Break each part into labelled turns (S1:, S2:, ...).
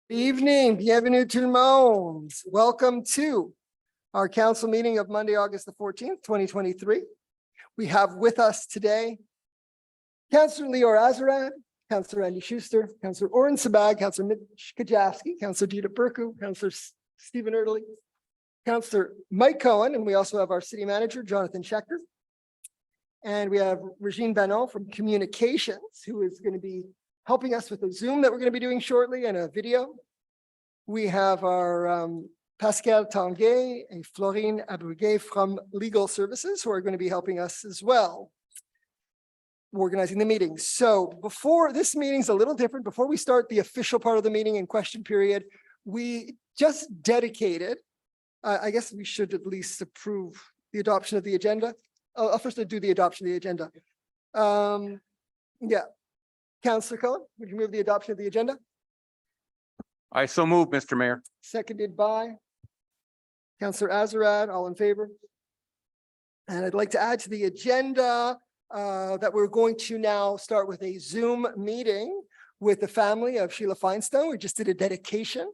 S1: Evening, bienvenue tout le monde. Welcome to our council meeting of Monday, August the 14th, 2023. We have with us today Councillor Lior Azarad, Councillor Andy Schuster, Councillor Oren Sabag, Councillor Mitch Kajavsky, Councillor Gita Burku, Councillor Stephen Erdely, Councillor Mike Cohen, and we also have our city manager, Jonathan Schechter. And we have Regine Banon from Communications, who is going to be helping us with a Zoom that we're going to be doing shortly and a video. We have our Pascal Tanguay and Florine Abriguet from Legal Services, who are going to be helping us as well, organizing the meeting. So before this meeting's a little different, before we start the official part of the meeting and question period, we just dedicated, I guess we should at least approve the adoption of the agenda. I'll first do the adoption of the agenda. Yeah. Councillor Cohen, would you move the adoption of the agenda?
S2: I so move, Mr. Mayor.
S1: Seconded by Councillor Azarad, all in favor? And I'd like to add to the agenda that we're going to now start with a Zoom meeting with the family of Sheila Finestone. We just did a dedication,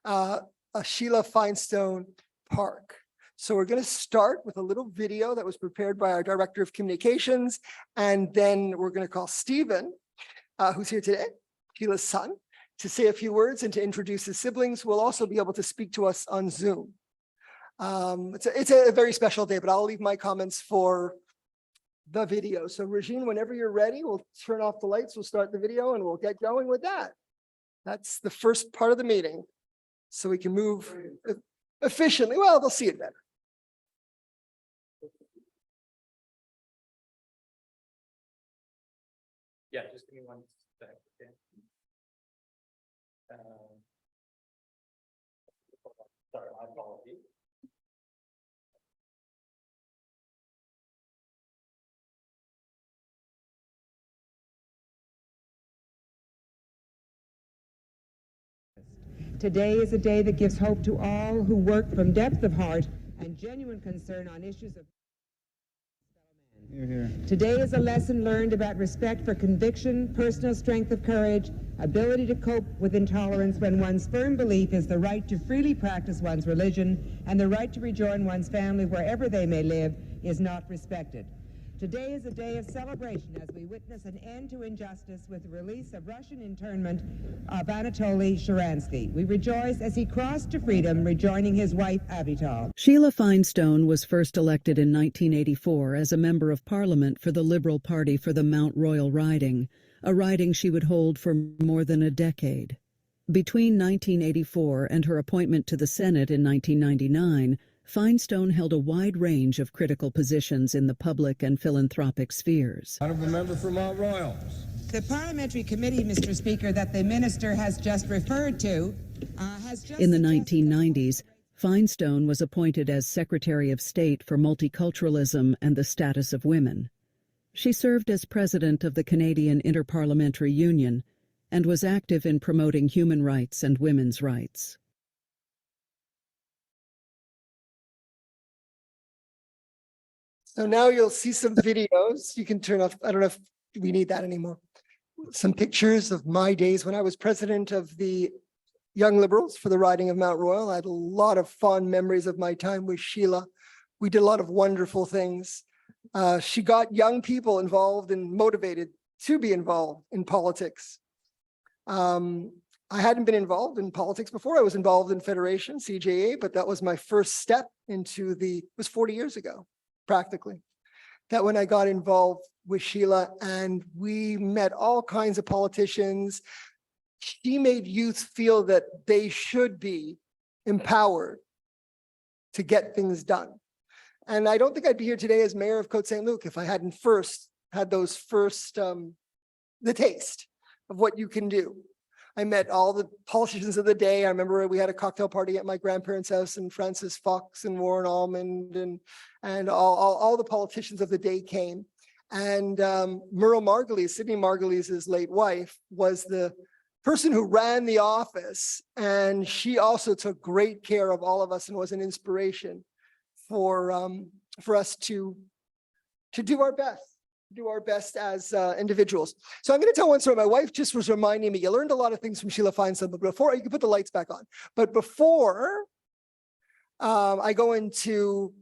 S1: a Sheila Finestone Park. So we're going to start with a little video that was prepared by our Director of Communications, and then we're going to call Stephen, who's here today, Sheila's son, to say a few words and to introduce his siblings. Will also be able to speak to us on Zoom. It's a very special day, but I'll leave my comments for the video. So Regine, whenever you're ready, we'll turn off the lights, we'll start the video, and we'll get going with that. That's the first part of the meeting, so we can move efficiently. Well, they'll see it better.
S3: Yeah, just give me one sec. Okay. Sorry, my apologies.
S4: Today is a day that gives hope to all who work from depth of heart and genuine concern on issues of Today is a lesson learned about respect for conviction, personal strength of courage, ability to cope with intolerance when one's firm belief is the right to freely practice one's religion and the right to rejoin one's family wherever they may live is not respected. Today is a day of celebration as we witness an end to injustice with the release of Russian internment of Anatoly Sharansky. We rejoice as he crossed to freedom, rejoining his wife, Avital.
S5: Sheila Finestone was first elected in 1984 as a member of Parliament for the Liberal Party for the Mount Royal riding, a riding she would hold for more than a decade. Between 1984 and her appointment to the Senate in 1999, Finestone held a wide range of critical positions in the public and philanthropic spheres.
S6: Honourable member for Mount Royal.
S4: The parliamentary committee, Mr. Speaker, that the minister has just referred to
S5: In the 1990s, Finestone was appointed as Secretary of State for Multiculturalism and the Status of Women. She served as president of the Canadian Interparliamentary Union and was active in promoting human rights and women's rights.
S1: So now you'll see some videos. You can turn off, I don't know if we need that anymore. Some pictures of my days when I was president of the Young Liberals for the riding of Mount Royal. I had a lot of fond memories of my time with Sheila. We did a lot of wonderful things. She got young people involved and motivated to be involved in politics. I hadn't been involved in politics before. I was involved in Federation, CJA, but that was my first step into it was 40 years ago. Practically, that when I got involved with Sheila and we met all kinds of politicians, she made youth feel that they should be empowered to get things done. And I don't think I'd be here today as mayor of Côte Saint-Luc if I hadn't first had those the taste of what you can do. I met all the politicians of the day. I remember we had a cocktail party at my grandparents' house, and Francis Fox and Warren Almond and all the politicians of the day came. And Muriel Margulies, Sydney Margulies' late wife, was the person who ran the office, and she also took great care of all of us and was an inspiration for us to do our best do our best as individuals. So I'm going to tell one story. My wife just was reminding me, you learned a lot of things from Sheila Feinstein, but before, you can put the lights back on. But before I go into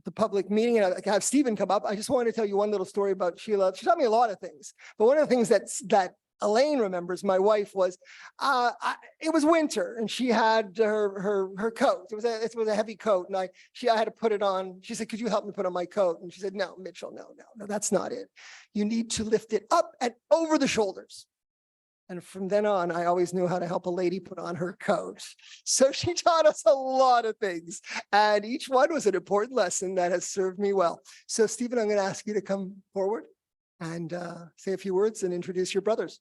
S1: the public meeting and I have Stephen come up, I just wanted to tell you one little story about Sheila. She taught me a lot of things, but one of the things that Elaine remembers, my wife, was it was winter and she had her coat. It was a heavy coat, and I had to put it on. She said, "Could you help me put on my coat?" And she said, "No, Mitchell, no, that's not it. You need to lift it up and over the shoulders." And from then on, I always knew how to help a lady put on her coat. So she taught us a lot of things, and each one was an important lesson that has served me well. So Stephen, I'm going to ask you to come forward and say a few words and introduce your brothers.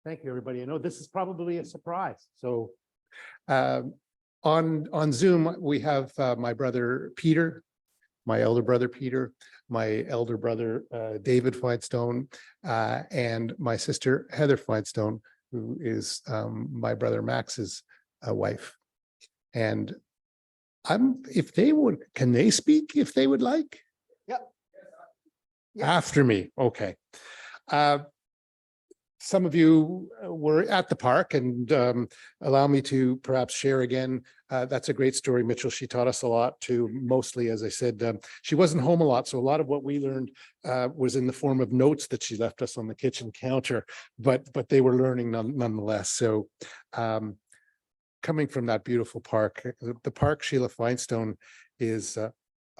S6: Thank you, everybody. I know this is probably a surprise. So on Zoom, we have my brother Peter, my elder brother Peter, my elder brother David Feinstone, and my sister Heather Feinstone, who is my brother Max's wife. And if they would, can they speak if they would like?
S1: Yep.
S6: After me, okay. Some of you were at the park, and allow me to perhaps share again. That's a great story, Mitchell. She taught us a lot too. Mostly, as I said, she wasn't home a lot, so a lot of what we learned was in the form of notes that she left us on the kitchen counter, but they were learning nonetheless. So coming from that beautiful park, the park Sheila Feinstone is a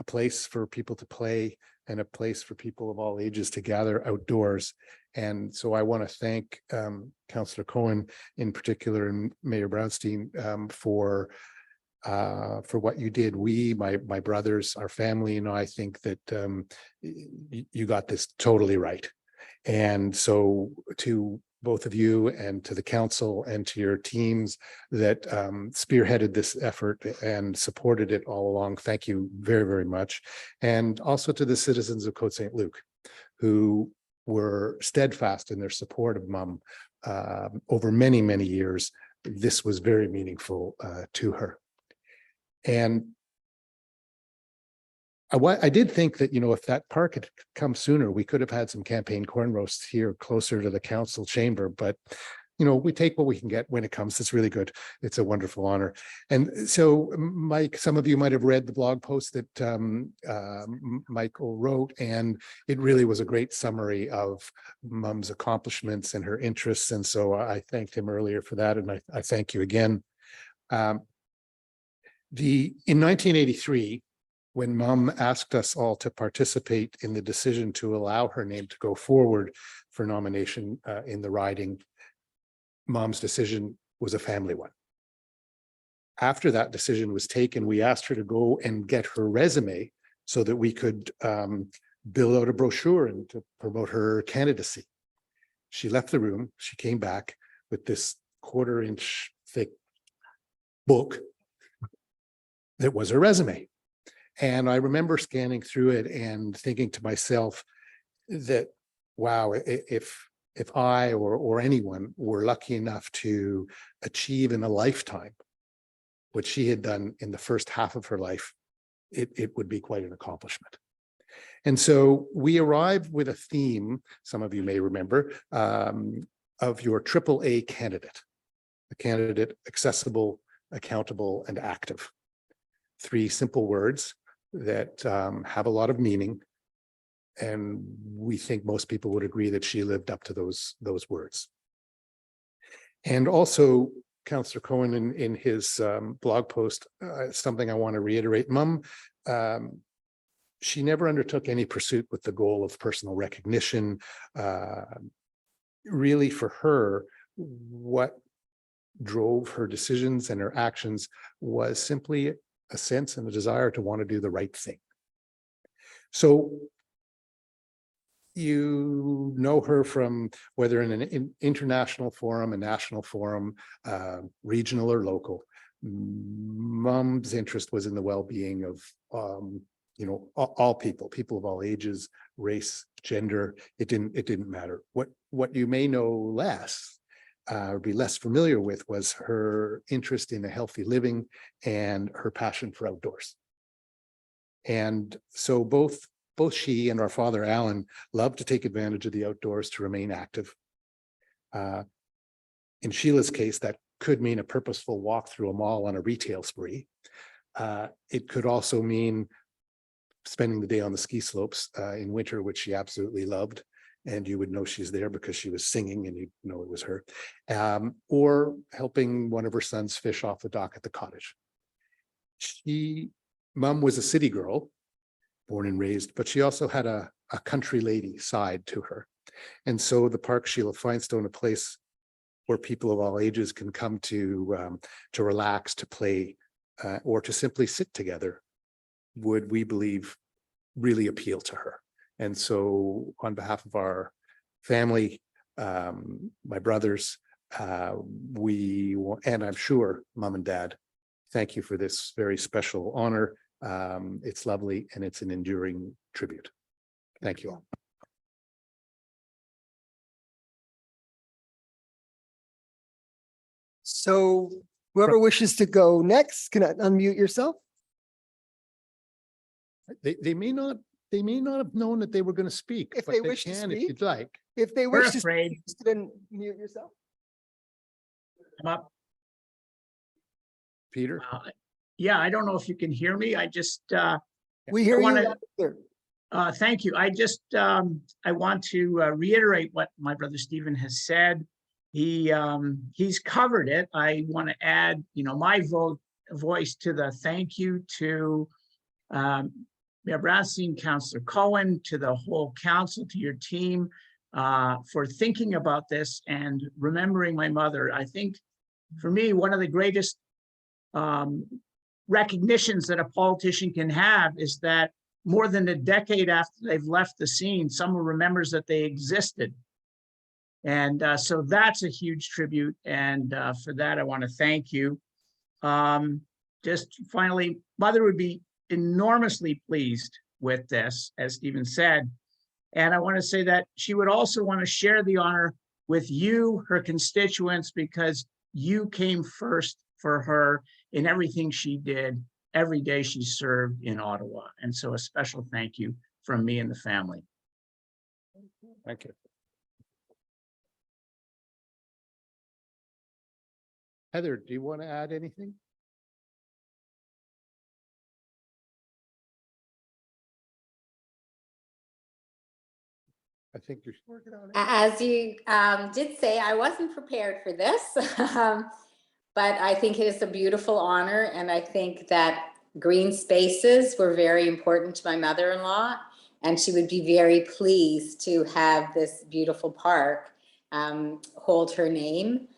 S6: place for people to play and a place for people of all ages to gather outdoors. And so I want to thank Councillor Cohen in particular and Mayor Brownstein for what you did. My brothers, our family, I think that you got this totally right. And so to both of you and to the council and to your teams that spearheaded this effort and supported it all along, thank you very, very much. And also to the citizens of Côte Saint-Luc, who were steadfast in their support of Mum over many, many years. This was very meaningful to her. And I did think that, if that park had come sooner, we could have had some campaign corn roasts here closer to the council chamber. But, we take what we can get when it comes. It's really good. It's a wonderful honor. And so, Mike, some of you might have read the blog post that Michael wrote, and it really was a great summary of Mum's accomplishments and her interests. And so I thanked him earlier for that, and I thank you again. In 1983, when Mum asked us all to participate in the decision to allow her name to go forward for nomination in the riding, Mom's decision was a family one. After that decision was taken, we asked her to go and get her resume so that we could build out a brochure and to promote her candidacy. She left the room. She came back with this 1/4-inch thick book that was her resume. And I remember scanning through it and thinking to myself that, wow, if I or anyone were lucky enough to achieve in a lifetime what she had done in the first half of her life, it would be quite an accomplishment. And so we arrived with a theme, some of you may remember, of your AAA candidate, the candidate accessible, accountable, and active. 3 simple words that have a lot of meaning. And we think most people would agree that she lived up to those words. And also, Councillor Cohen in his blog post, something I want to reiterate, Mum, she never undertook any pursuit with the goal of personal recognition. Really, for her, what drove her decisions and her actions was simply a sense and a desire to want to do the right thing. So you know her from whether in an international forum, a national forum, regional or local. Mum's interest was in the well-being of you know, all people, people of all ages, race, gender, it didn't matter. What you may know less or be less familiar with was her interest in a healthy living and her passion for outdoors. And so both she and our father, Alan, loved to take advantage of the outdoors to remain active. In Sheila's case, that could mean a purposeful walk through a mall on a retail spree. It could also mean spending the day on the ski slopes in winter, which she absolutely loved. And you would know she's there because she was singing and you'd know it was her. Or helping one of her sons fish off the dock at the cottage. Mom was a city girl, born and raised, but she also had a country lady side to her. And so the park Sheila Feinstone, a place where people of all ages can come to relax, to play, or to simply sit together, would, we believe, really appeal to her. And so on behalf of our family, my brothers, and I'm sure Mom and Dad, thank you for this very special honor. It's lovely and it's an enduring tribute. Thank you all.
S1: So whoever wishes to go next, can unmute yourself?
S6: They may not have known that they were going to speak.
S1: If
S6: but
S1: they wish to
S6: can if
S1: speak.
S6: you'd like.
S1: If they
S7: We're
S1: wish to
S7: afraid.
S1: speak, just then mute yourself.
S7: I'm up.
S6: Peter?
S7: Yeah, I don't know if you can hear me. I just,
S1: We hear you
S7: wanna-
S1: loud and clear.
S7: thank you. I just, I want to reiterate what my brother Stephen has said. He's covered it. I want to add, my voice to the thank you to Mayor Brownstein, Councillor Cohen, to the whole council, to your team, for thinking about this and remembering my mother. I think for me, one of the greatest recognitions that a politician can have is that more than a decade after they've left the scene, someone remembers that they existed. And so that's a huge tribute. And for that, I want to thank you. Just finally, Mother would be enormously pleased with this, as Stephen said. And I want to say that she would also want to share the honor with you, her constituents, because you came first for her in everything she did every day she served in Ottawa. And so a special thank you from me and the family.
S6: Thank you. Heather, do you want to add anything? I think you're working on it.
S8: As you did say, I wasn't prepared for this, but I think it is a beautiful honor. And I think that green spaces were very important to my mother-in-law, and she would be very pleased to have this beautiful park hold her name.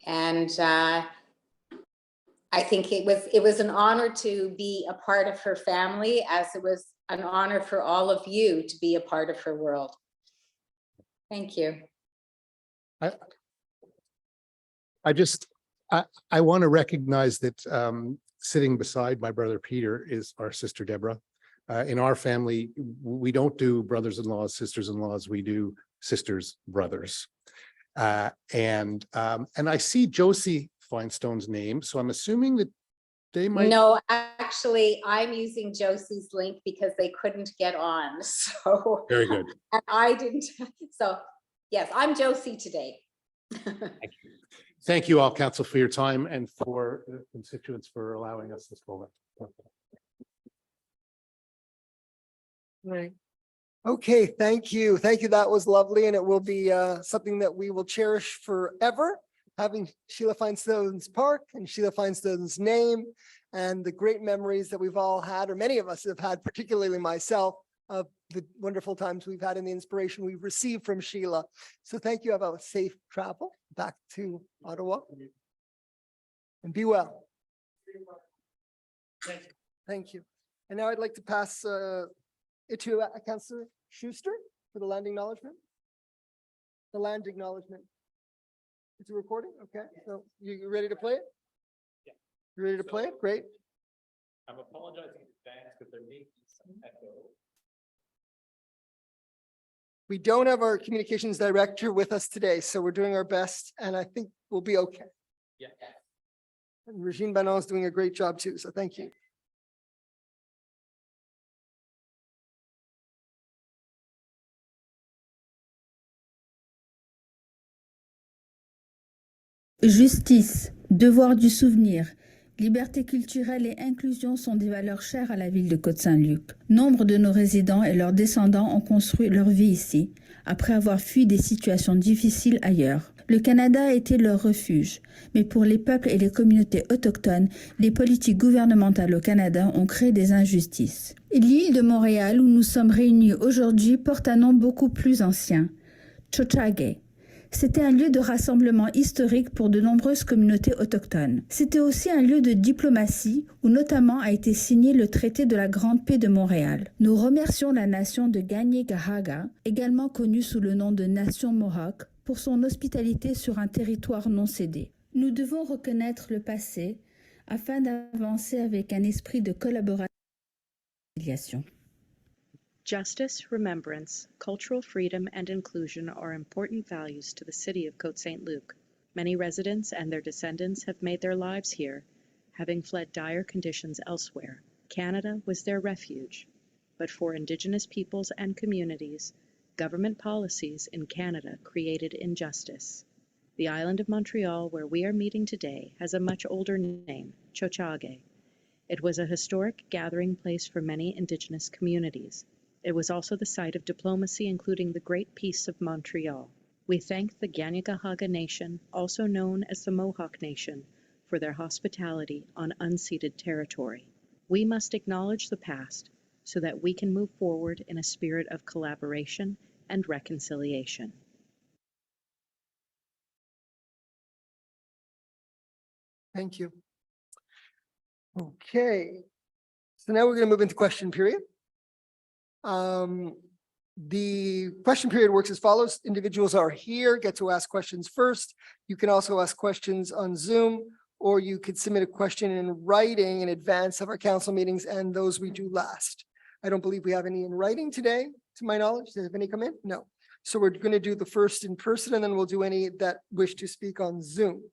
S8: And I think it was an honor to be a part of her family, as it was an honor for all of you to be a part of her world. Thank you.
S6: I want to recognize that sitting beside my brother Peter is our sister Deborah. In our family, we don't do brothers-in-laws, sisters-in-laws. We do sisters, brothers. And I see Josie Feinstone's name, so I'm assuming that they might.
S8: No, actually, I'm using Josie's link because they couldn't get on. So
S6: Very good.
S8: and I didn't. So yes, I'm Josie today.
S6: Thank you all, council, for your time and for the constituents for allowing us this moment.
S1: Right. Okay, thank you. Thank you. That was lovely. And it will be something that we will cherish forever, having Sheila Feinstone's park and Sheila Feinstone's name and the great memories that we've all had, or many of us have had, particularly myself, of the wonderful times we've had and the inspiration we've received from Sheila. So thank you. Have a safe travel back to Ottawa. And be well. Thank you. And now I'd like to pass it to Councillor Schuster for the land acknowledgement. The land acknowledgement. It's a recording? Okay, so you ready to play it?
S3: Yeah.
S1: You ready to play it? Great.
S3: I'm apologizing advance because there may be some echo.
S1: We don't have our communications director with us today, so we're doing our best and I think we'll be okay.
S3: Yeah.
S1: And Regine Banon is doing a great job too, so thank you.
S9: Justice, devoir du souvenir, liberté culturelle et inclusion sont des valeurs chères à la ville de Côte Saint-Luc. Nombre de nos résidents et leurs descendants ont construit leur vie ici, après avoir fui des situations difficiles ailleurs. Le Canada a été leur refuge, mais pour les peuples et les communautés autochtones, les politiques gouvernementales au Canada ont créé des injustices. L'île de Montréal, où nous sommes réunis aujourd'hui, porte un nom beaucoup plus ancien, Tiohtià:ke. C'était un lieu de rassemblement historique pour de nombreuses communautés autochtones. C'était aussi un lieu de diplomatie où notamment a été signé le traité de la Grande Paix de Montréal. Nous remercions la nation de Kanien'kehá:ka, également connue sous le nom de nation Mohawk, pour son hospitalité sur un territoire non cédé. Nous devons reconnaître le passé afin d'avancer avec un esprit de collaboration et de conciliation.
S10: Justice, remembrance, cultural freedom, and inclusion are important values to the city of Côte Saint-Luc. Many residents and their descendants have made their lives here, having fled dire conditions elsewhere. Canada was their refuge, but for Indigenous peoples and communities, government policies in Canada created injustice. The island of Montreal, where we are meeting today, has a much older name, Tiohtià:ke. It was a historic gathering place for many Indigenous communities. It was also the site of diplomacy, including the Great Peace of Montreal. We thank the Kanien'kehá:ka Nation, also known as the Mohawk Nation, for their hospitality on unceded territory. We must acknowledge the past so that we can move forward in a spirit of collaboration and reconciliation.
S1: Thank you. Okay. So now we're going to move into question period. The question period works as follows. Individuals are here, get to ask questions first. You can also ask questions on Zoom, or you could submit a question in writing in advance of our council meetings, and those we do last. I don't believe we have any in writing today, to my knowledge. Have any come in? No. So we're going to do the first in person, and then we'll do any that wish to speak on Zoom.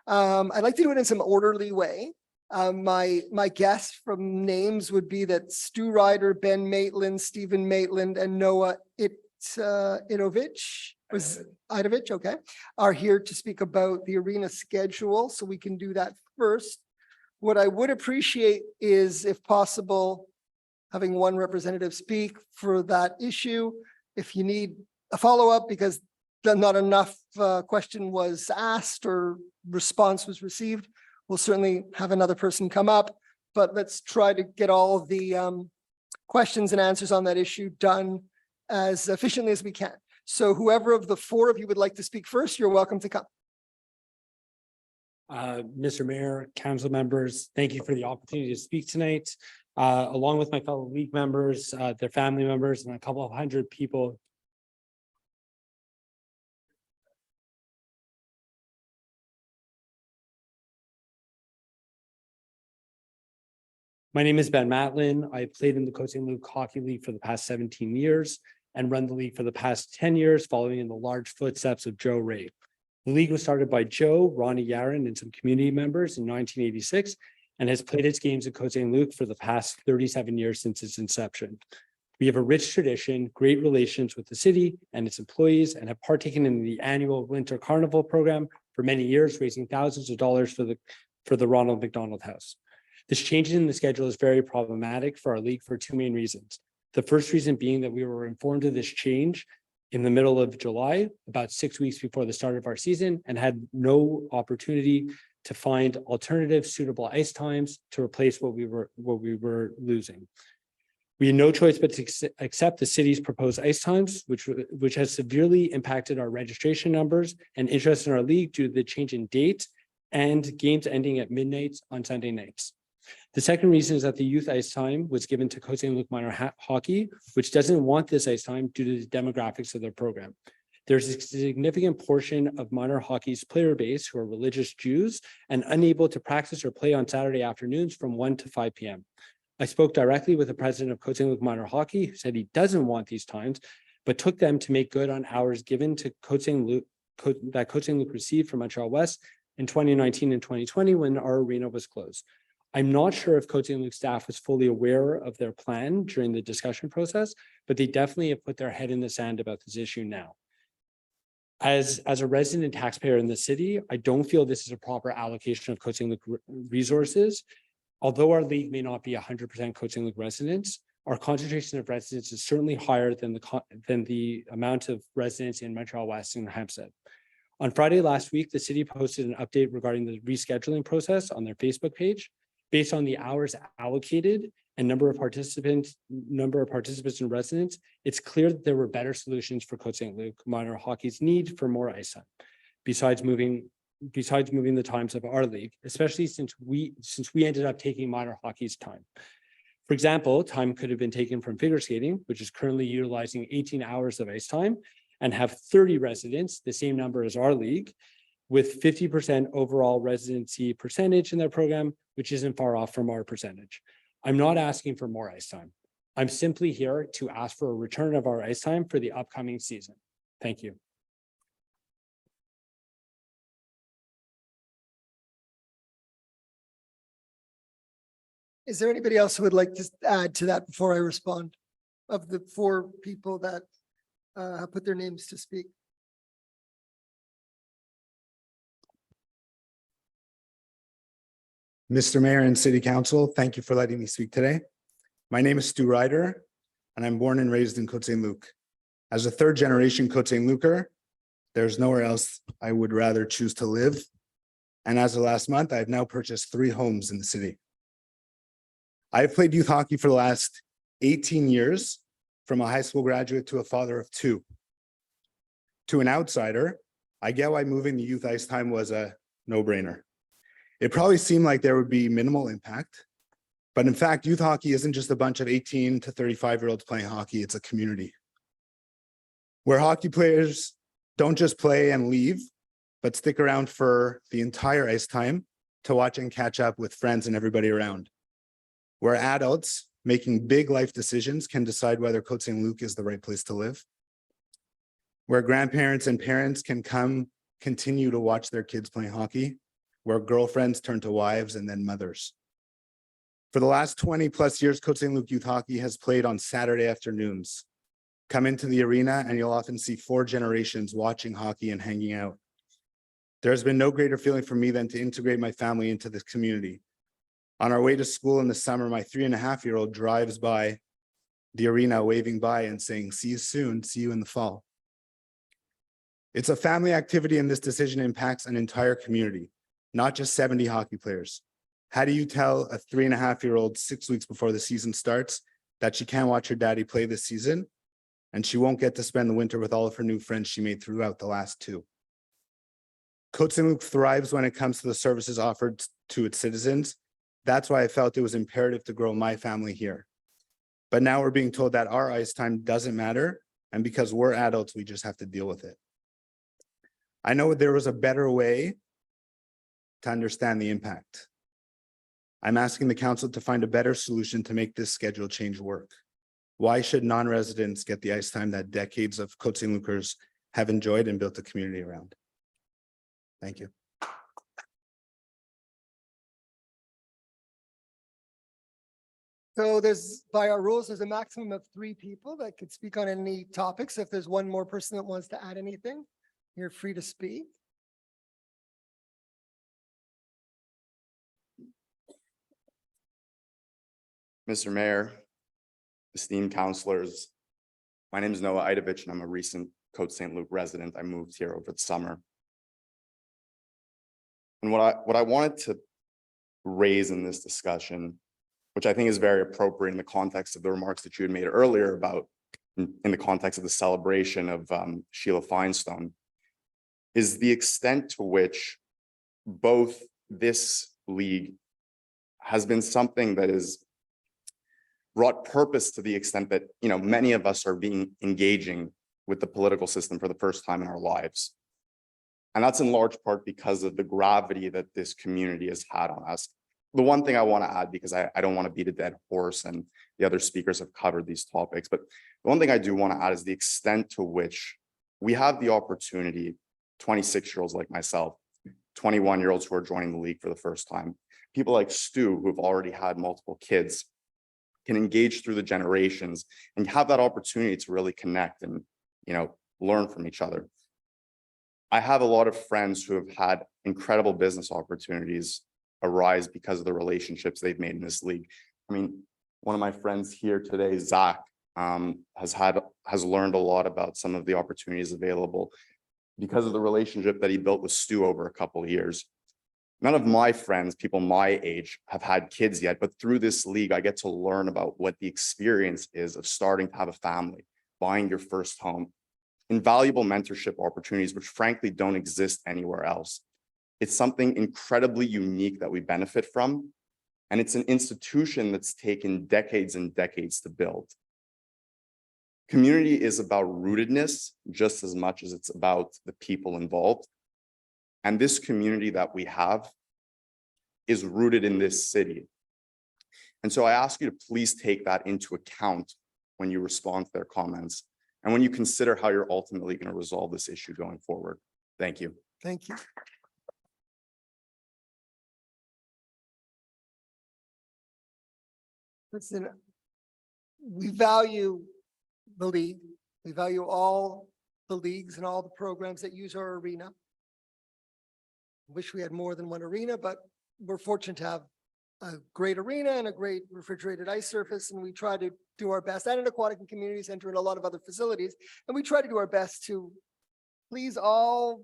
S1: I'd like to do it in some orderly way. My guess from names would be that Stu Ryder, Ben Maitland, Stephen Maitland, and Noah Idovich, okay, are here to speak about the arena schedule, so we can do that first. What I would appreciate is, if possible, having one representative speak for that issue. If you need a follow-up because not enough question was asked or response was received, we'll certainly have another person come up, but let's try to get all of the questions and answers on that issue done as efficiently as we can. So whoever of the four of you would like to speak first, you're welcome to come.
S11: Mr. Mayor, council members, thank you for the opportunity to speak tonight. Along with my fellow league members, their family members, and a couple of hundred people. My name is Ben Matlin. I played in the Côte Saint-Luc Hockey League for the past 17 years and run the league for the past 10 years, following in the large footsteps of Joe Ray. The league was started by Joe, Ronnie Yaron, and some community members in 1986, and has played its games at Côte Saint-Luc for the past 37 years since its inception. We have a rich tradition, great relations with the city and its employees, and have partaken in the annual Winter Carnival program for many years, raising thousands of dollars for the Ronald McDonald House. This change in the schedule is very problematic for our league for two main reasons. The first reason being that we were informed of this change in the middle of July, about 6 weeks before the start of our season, and had no opportunity to find alternative suitable ice times to replace what we were losing. We had no choice but to accept the city's proposed ice times, which has severely impacted our registration numbers and interest in our league due to the change in date and games ending at midnight on Sunday nights. The second reason is that the youth ice time was given to Côte Saint-Luc minor hockey, which doesn't want this ice time due to the demographics of their program. There's a significant portion of minor hockey's player base who are religious Jews and unable to practice or play on Saturday afternoons from 1 to 5 p.m. I spoke directly with the president of Côte Saint-Luc Minor Hockey, who said he doesn't want these times, but took them to make good on hours given to Côte Saint-Luc that Côte Saint-Luc received from Montreal West in 2019 and 2020 when our arena was closed. I'm not sure if Côte Saint-Luc staff was fully aware of their plan during the discussion process, but they definitely have put their head in the sand about this issue now. As a resident taxpayer in the city, I don't feel this is a proper allocation of Côte Saint-Luc resources. Although our league may not be 100% Côte Saint-Luc residents, our concentration of residents is certainly higher than the amount of residents in Montreal West and Hampstead. On Friday last week, the city posted an update regarding the rescheduling process on their Facebook page. Based on the hours allocated and number of participants and residents, it's clear that there were better solutions for Côte Saint-Luc Minor Hockey's need for more ice time, besides moving the times of our league, especially since we ended up taking minor hockey's time. For example, time could have been taken from figure skating, which is currently utilizing 18 hours of ice time, and have 30 residents, the same number as our league, with 50% overall residency percentage in their program, which isn't far off from our percentage. I'm not asking for more ice time. I'm simply here to ask for a return of our ice time for the upcoming season. Thank you.
S1: Is there anybody else who would like to add to that before I respond? Of the 4 people that have put their names to speak.
S12: Mr. Mayor and City Council, thank you for letting me speak today. My name is Stu Ryder, and I'm born and raised in Côte Saint-Luc. As a 3rd-generation Côte Saint-Lucer, there's nowhere else I would rather choose to live. And as of last month, I've now purchased 3 homes in the city. I've played youth hockey for the last 18 years, from a high school graduate to a father of 2. To an outsider, I get why moving the youth ice time was a no-brainer. It probably seemed like there would be minimal impact, but in fact, youth hockey isn't just a bunch of 18 to 35-year-olds playing hockey, it's a community where hockey players don't just play and leave, but stick around for the entire ice time to watch and catch up with friends and everybody around. Where adults making big life decisions can decide whether Côte Saint-Luc is the right place to live. Where grandparents and parents can continue to watch their kids playing hockey. Where girlfriends turn to wives and then mothers. For the last 20+ years, Côte Saint-Luc youth hockey has played on Saturday afternoons. Come into the arena and you'll often see 4 generations watching hockey and hanging out. There's been no greater feeling for me than to integrate my family into this community. On our way to school in the summer, my 3.5-year-old drives by the arena waving by and saying, "See you soon, see you in the fall." It's a family activity, and this decision impacts an entire community. Not just 70 hockey players. How do you tell a 3.5-year-old 6 weeks before the season starts that she can't watch her daddy play this season and she won't get to spend the winter with all of her new friends she made throughout the last 2? Côte Saint-Luc thrives when it comes to the services offered to its citizens. That's why I felt it was imperative to grow my family here. But now we're being told that our ice time doesn't matter, and because we're adults, we just have to deal with it. I know there was a better way to understand the impact. I'm asking the council to find a better solution to make this schedule change work. Why should non-residents get the ice time that decades of Côte Saint-Lucers have enjoyed and built a community around? Thank you.
S1: So by our rules, there's a maximum of 3 people that could speak on any topics. If there's one more person that wants to add anything, you're free to speak.
S13: Mr. Mayor, esteemed councilors, my name is Noah Idovich, and I'm a recent Côte Saint-Luc resident. I moved here over the summer. And what I wanted to raise in this discussion, which I think is very appropriate in the context of the remarks that you had made earlier about, in the context of the celebration of Sheila Finestone, is the extent to which both this league has been something that is brought purpose to the extent that, many of us are engaging with the political system for the first time in our lives. And that's in large part because of the gravity that this community has had on us. the one thing I want to add, because I don't want to beat a dead horse and the other speakers have covered these topics, but the one thing I do want to add is the extent to which we have the opportunity, 26-year-olds like myself, 21-year-olds who are joining the league for the first time, people like Stu, who have already had multiple kids, can engage through the generations and have that opportunity to really connect and, learn from each other. I have a lot of friends who have had incredible business opportunities arise because of the relationships they've made in this league. I mean, one of my friends here today, Zach, has learned a lot about some of the opportunities available because of the relationship that he built with Stu over a couple of years. None of my friends, people my age, have had kids yet, but through this league, I get to learn about what the experience is of starting to have a family, buying your first home, invaluable mentorship opportunities, which frankly don't exist anywhere else. It's something incredibly unique that we benefit from, and it's an institution that's taken decades and decades to build. Community is about rootedness just as much as it's about the people involved. And this community that we have is rooted in this city. And so I ask you to please take that into account when you respond to their comments and when you consider how you're ultimately going to resolve this issue going forward. Thank you.
S1: Thank you. Listen, we value the league. We value all the leagues and all the programs that use our arena. Wish we had more than one arena, but we're fortunate to have a great arena and a great refrigerated ice surface, and we try to do our best, and an aquatic and community center and a lot of other facilities, and we try to do our best to please all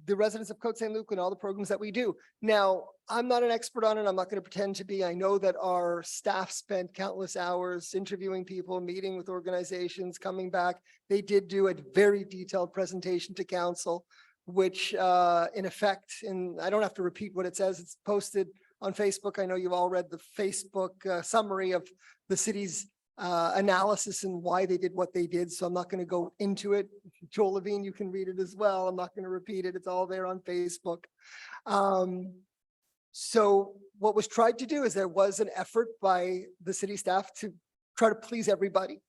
S1: the residents of Côte Saint-Luc and all the programs that we do. Now, I'm not an expert on it. I'm not going to pretend to be. I know that our staff spent countless hours interviewing people, meeting with organizations, coming back. They did do a very detailed presentation to council, which in effect, and I don't have to repeat what it says, it's posted on Facebook. I know you've all read the Facebook summary of the city's analysis and why they did what they did. So I'm not going to go into it. Joel Levine, you can read it as well. I'm not going to repeat it. It's all there on Facebook. So what was tried to do is there was an effort by the city staff to try to please everybody.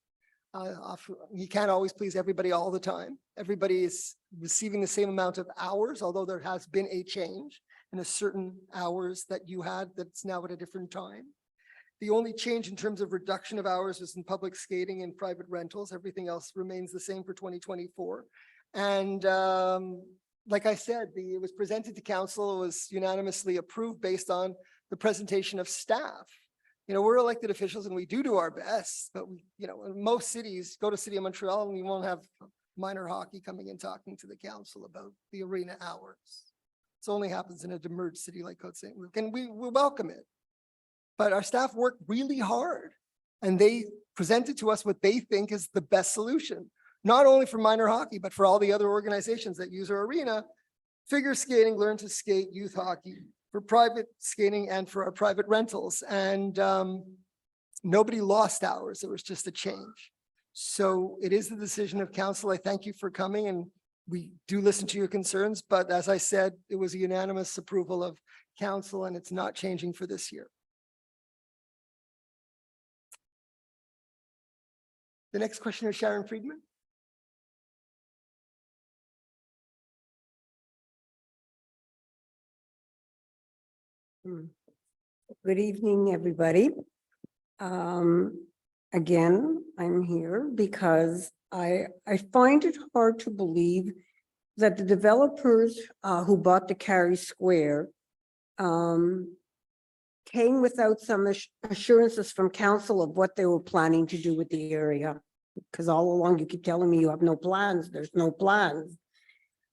S1: You can't always please everybody all the time. Everybody is receiving the same amount of hours, although there has been a change in a certain hours that you had that's now at a different time. The only change in terms of reduction of hours was in public skating and private rentals. Everything else remains the same for 2024. And like I said, it was presented to council, it was unanimously approved based on the presentation of staff. We're elected officials and we do our best, but in most cities, go to City of Montreal and you won't have minor hockey coming and talking to the council about the arena hours. It only happens in a demerged city like Côte Saint-Luc, and we welcome it. But our staff worked really hard and they presented to us what they think is the best solution, not only for minor hockey, but for all the other organizations that use our arena, figure skating, learn to skate, youth hockey, for private skating and for our private rentals. And nobody lost hours. It was just a change. So it is the decision of council. I thank you for coming, and we do listen to your concerns. But as I said, it was a unanimous approval of council and it's not changing for this year. The next question is Sharon Friedman.
S14: Good evening, everybody. Again, I'm here because I find it hard to believe that the developers who bought the Carey Square came without some assurances from council of what they were planning to do with the area. Because all along you keep telling me you have no plans, there's no plans.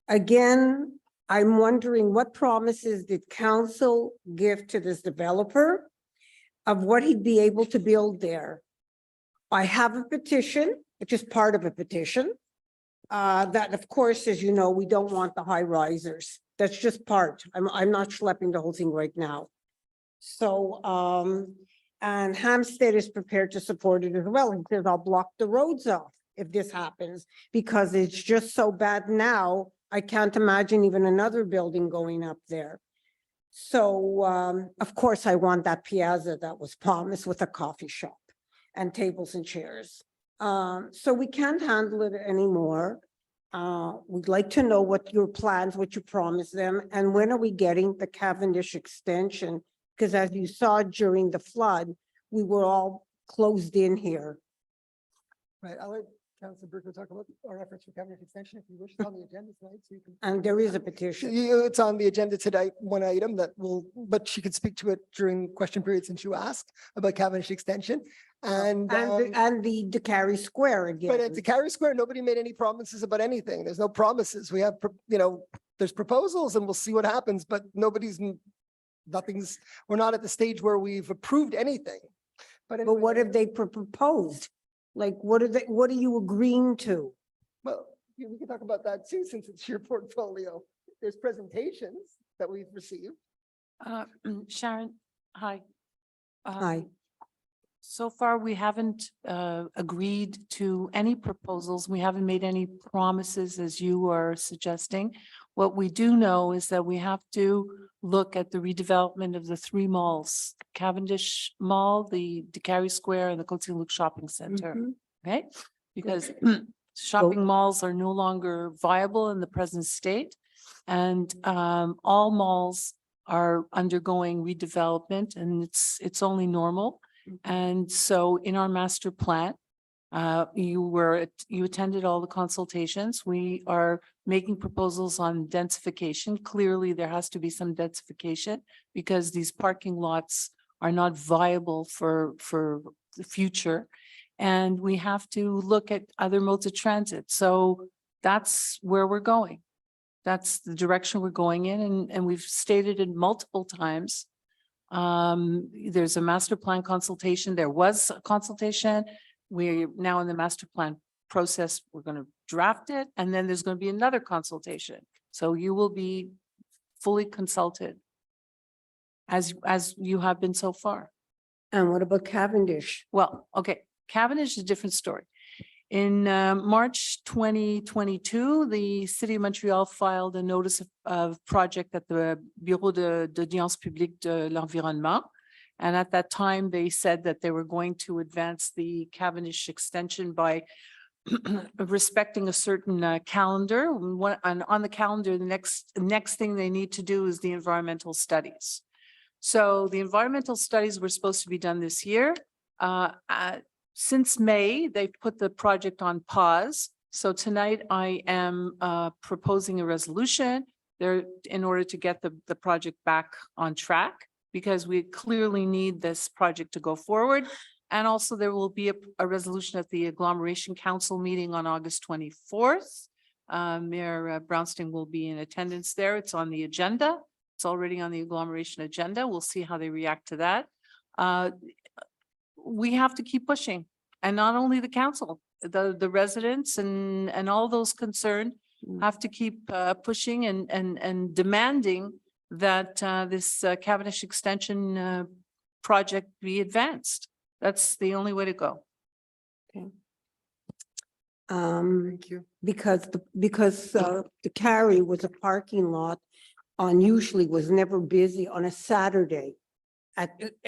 S14: Again, I'm wondering what promises did council give to this developer of what he'd be able to build there? I have a petition, which is part of a petition, that of course, as you know, we don't want the high risers. That's just part. I'm not schlepping the whole thing right now. So, and Hampstead is prepared to support it as well. He says, I'll block the roads off if this happens, because it's just so bad now. I can't imagine even another building going up there. So, of course, I want that piazza that was promised with a coffee shop and tables and chairs. So we can't handle it anymore. We'd like to know what your plans, what you promised them, and when are we getting the Cavendish extension? Because as you saw during the flood, we were all closed in here.
S1: Right, I'll let Councilor Burko talk about our efforts for cabinet extension if you wish. It's on the agenda tonight, so you can.
S14: And there is a petition.
S1: It's on the agenda tonight, one item that will, but she could speak to it during question period since you asked about Cavendish extension. And
S14: The DeCarry Square again.
S1: but at the Carry Square, nobody made any promises about anything. There's no promises. We have, there's proposals and we'll see what happens, but we're not at the stage where we've approved anything. But
S14: But what have they proposed? Like, what are you agreeing to?
S1: Well, we can talk about that too, since it's your portfolio. There's presentations that we've received.
S15: Sharon, hi.
S14: Hi.
S15: So far, we haven't agreed to any proposals. We haven't made any promises, as you are suggesting. What we do know is that we have to look at the redevelopment of the three malls, Cavendish Mall, the DeCarry Square, and the Côte Saint-Luc Shopping Center. Okay? Because shopping malls are no longer viable in the present state. And all malls are undergoing redevelopment, and it's only normal. And so in our master plan, you attended all the consultations. We are making proposals on densification. Clearly, there has to be some densification because these parking lots are not viable for the future. And we have to look at other modes of transit. So that's where we're going. That's the direction we're going in. And we've stated it multiple times. There's a master plan consultation. There was a consultation. We're now in the master plan process. We're going to draft it, and then there's going to be another consultation. So you will be fully consulted as you have been so far.
S14: And what about Cavendish?
S15: Well, okay, Cavendish is a different story. In March 2022, the City of Montreal filed a notice of project at the Bureau d'Audience Publique de l'Environnement. And at that time, they said that they were going to advance the Cavendish extension by respecting a certain calendar. And on the calendar, the next thing they need to do is the environmental studies. So the environmental studies were supposed to be done this year. Since May, they've put the project on pause. So tonight I am proposing a resolution there in order to get the project back on track, because we clearly need this project to go forward. And also there will be a resolution at the Agglomeration Council meeting on August 24th. Mayor Brownstein will be in attendance there. It's on the agenda. It's already on the agglomeration agenda. We'll see how they react to that. We have to keep pushing, and not only the council, the residents and all those concerned have to keep pushing and demanding that this Cavendish extension project be advanced. That's the only way to go.
S14: Okay.
S1: Thank you.
S14: Because the Carry was a parking lot, unusually was never busy on a Saturday.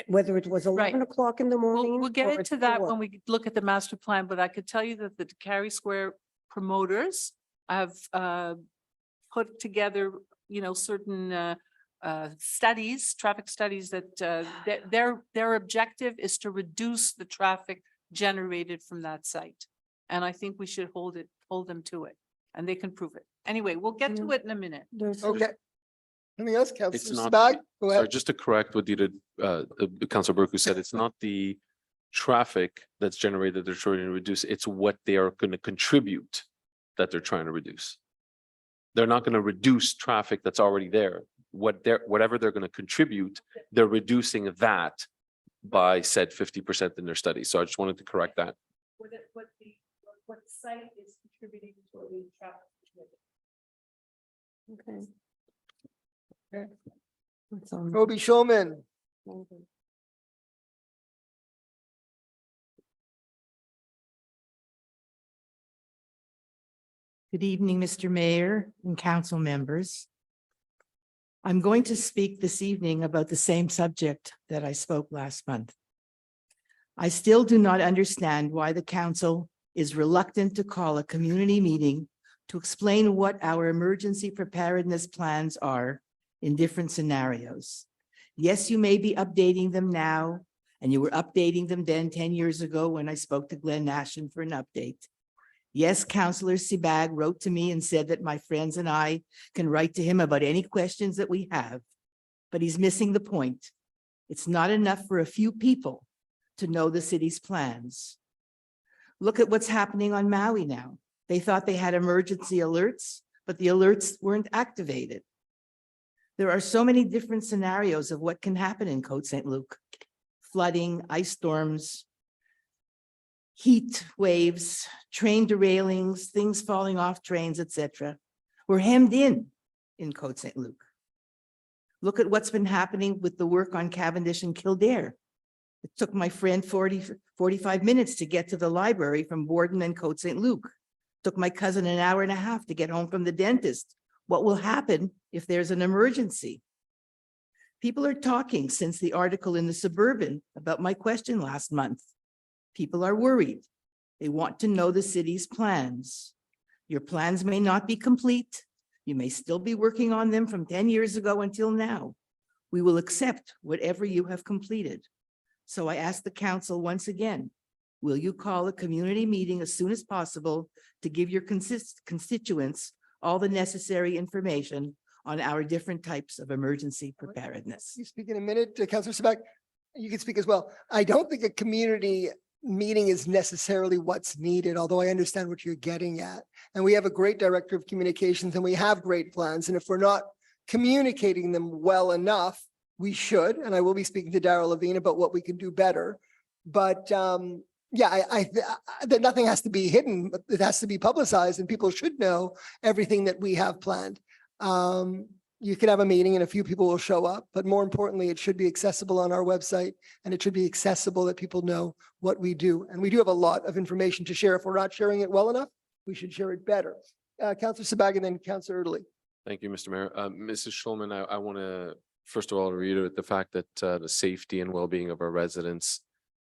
S14: Whether it was 11 o'clock in the morning.
S15: We'll get
S14: or
S15: into
S14: at
S15: that
S14: 4.
S15: when we look at the master plan, but I could tell you that the DeCarry Square promoters have put together, certain studies, traffic studies that their objective is to reduce the traffic generated from that site. And I think we should hold them to it, and they can prove it. Anyway, we'll get to it in a minute.
S1: Okay. Anything else,
S16: It's
S1: Councilor
S16: not,
S1: Spag? Go
S16: sorry,
S1: ahead.
S16: just to correct what Councilor Burku said, it's not the traffic that's generated they're trying to reduce, it's what they are going to contribute that they're trying to reduce. They're not going to reduce traffic that's already there. Whatever they're going to contribute, they're reducing that by said 50% in their study. So I just wanted to correct that.
S15: What the site is contributing to the traffic.
S14: Okay.
S1: Okay.
S14: That's on.
S1: Roby Shulman.
S17: Good evening, Mr. Mayor and council members. I'm going to speak this evening about the same subject that I spoke last month. I still do not understand why the council is reluctant to call a community meeting to explain what our emergency preparedness plans are in different scenarios. Yes, you may be updating them now, and you were updating them then 10 years ago when I spoke to Glenn Ashton for an update. Yes, Councillor Sibag wrote to me and said that my friends and I can write to him about any questions that we have, but he's missing the point. It's not enough for a few people to know the city's plans. Look at what's happening on Maui now. They thought they had emergency alerts, but the alerts weren't activated. There are so many different scenarios of what can happen in Côte Saint-Luc. Flooding, ice storms, heat waves, train derailings, things falling off trains, etc. We're hemmed in Côte Saint-Luc. Look at what's been happening with the work on Cavendish and Kildare. It took my friend 45 minutes to get to the library from Borden and Côte Saint-Luc. Took my cousin an hour and a half to get home from the dentist. What will happen if there's an emergency? People are talking since the article in the Suburban about my question last month. People are worried. They want to know the city's plans. Your plans may not be complete. You may still be working on them from 10 years ago until now. We will accept whatever you have completed. So I ask the council once again, will you call a community meeting as soon as possible to give your constituents all the necessary information on our different types of emergency preparedness?
S1: You speak in a minute, Councillor Sabac. You can speak as well. I don't think a community meeting is necessarily what's needed, although I understand what you're getting at. And we have a great director of communications and we have great plans. And if we're not communicating them well enough, we should. And I will be speaking to Darryl Levine about what we can do better. But yeah, that nothing has to be hidden, but it has to be publicized and people should know everything that we have planned. You could have a meeting and a few people will show up, but more importantly, it should be accessible on our website and it should be accessible that people know what we do. And we do have a lot of information to share. If we're not sharing it well enough, we should share it better. Councillor Sabac and then Councillor Erdely.
S16: Thank you, Mr. Mayor. Mrs. Schulman, I want to, first of all, reiterate the fact that the safety and well-being of our residents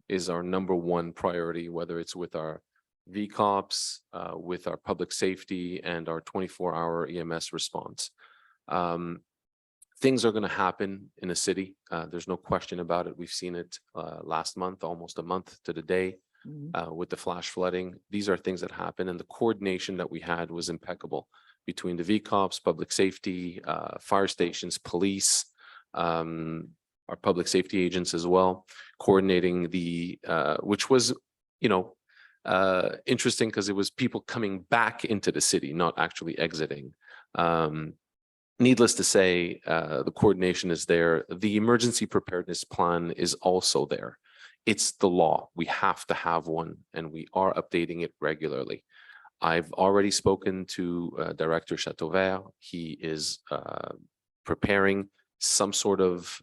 S16: is our #1 priority, whether it's with our VCOPs, with our public safety and our 24-hour EMS response. Things are going to happen in a city. There's no question about it. We've seen it last month, almost a month to the day, with the flash flooding. These are things that happen, and the coordination that we had was impeccable between the VCOPs, public safety, fire stations, police, our public safety agents as well, coordinating the, which was, interesting because it was people coming back into the city, not actually exiting. Needless to say, the coordination is there. The emergency preparedness plan is also there. It's the law. We have to have one, and we are updating it regularly. I've already spoken to Director Chateauvert. He is preparing some sort of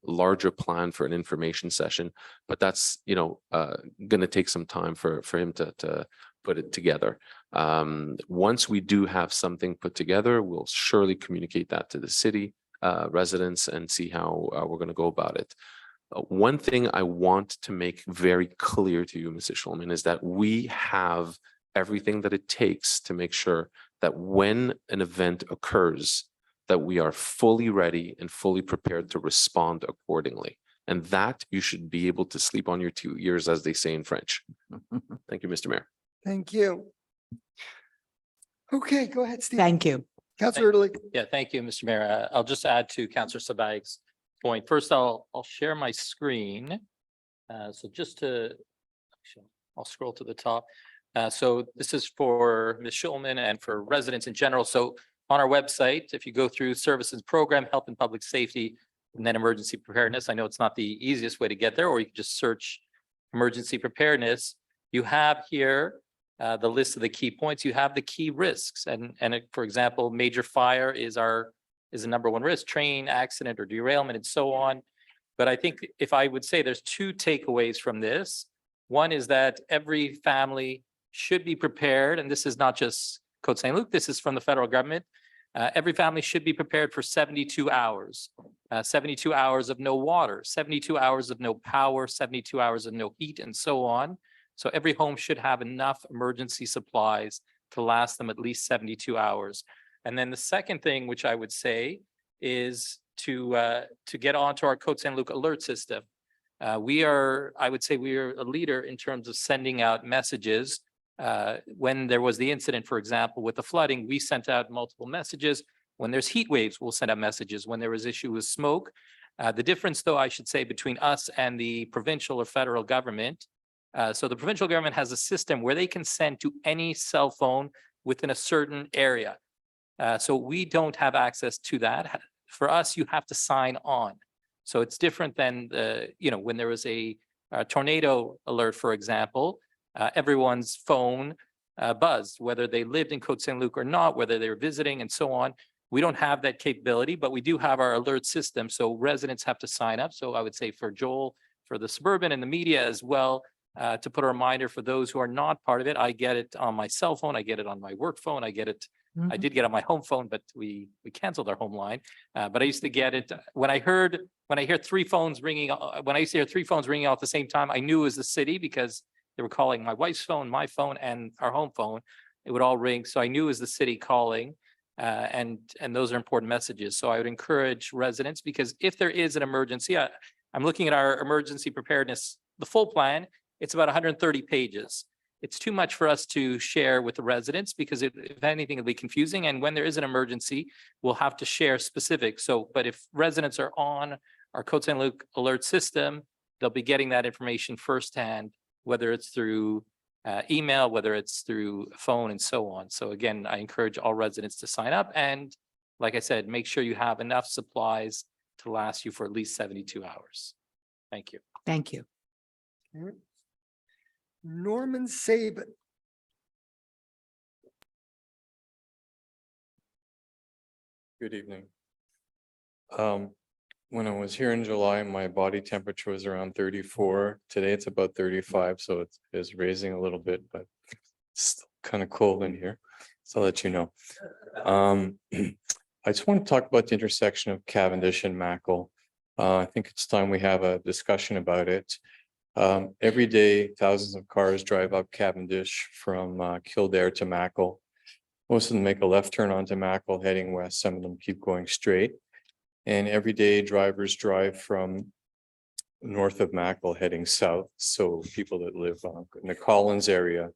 S16: larger plan for an information session, but that's going to take some time for him to put it together. Once we do have something put together, we'll surely communicate that to the city residents and see how we're going to go about it. One thing I want to make very clear to you, Mrs. Schulman, is that we have everything that it takes to make sure that when an event occurs, that we are fully ready and fully prepared to respond accordingly. And that you should be able to sleep on your 2 ears, as they say in French. Thank you, Mr. Mayor.
S1: Thank you. Okay, go ahead, Steve.
S17: Thank you.
S1: Councillor Erdely.
S3: Yeah, thank you, Mr. Mayor. I'll just add to Councillor Sabag's point. First, I'll share my screen. So just to, actually, I'll scroll to the top. So this is for Ms. Schulman and for residents in general. So on our website, if you go through services program, health and public safety, and then emergency preparedness, I know it's not the easiest way to get there, or you can just search emergency preparedness. You have here the list of the key points. You have the key risks, and for example, major fire is the #1 risk, train accident or derailment, and so on. But I think if I would say there's 2 takeaways from this, one is that every family should be prepared, and this is not just Côte Saint-Luc, this is from the federal government, Every family should be prepared for 72 hours. 72 hours of no water, 72 hours of no power, 72 hours of no heat, and so on. So every home should have enough emergency supplies to last them at least 72 hours. And then the second thing, which I would say, is to get onto our Côte Saint-Luc alert system. I would say we are a leader in terms of sending out messages. When there was the incident, for example, with the flooding, we sent out multiple messages. When there's heat waves, we'll send out messages. When there was issue with smoke, the difference, though, I should say, between us and the provincial or federal government. So the provincial government has a system where they can send to any cell phone within a certain area. So we don't have access to that. For us, you have to sign on. So it's different than when there was a tornado alert, for example, everyone's phone buzzed, whether they lived in Côte Saint-Luc or not, whether they were visiting and so on. We don't have that capability, but we do have our alert system. So residents have to sign up. So I would say for Joel, for the suburban and the media as well, to put a reminder for those who are not part of it. I get it on my cell phone. I get it on my work phone. I get it. I did get on my home phone, but we canceled our home line. But I used to get it when I hear three phones ringing. When I used to hear three phones ringing out at the same time, I knew it was the city because they were calling my wife's phone, my phone, and our home phone. It would all ring, so I knew it was the city calling. And those are important messages. So I would encourage residents, because if there is an emergency, I'm looking at our emergency preparedness, the full plan. It's about 130 pages. It's too much for us to share with the residents because if anything, it'll be confusing. And when there is an emergency, we'll have to share specifics. But if residents are on our Côte Saint-Luc alert system, they'll be getting that information firsthand, whether it's through email, whether it's through phone, and so on. So again, I encourage all residents to sign up. And like I said, make sure you have enough supplies to last you for at least 72 hours. Thank you.
S17: Thank you.
S1: Norman Saban.
S18: Good evening. When I was here in July, my body temperature was around 34. Today it's about 35, so it is raising a little bit, but it's kind of cold in here. So I'll let you know. I just want to talk about the intersection of Cavendish and Mackle. I think it's time we have a discussion about it. Every day, thousands of cars drive up Cavendish from Kildare to Mackle. Most of them make a left turn onto Mackle heading west. Some of them keep going straight. And every day drivers drive from north of Mackle heading south. So people that live in the Collins area,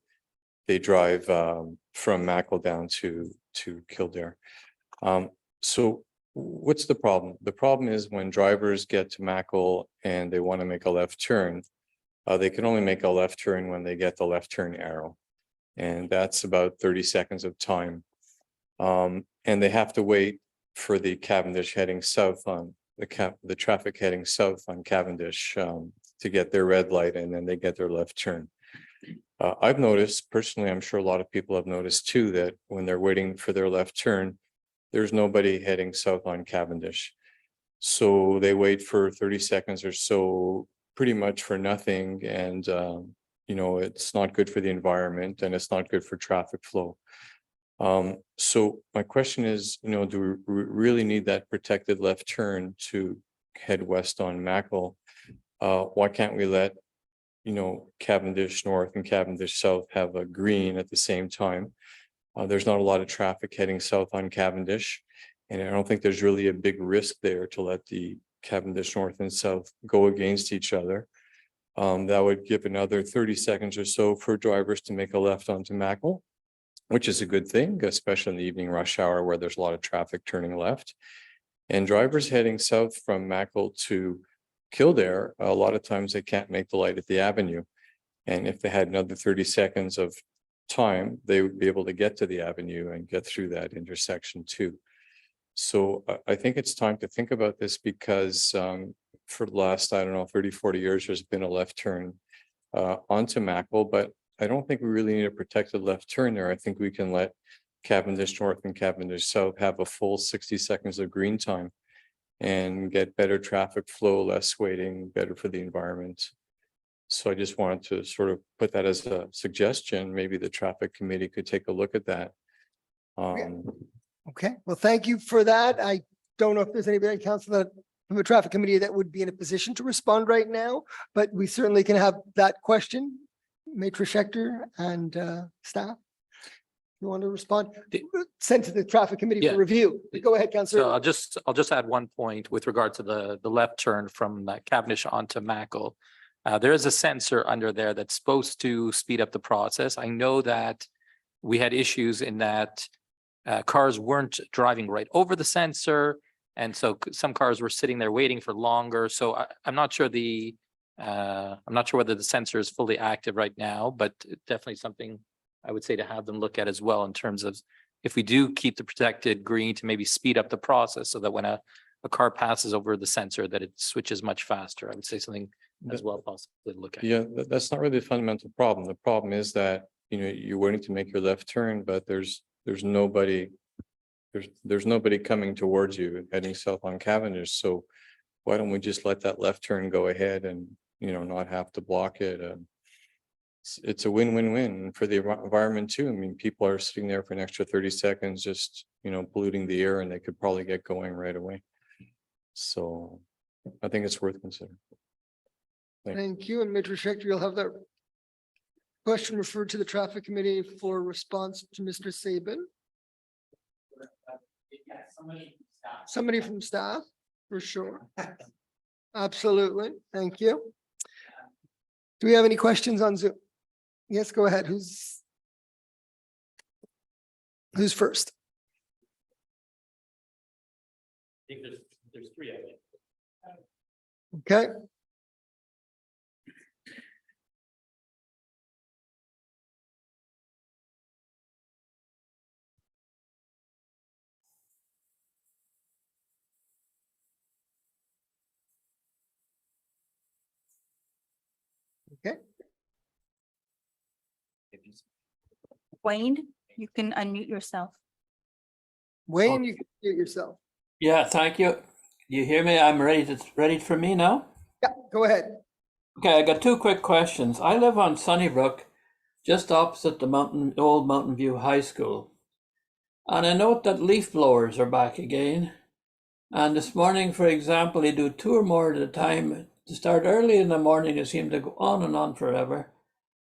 S18: they drive from Mackle down to Kildare. So what's the problem? The problem is when drivers get to Mackle and they want to make a left turn, they can only make a left turn when they get the left turn arrow. And that's about 30 seconds of time. And they have to wait for the Cavendish heading south on the traffic heading south on Cavendish to get their red light, and then they get their left turn. I've noticed personally, I'm sure a lot of people have noticed too, that when they're waiting for their left turn, there's nobody heading south on Cavendish. So they wait for 30 seconds or so, pretty much for nothing. And, it's not good for the environment and it's not good for traffic flow. So my question is, do we really need that protected left turn to head west on Mackle? Why can't we let, Cavendish North and Cavendish South have a green at the same time? There's not a lot of traffic heading south on Cavendish, and I don't think there's really a big risk there to let the Cavendish North and South go against each other. That would give another 30 seconds or so for drivers to make a left onto Mackle, which is a good thing, especially in the evening rush hour where there's a lot of traffic turning left. And drivers heading south from Mackle to Kildare, a lot of times they can't make the light at the avenue. And if they had another 30 seconds of time, they would be able to get to the avenue and get through that intersection too. So I think it's time to think about this because for the last, 30, 40 years, there's been a left turn onto Mackle, but I don't think we really need a protected left turn there. I think we can let Cavendish North and Cavendish South have a full 60 seconds of green time and get better traffic flow, less waiting, better for the environment. So I just wanted to sort of put that as a suggestion. Maybe the traffic committee could take a look at that.
S1: Okay, well, thank you for that. I don't know if there's anybody in council that from the traffic committee that would be in a position to respond right now, but we certainly can have that question. Maître Schechter and staff. You want to respond? Sent to the traffic committee
S3: Yeah.
S1: for review. Go ahead,
S3: So
S1: Councillor.
S3: I'll just add one point with regard to the left turn from Cavendish onto Mackle. There is a sensor under there that's supposed to speed up the process. I know that we had issues in that cars weren't driving right over the sensor. And so some cars were sitting there waiting for longer. So I'm not sure I'm not sure whether the sensor is fully active right now, but definitely something I would say to have them look at as well in terms of if we do keep the protected green to maybe speed up the process so that when a car passes over the sensor that it switches much faster. I would say something as well possibly to look at.
S18: Yeah, that's not really the fundamental problem. The problem is that, you know, you're waiting to make your left turn, but there's nobody coming towards you heading south on Cavendish. So why don't we just let that left turn go ahead and, you know, not have to block it? It's a win-win-win for the environment too. I mean, people are sitting there for an extra 30 seconds, just, you know, polluting the air, and they could probably get going right away. So I think it's worth considering.
S1: Thank you. And Maître Schechter, you'll have that question referred to the traffic committee for response to Mr. Sabin. Somebody from staff, for sure. Absolutely. Thank you. Do we have any questions on Zoom? Yes, go ahead. Who's first?
S3: I think there's three of it.
S1: Okay. Okay.
S19: Wayne, you can unmute yourself.
S1: Wayne, you can mute yourself.
S20: Yeah, thank you. You hear me? I'm ready. It's ready for me now?
S1: Yeah, go ahead.
S20: Okay, I got two quick questions. I live on Sunnybrook, just opposite the old Mountain View High School. And I note that leaf blowers are back again. And this morning, for example, they do 2 or more at a time. To start early in the morning, they seem to go on and on forever.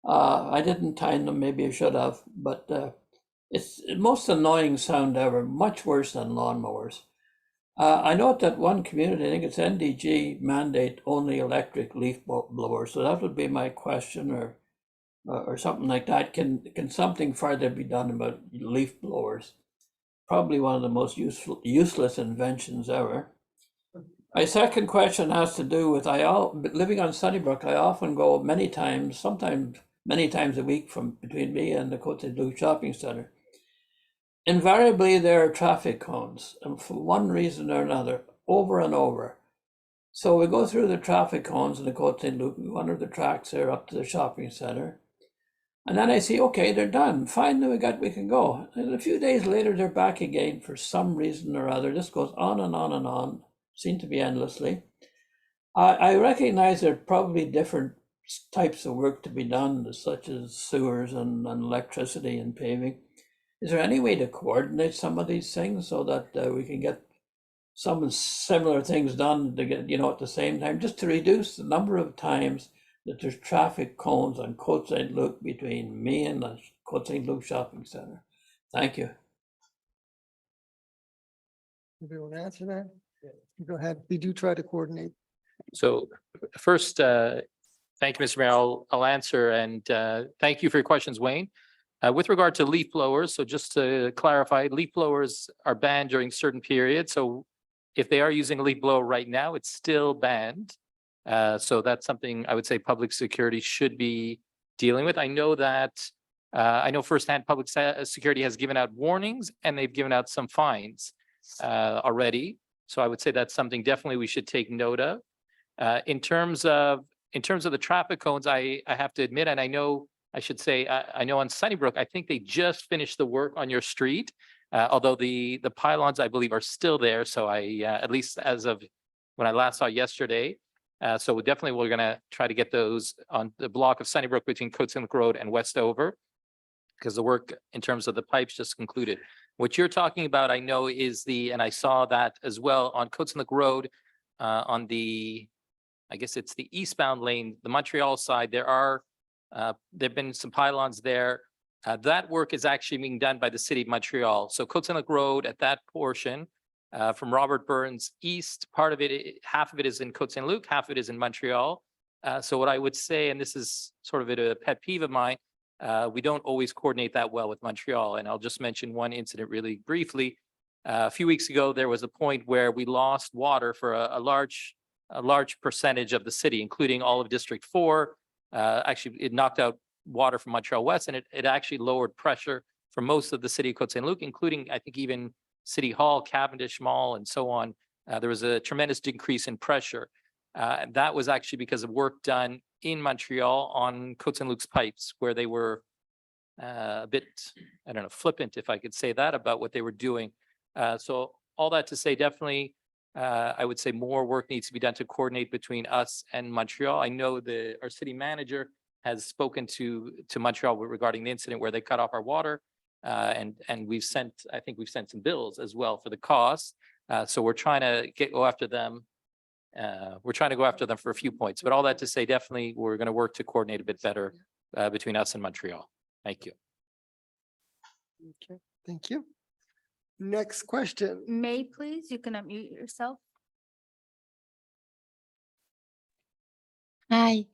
S20: I didn't time them, maybe I should have, but it's the most annoying sound ever, much worse than lawnmowers. I note that one community, I think it's NDG, mandate only electric leaf blowers. So that would be my question, or something like that. Can something further be done about leaf blowers? Probably one of the most useless inventions ever. My second question has to do with living on Sunnybrook. I often go many times, sometimes many times a week from between me and the Côte Saint-Luc shopping center. Invariably, there are traffic cones, and for one reason or another, over and over. So we go through the traffic cones in the Côte Saint-Luc, we wander the tracks there up to the shopping center. And then I see, okay, they're done. Fine, we can go. And a few days later, they're back again for some reason or other. This goes on and on and on, seem to be endlessly. I recognize there are probably different types of work to be done, such as sewers and electricity and paving. Is there any way to coordinate some of these things so that we can get some similar things done to get, at the same time, just to reduce the number of times that there's traffic cones on Côte Saint-Luc between me and the Côte Saint-Luc shopping center? Thank you.
S1: Anybody want to answer that? Go ahead. We do try to coordinate.
S3: So first, thank you, Mr. Mayor. I'll answer, and thank you for your questions, Wayne. With regard to leaf blowers, so just to clarify, leaf blowers are banned during certain periods. So if they are using a leaf blower right now, it's still banned. So that's something I would say public security should be dealing with. I know that I know firsthand public security has given out warnings, and they've given out some fines already. So I would say that's something definitely we should take note of. In terms of the traffic cones, I have to admit, and I know on Sunnybrook, I think they just finished the work on your street, although the pylons, I believe, are still there. So at least as of when I last saw yesterday. So we're going to try to get those on the block of Sunnybrook between Côte Saint-Luc Road and Westover, because the work in terms of the pipes just concluded. What you're talking about, I know, is and I saw that as well on Côte Saint-Luc Road, on I guess it's the eastbound lane, the Montreal side. There've been some pylons there. That work is actually being done by the city of Montreal. So Côte Saint-Luc Road at that portion, from Robert Burns east, part of it, half of it is in Côte Saint-Luc, half of it is in Montreal. So what I would say, and this is sort of a pet peeve of mine, we don't always coordinate that well with Montreal. And I'll just mention one incident really briefly. A few weeks ago, there was a point where we lost water for a large percentage of the city, including all of District 4. Actually, it knocked out water from Montreal West, and it actually lowered pressure for most of the city of Côte Saint-Luc, including, I think, even City Hall, Cavendish Mall, and so on. There was a tremendous decrease in pressure. And that was actually because of work done in Montreal on Côte Saint-Luc's pipes, where they were a bit, I don't know, flippant, if I could say that, about what they were doing. So all that to say, definitely, I would say more work needs to be done to coordinate between us and Montreal. I know our city manager has spoken to Montreal regarding the incident where they cut off our water. And I think we've sent some bills as well for the costs. So we're trying to go after them. We're trying to go after them for a few points, but all that to say, definitely, we're going to work to coordinate a bit better between us and Montreal. Thank you.
S1: Okay, thank you. Next question.
S19: May, please, you can unmute yourself.
S21: Hi.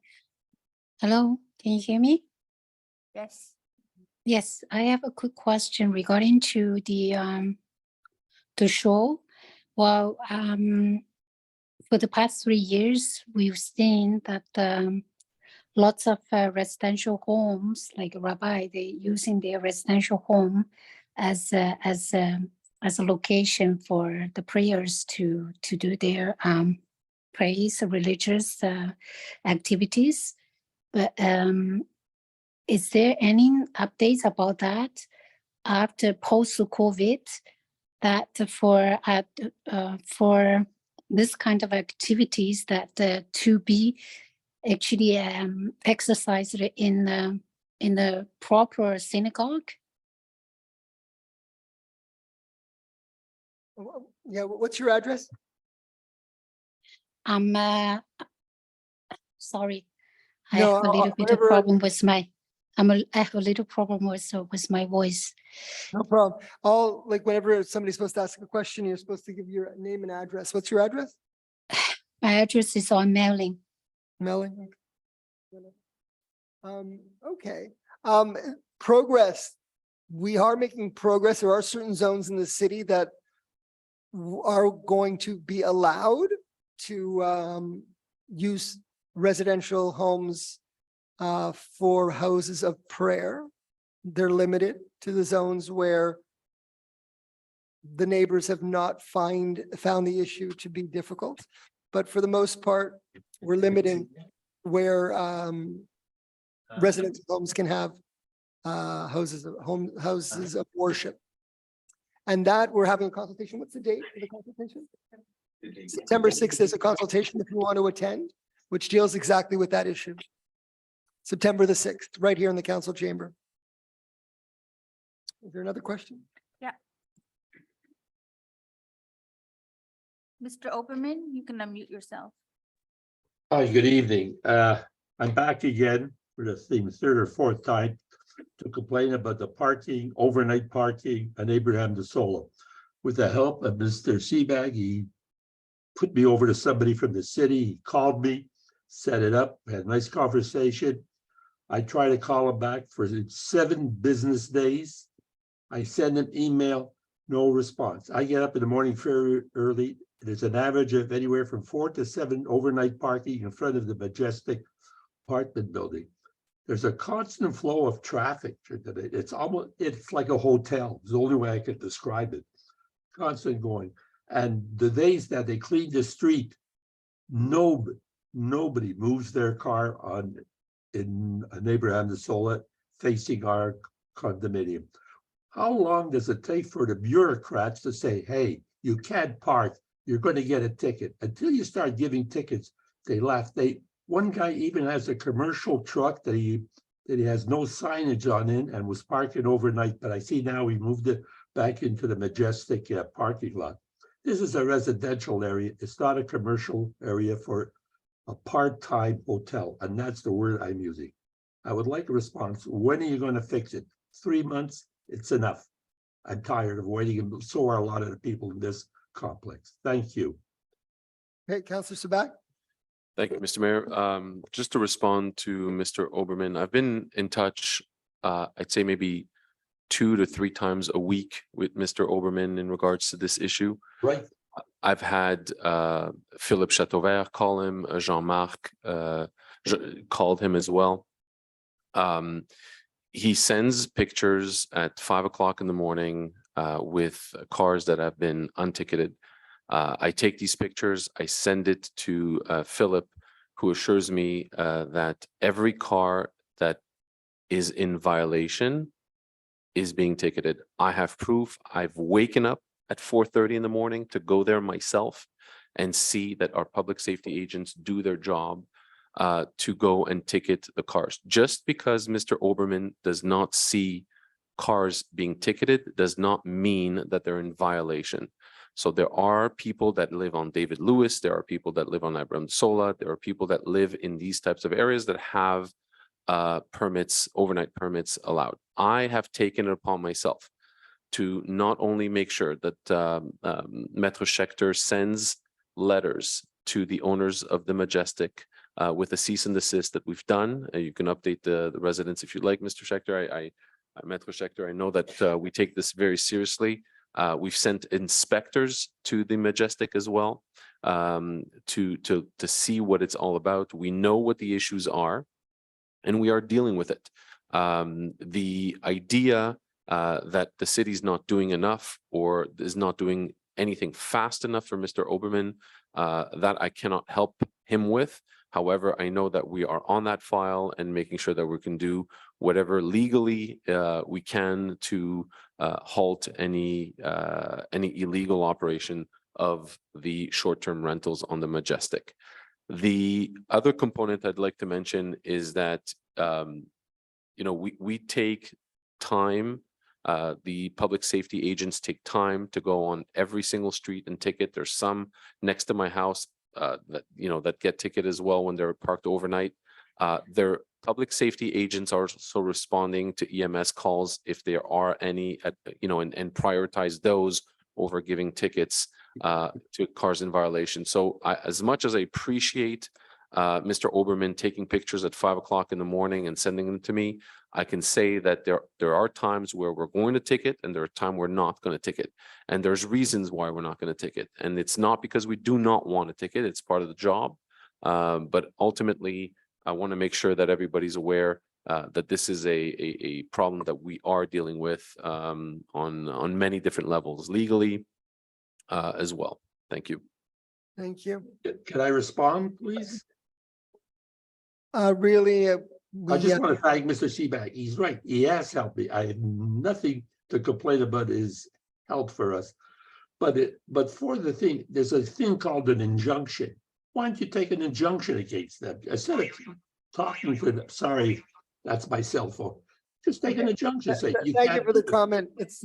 S21: Hello, can you hear me?
S19: Yes.
S21: Yes, I have a quick question regarding to the show. Well, for the past 3 years, we've seen that lots of residential homes, like Rabbi, they're using their residential home as a location for the prayers to do their praise, religious activities. But is there any updates about that after post-COVID, that for this kind of activities that to be actually exercised in the proper synagogue?
S1: Yeah, what's your address?
S21: I'm sorry. I
S1: No,
S21: have a little bit of
S1: whatever.
S21: problem with my. I have a little problem with my voice.
S1: No problem. Whenever somebody's supposed to ask a question, you're supposed to give your name and address. What's your address?
S21: My address is on mailing.
S1: Mailing. Okay. Progress. We are making progress. There are certain zones in the city that are going to be allowed to use residential homes for houses of prayer. They're limited to the zones where the neighbors have not found the issue to be difficult. But for the most part, we're limiting where residential homes can have houses of worship. And that we're having a consultation. What's the date for the consultation? September 6th is a consultation if you want to attend, which deals exactly with that issue. September the 6th, right here in the council chamber. Is there another question?
S19: Yeah. Mr. Oberman, you can unmute yourself.
S22: Hi, good evening. I'm back again for the third or fourth time to complain about the parking, overnight parking on Abraham de Sola. With the help of Mr. Seabag, he put me over to somebody from the city. He called me, set it up, had a nice conversation. I try to call him back for 7 business days. I send an email, no response. I get up in the morning very early. There's an average of anywhere from 4 to 7 overnight parking in front of the majestic apartment building. There's a constant flow of traffic. It's like a hotel. It's the only way I could describe it. Constant going. And the days that they clean the street, nobody moves their car in Abraham de Sola facing our condominium. How long does it take for the bureaucrats to say, hey, you can't park, you're going to get a ticket? Until you start giving tickets, they laugh. One guy even has a commercial truck that he has no signage on it and was parking overnight, but I see now he moved it back into the Majestic parking lot. This is a residential area. It's not a commercial area for a part-time hotel, and that's the word I'm using. I would like a response. When are you going to fix it? 3 months? It's enough. I'm tired of waiting, and so are a lot of the people in this complex. Thank you.
S1: Okay, Councillor Sabac.
S16: Thank you, Mr. Mayor. Just to respond to Mr. Oberman, I've been in touch, I'd say maybe 2 to 3 times a week with Mr. Oberman in regards to this issue.
S22: Right.
S16: I've had Philippe Chateauvert call him, Jean-Marc called him as well. He sends pictures at 5 o'clock in the morning with cars that have been unticketed. I take these pictures, I send it to Philip, who assures me that every car that is in violation is being ticketed. I have proof. I've waken up at 4:30 in the morning to go there myself and see that our public safety agents do their job to go and ticket the cars. Just because Mr. Oberman does not see cars being ticketed does not mean that they're in violation. So there are people that live on David Lewis, there are people that live on Abraham Sola, there are people that live in these types of areas that have permits, overnight permits allowed. I have taken it upon myself to not only make sure that Maître Schechter sends letters to the owners of the Majestic with a cease and desist that we've done. You can update the residents if you'd like, Mr. Schechter. Maître Schechter, I know that we take this very seriously. We've sent inspectors to the Majestic as well to see what it's all about. We know what the issues are, and we are dealing with it. The idea that the city's not doing enough or is not doing anything fast enough for Mr. Oberman, that I cannot help him with. However, I know that we are on that file and making sure that we can do whatever legally we can to halt any illegal operation of the short-term rentals on the Majestic. The other component I'd like to mention is that we take time. The public safety agents take time to go on every single street and ticket. There's some next to my house that get ticket as well when they're parked overnight. Their public safety agents are also responding to EMS calls if there are any, and prioritize those over giving tickets to cars in violation. So as much as I appreciate Mr. Oberman taking pictures at 5 o'clock in the morning and sending them to me, I can say that there are times where we're going to ticket and there are times we're not going to ticket. And there's reasons why we're not going to ticket. And it's not because we do not want to ticket, it's part of the job. But ultimately, I want to make sure that everybody's aware that this is a problem that we are dealing with on many different levels, legally as well. Thank you.
S1: Thank you.
S22: Can I respond, please?
S1: Really,
S22: I just want to thank Mr. Seaback. He's right. He has helped me. I have nothing to complain about his help for us. But for the thing, there's a thing called an injunction. Why don't you take an injunction against them? Instead of talking to them, sorry, that's my cell phone. Just take an injunction. Say,
S1: thank you for the comment. It's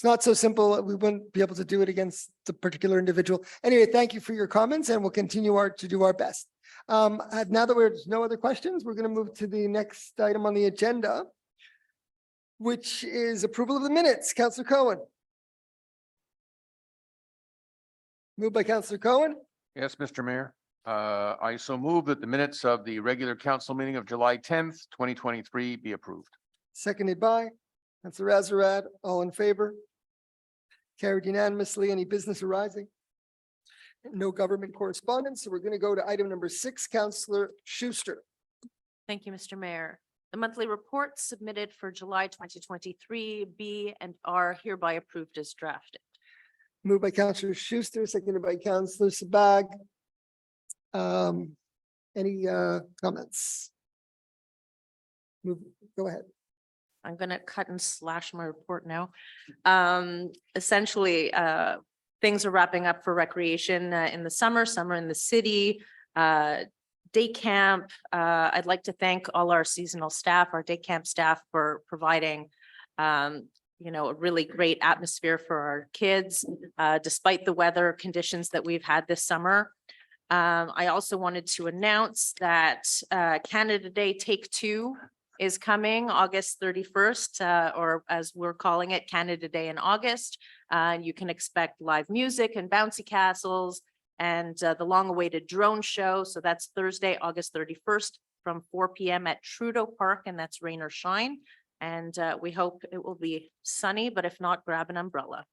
S1: not so simple. We wouldn't be able to do it against the particular individual. Anyway, thank you for your comments, and we'll continue to do our best. Now that there's no other questions, we're going to move to the next item on the agenda, which is approval of the minutes. Councillor Cohen. Moved by Councillor Cohen.
S2: Yes, Mr. Mayor. I so move that the minutes of the regular council meeting of July 10th, 2023 be approved.
S1: Seconded by Councillor Azarad. All in favor? Carried unanimously. Any business arising? No government correspondence. So we're going to go to item number 6, Councillor Schuster.
S4: Thank you, Mr. Mayor. The monthly reports submitted for July 2023 be and are hereby approved as drafted.
S1: Moved by Councillor Schuster, seconded by Councillor Sabag. Any comments? Go ahead.
S4: I'm going to cut and slash my report now. Essentially, things are wrapping up for recreation in the summer in the city, day camp. I'd like to thank all our seasonal staff, our day camp staff, for providing a really great atmosphere for our kids, despite the weather conditions that we've had this summer. I also wanted to announce that Canada Day Take Two is coming August 31st, or as we're calling it, Canada Day in August. You can expect live music and bouncy castles and the long-awaited drone show. So that's Thursday, August 31st from 4 p.m. at Trudeau Park, and that's rain or shine. And we hope it will be sunny, but if not, grab an umbrella.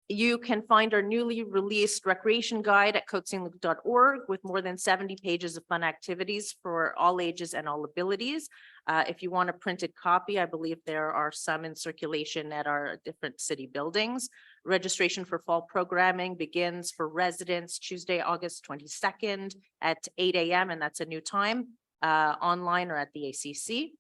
S4: You can find our newly released recreation guide at côtesaintluc.org with more than 70 pages of fun activities for all ages and all abilities. If you want a printed copy, I believe there are some in circulation at our different city buildings. Registration for fall programming begins for residents Tuesday, August 22nd at 8 a.m. and that's a new time, online or at the ACC.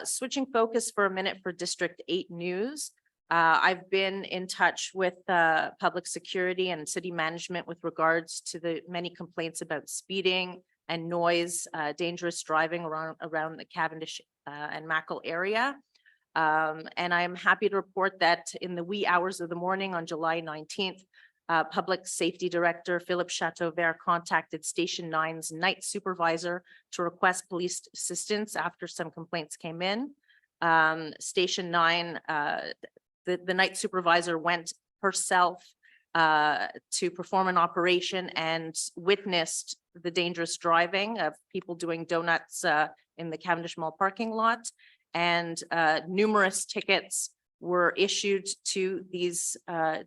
S4: Switching focus for a minute for District 8 news. I've been in touch with public security and city management with regards to the many complaints about speeding and noise, dangerous driving around the Cavendish and Mackle area. And I'm happy to report that in the wee hours of the morning on July 19th, Public Safety Director Philip Chateauvert contacted Station 9's night supervisor to request police assistance after some complaints came in. Station 9, the night supervisor went herself to perform an operation and witnessed the dangerous driving of people doing donuts in the Cavendish Mall parking lot. And numerous tickets were issued to these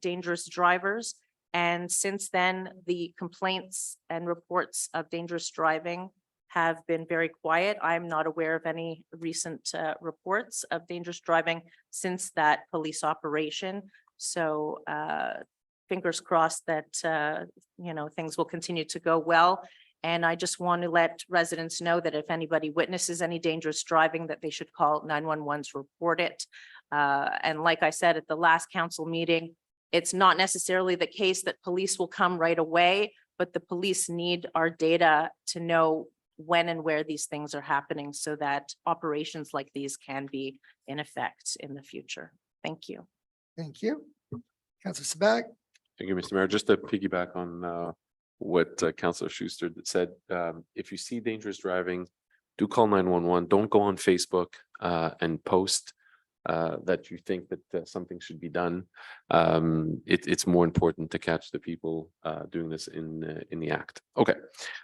S4: dangerous drivers. And since then, the complaints and reports of dangerous driving have been very quiet. I'm not aware of any recent reports of dangerous driving since that police operation. So fingers crossed that, things will continue to go well. And I just want to let residents know that if anybody witnesses any dangerous driving, that they should call 911 to report it. And like I said, at the last council meeting, it's not necessarily the case that police will come right away, but the police need our data to know when and where these things are happening so that operations like these can be in effect in the future. Thank you.
S1: Thank you. Councillor Sabac.
S16: Thank you, Mr. Mayor. Just to piggyback on what Councillor Schuster said, if you see dangerous driving, do call 911. Don't go on Facebook and post that you think that something should be done. It's more important to catch the people doing this in the act. Okay.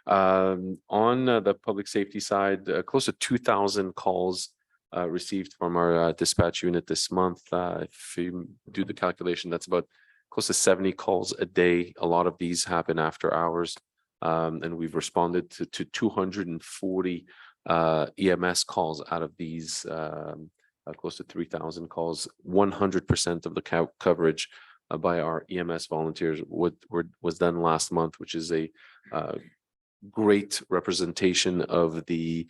S16: On the public safety side, close to 2,000 calls received from our dispatch unit this month. If you do the calculation, that's about close to 70 calls a day. A lot of these happen after hours, and we've responded to 240 EMS calls out of these. Close to 3,000 calls. 100% of the coverage by our EMS volunteers was done last month, which is a great representation of the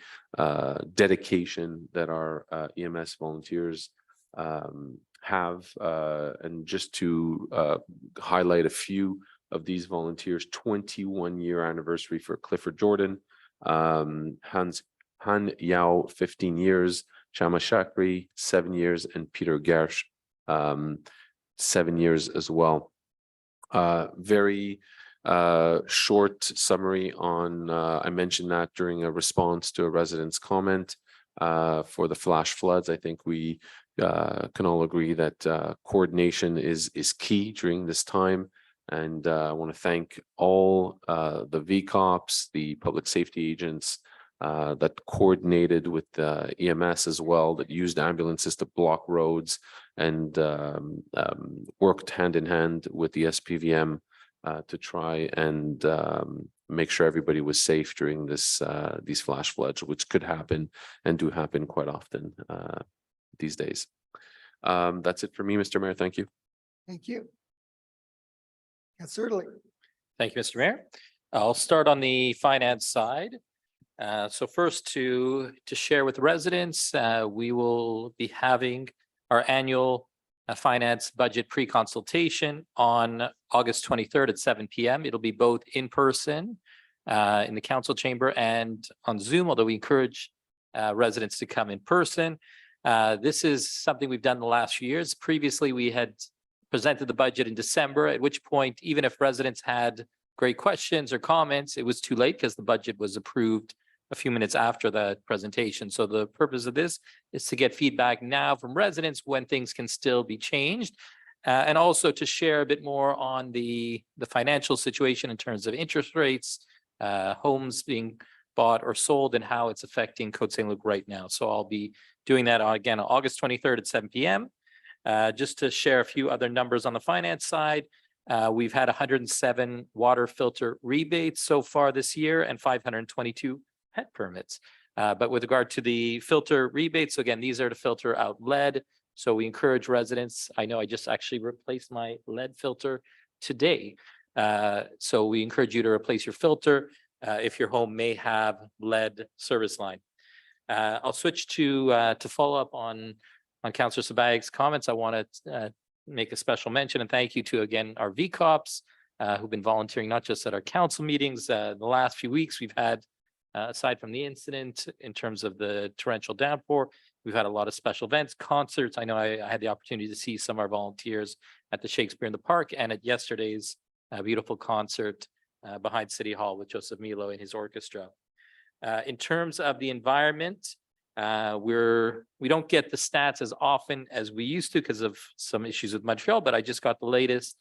S16: dedication that our EMS volunteers have. And just to highlight a few of these volunteers, 21-year anniversary for Clifford Jordan, Han Yao, 15 years, Chama Shakri, 7 years, and Peter Gersh, 7 years as well. Very short summary on, I mentioned that during a response to a resident's comment for the flash floods. I think we can all agree that coordination is key during this time. And I want to thank all the VCOPs, the public safety agents, that coordinated with the EMS as well, that used ambulances to block roads and worked hand in hand with the SPVM to try and make sure everybody was safe during these flash floods, which could happen and do happen quite often these days. That's it for me, Mr. Mayor. Thank you.
S1: Thank you. Certainly.
S3: Thank you, Mr. Mayor. I'll start on the finance side. So first to share with residents, we will be having our annual finance budget pre-consultation on August 23rd at 7 p.m. It'll be both in person in the council chamber and on Zoom, although we encourage residents to come in person. This is something we've done the last few years. Previously, we had presented the budget in December, at which point, even if residents had great questions or comments, it was too late because the budget was approved a few minutes after that presentation. So the purpose of this is to get feedback now from residents when things can still be changed. And also to share a bit more on the financial situation in terms of interest rates, homes being bought or sold, and how it's affecting Côte Saint-Luc right now. So I'll be doing that again on August 23rd at 7 p.m. Just to share a few other numbers on the finance side. We've had 107 water filter rebates so far this year and 522 pet permits. But with regard to the filter rebates, again, these are to filter out lead. So we encourage residents. I know I just actually replaced my lead filter today. So we encourage you to replace your filter if your home may have lead service line. I'll switch to follow up on Councillor Sabag's comments. I want to make a special mention and thank you to, again, our VCOPs who've been volunteering, not just at our council meetings. The last few weeks we've had, aside from the incident in terms of the torrential downpour, we've had a lot of special events, concerts. I know I had the opportunity to see some of our volunteers at the Shakespeare in the Park and at yesterday's beautiful concert behind City Hall with Joseph Milo and his orchestra. In terms of the environment, we don't get the stats as often as we used to because of some issues with Montreal, but I just got the latest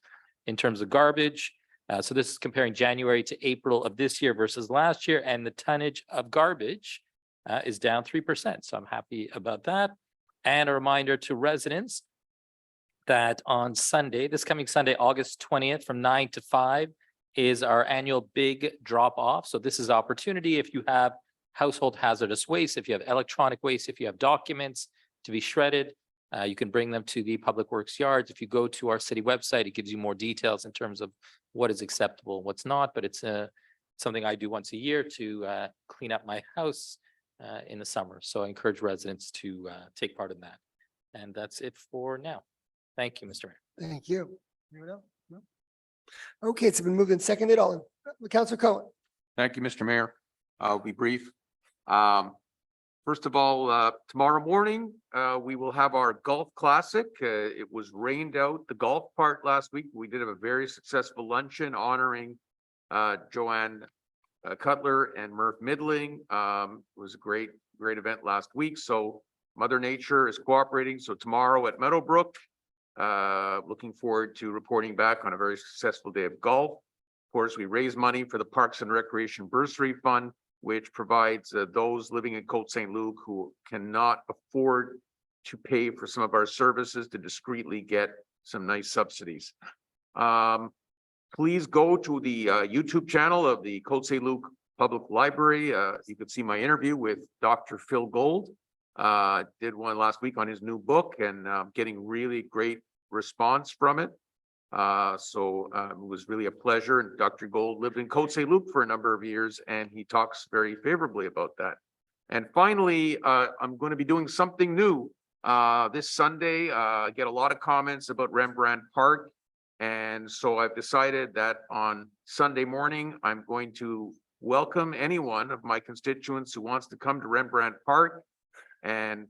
S3: in terms of garbage. So this is comparing January to April of this year versus last year, and the tonnage of garbage is down 3%. So I'm happy about that. And a reminder to residents that on Sunday, this coming Sunday, August 20th from 9 to 5 is our annual big drop off. So this is opportunity if you have household hazardous waste, if you have electronic waste, if you have documents to be shredded, you can bring them to the Public Works yards. If you go to our city website, it gives you more details in terms of what is acceptable, what's not, but it's something I do once a year to clean up my house in the summer. So I encourage residents to take part in that. And that's it for now. Thank you, Mr. Mayor.
S1: Thank you. Anyone else? No? Okay, it's been moved and seconded. Councillor Cohen.
S2: Thank you, Mr. Mayor. I'll be brief. First of all, tomorrow morning, we will have our golf classic. It was rained out the golf part last week. We did have a very successful luncheon honoring Joanne Cutler and Murph Midling. It was a great event last week. So Mother Nature is cooperating. So tomorrow at Meadowbrook, looking forward to reporting back on a very successful day of golf. Of course, we raise money for the Parks and Recreation Bursary Fund, which provides those living in Côte Saint-Luc who cannot afford to pay for some of our services to discreetly get some nice subsidies. Please go to the YouTube channel of the Côte Saint-Luc Public Library. You could see my interview with Dr. Phil Gold. Did one last week on his new book and getting really great response from it. So it was really a pleasure. And Dr. Gold lived in Côte Saint-Luc for a number of years, and he talks very favorably about that. And finally, I'm going to be doing something new this Sunday. I get a lot of comments about Rembrandt Park. And so I've decided that on Sunday morning, I'm going to welcome anyone of my constituents who wants to come to Rembrandt Park and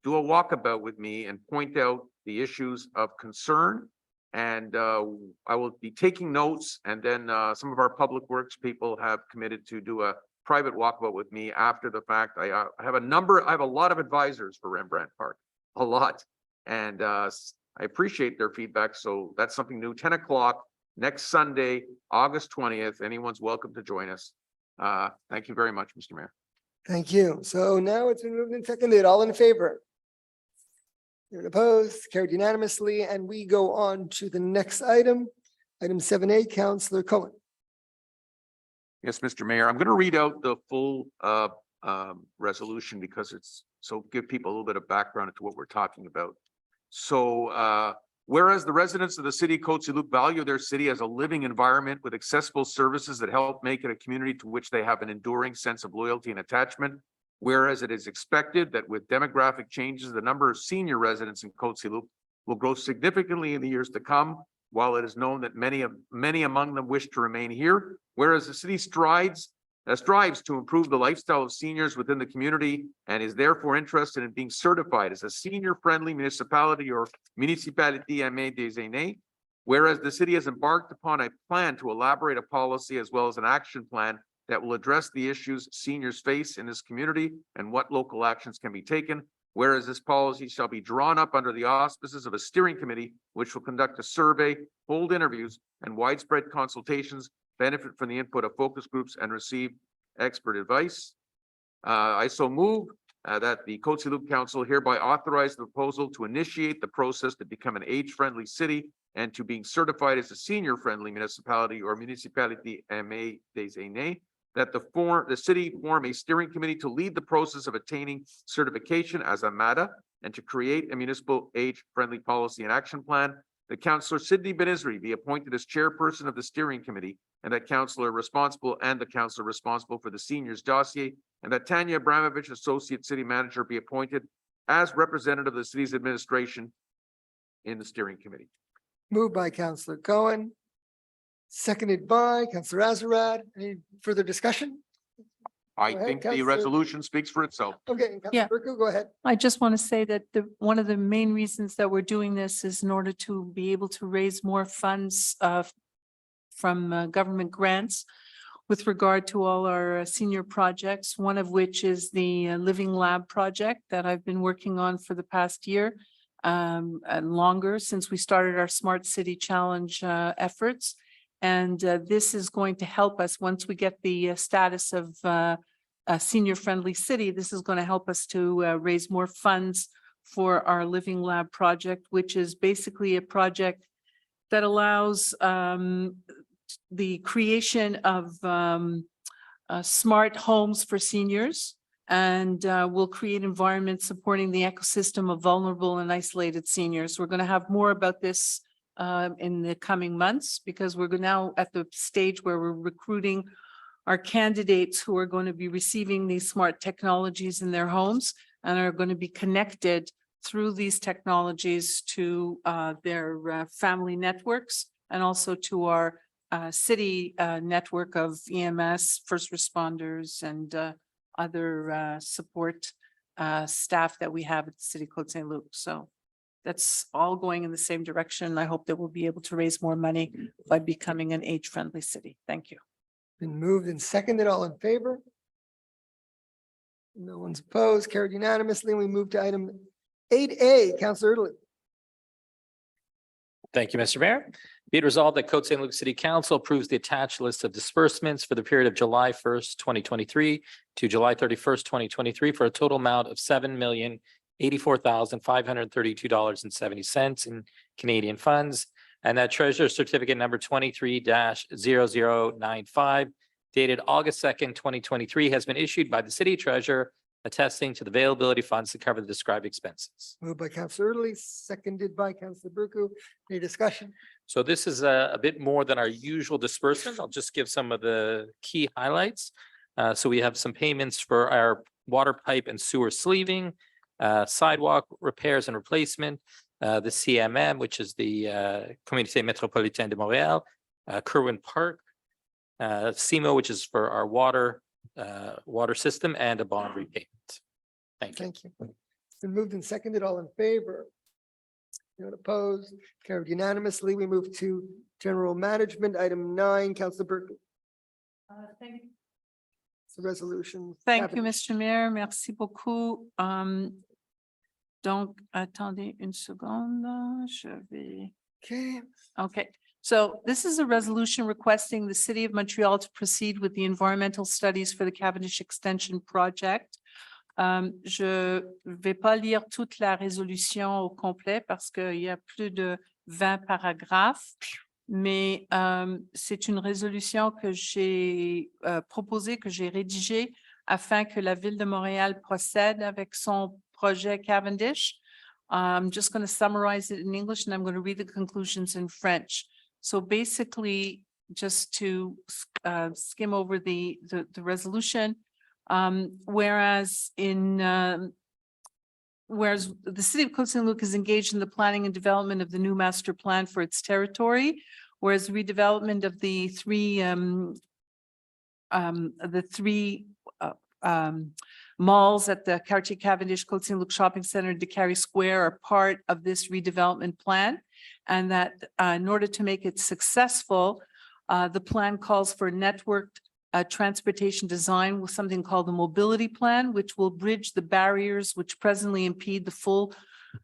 S2: do a walkabout with me and point out the issues of concern. And I will be taking notes, and then some of our public works people have committed to do a private walkabout with me after the fact. I have a lot of advisors for Rembrandt Park, a lot. And I appreciate their feedback. So that's something new. 10 o'clock next Sunday, August 20th. Anyone's welcome to join us. Thank you very much, Mr. Mayor.
S1: Thank you. So now it's been moved and seconded. All in favor? Anyone opposed? Carried unanimously. And we go on to the next item. Item 7A, Councillor Cohen.
S2: Yes, Mr. Mayor, I'm going to read out the full resolution because it's give people a little bit of background into what we're talking about. So whereas the residents of the city of Côte Saint-Luc value their city as a living environment with accessible services that help make it a community to which they have an enduring sense of loyalty and attachment. Whereas it is expected that with demographic changes, the number of senior residents in Côte Saint-Luc will grow significantly in the years to come, while it is known that many among them wish to remain here. Whereas the city strides that strives to improve the lifestyle of seniors within the community and is therefore interested in being certified as a senior-friendly municipality or municipalité aimée des aînés. Whereas the city has embarked upon a plan to elaborate a policy as well as an action plan that will address the issues seniors face in this community and what local actions can be taken. Whereas this policy shall be drawn up under the auspices of a steering committee, which will conduct a survey, hold interviews, and widespread consultations, benefit from the input of focus groups, and receive expert advice. I so move that the Côte Saint-Luc Council hereby authorize the proposal to initiate the process to become an age-friendly city and to being certified as a senior-friendly municipality or municipalité aimée des aînés. That the city form a steering committee to lead the process of attaining certification as a MADA and to create a municipal age-friendly policy and action plan. That Councillor Sydney Benizri be appointed as chairperson of the steering committee, and that councillor responsible for the seniors dossier, and that Tanya Abramovich, associate city manager, be appointed as representative of the city's administration in the steering committee.
S1: Moved by Councillor Cohen, seconded by Councillor Azarad. Any further discussion?
S2: I
S1: Go ahead,
S2: think the
S1: Councillor.
S2: resolution speaks for itself.
S1: Okay,
S15: Yeah.
S1: Councillor Berku, go ahead.
S15: I just want to say that one of the main reasons that we're doing this is in order to be able to raise more funds from government grants with regard to all our senior projects, one of which is the Living Lab project that I've been working on for the past year and longer, since we started our Smart City Challenge efforts. And this is going to help us once we get the status of a senior-friendly city. This is going to help us to raise more funds for our Living Lab project, which is basically a project that allows the creation of smart homes for seniors, and will create environments supporting the ecosystem of vulnerable and isolated seniors. We're going to have more about this in the coming months, because we're now at the stage where we're recruiting our candidates who are going to be receiving these smart technologies in their homes and are going to be connected through these technologies to their family networks and also to our city network of EMS, first responders, and other support staff that we have at the City of Côte Saint-Luc. So that's all going in the same direction. I hope that we'll be able to raise more money by becoming an age-friendly city. Thank you.
S1: Been moved and seconded. All in favor? No one's opposed. Carried unanimously. We move to item 8A. Councillor Italy.
S3: Thank you, Mr. Mayor. Be it resolved that Côte Saint-Luc City Council approves the attached list of disbursements for the period of July 1st, 2023 to July 31st, 2023 for a total amount of $7,084,532.70 in Canadian funds. And that treasurer certificate number 23-0095 dated August 2nd, 2023 has been issued by the city treasurer, attesting to the availability of funds to cover the described expenses.
S1: Moved by Councillor Italy, seconded by Councillor Berku. Any discussion?
S3: So this is a bit more than our usual disbursement. I'll just give some of the key highlights. So we have some payments for our water pipe and sewer sleeving, sidewalk repairs and replacement, the CMM, which is the Communauté Métropolitaine de Montréal, Kerwin Park, CMO, which is for our water system, and a bond repayment. Thank you.
S1: Thank you. It's been moved and seconded. All in favor? Not opposed. Carried unanimously. We move to general management. Item 9, Councillor Berku.
S15: Thank you.
S1: It's a resolution.
S15: Thank you, Mr. Mayor. Merci beaucoup. Donc, attendez une seconde. Je vais.
S1: Okay.
S15: Okay. So this is a resolution requesting the City of Montreal to proceed with the environmental studies for the Cavendish Extension Project. Je vais pas lire toute la résolution au complet parce qu'il y a plus de 20 paragraphes, mais c'est une résolution que j'ai proposée, que j'ai rédigée afin que la Ville de Montréal procède avec son projet Cavendish. I'm just going to summarize it in English and I'm going to read the conclusions in French. So basically, just to skim over the resolution, whereas the City of Côte Saint-Luc is engaged in the planning and development of the new master plan for its territory, whereas redevelopment of the three the three malls at the Quartier Cavendish, Côte Saint-Luc Shopping Center, and DeCarry Square are part of this redevelopment plan. And that in order to make it successful, the plan calls for networked transportation design with something called the mobility plan, which will bridge the barriers which presently impede the full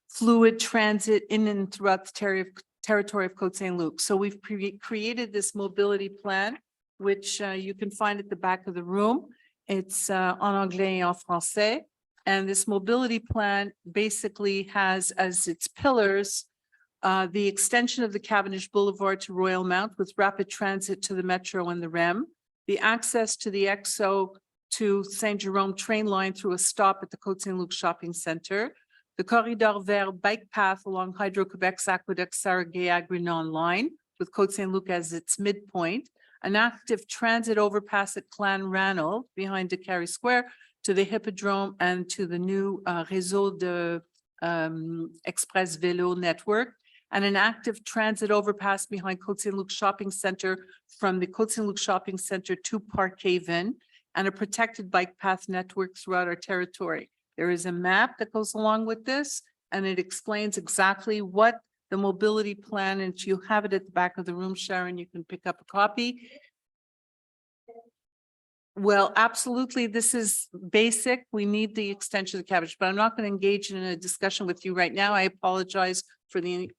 S15: fluid transit in and throughout the territory of Côte Saint-Luc. So we've created this mobility plan, which you can find at the back of the room. It's en anglais et en français. And this mobility plan basically has as its pillars the extension of the Cavendish Boulevard to Royal Mount with rapid transit to the Metro and the REM, the access to the EXO to Saint Jerome train line through a stop at the Côte Saint-Luc Shopping Center, the Corridor Vert bike path along Hydro-Québec's Aqueduct Saragay-Agrinon line with Côte Saint-Luc as its midpoint, an active transit overpass at Clan Ranald behind DeCarry Square to the Hippodrome and to the new Réseau de Express Vélo network, and an active transit overpass behind Côte Saint-Luc Shopping Center from the Côte Saint-Luc Shopping Center to Parkhaven, and a protected bike path network throughout our territory. There is a map that goes along with this, and it explains exactly what the mobility plan, and you have it at the back of the room, Sharon, you can pick up a copy. Well, absolutely, this is basic. We need the extension of the Cavendish, but I'm not going to engage in a discussion with you right now. I apologize for the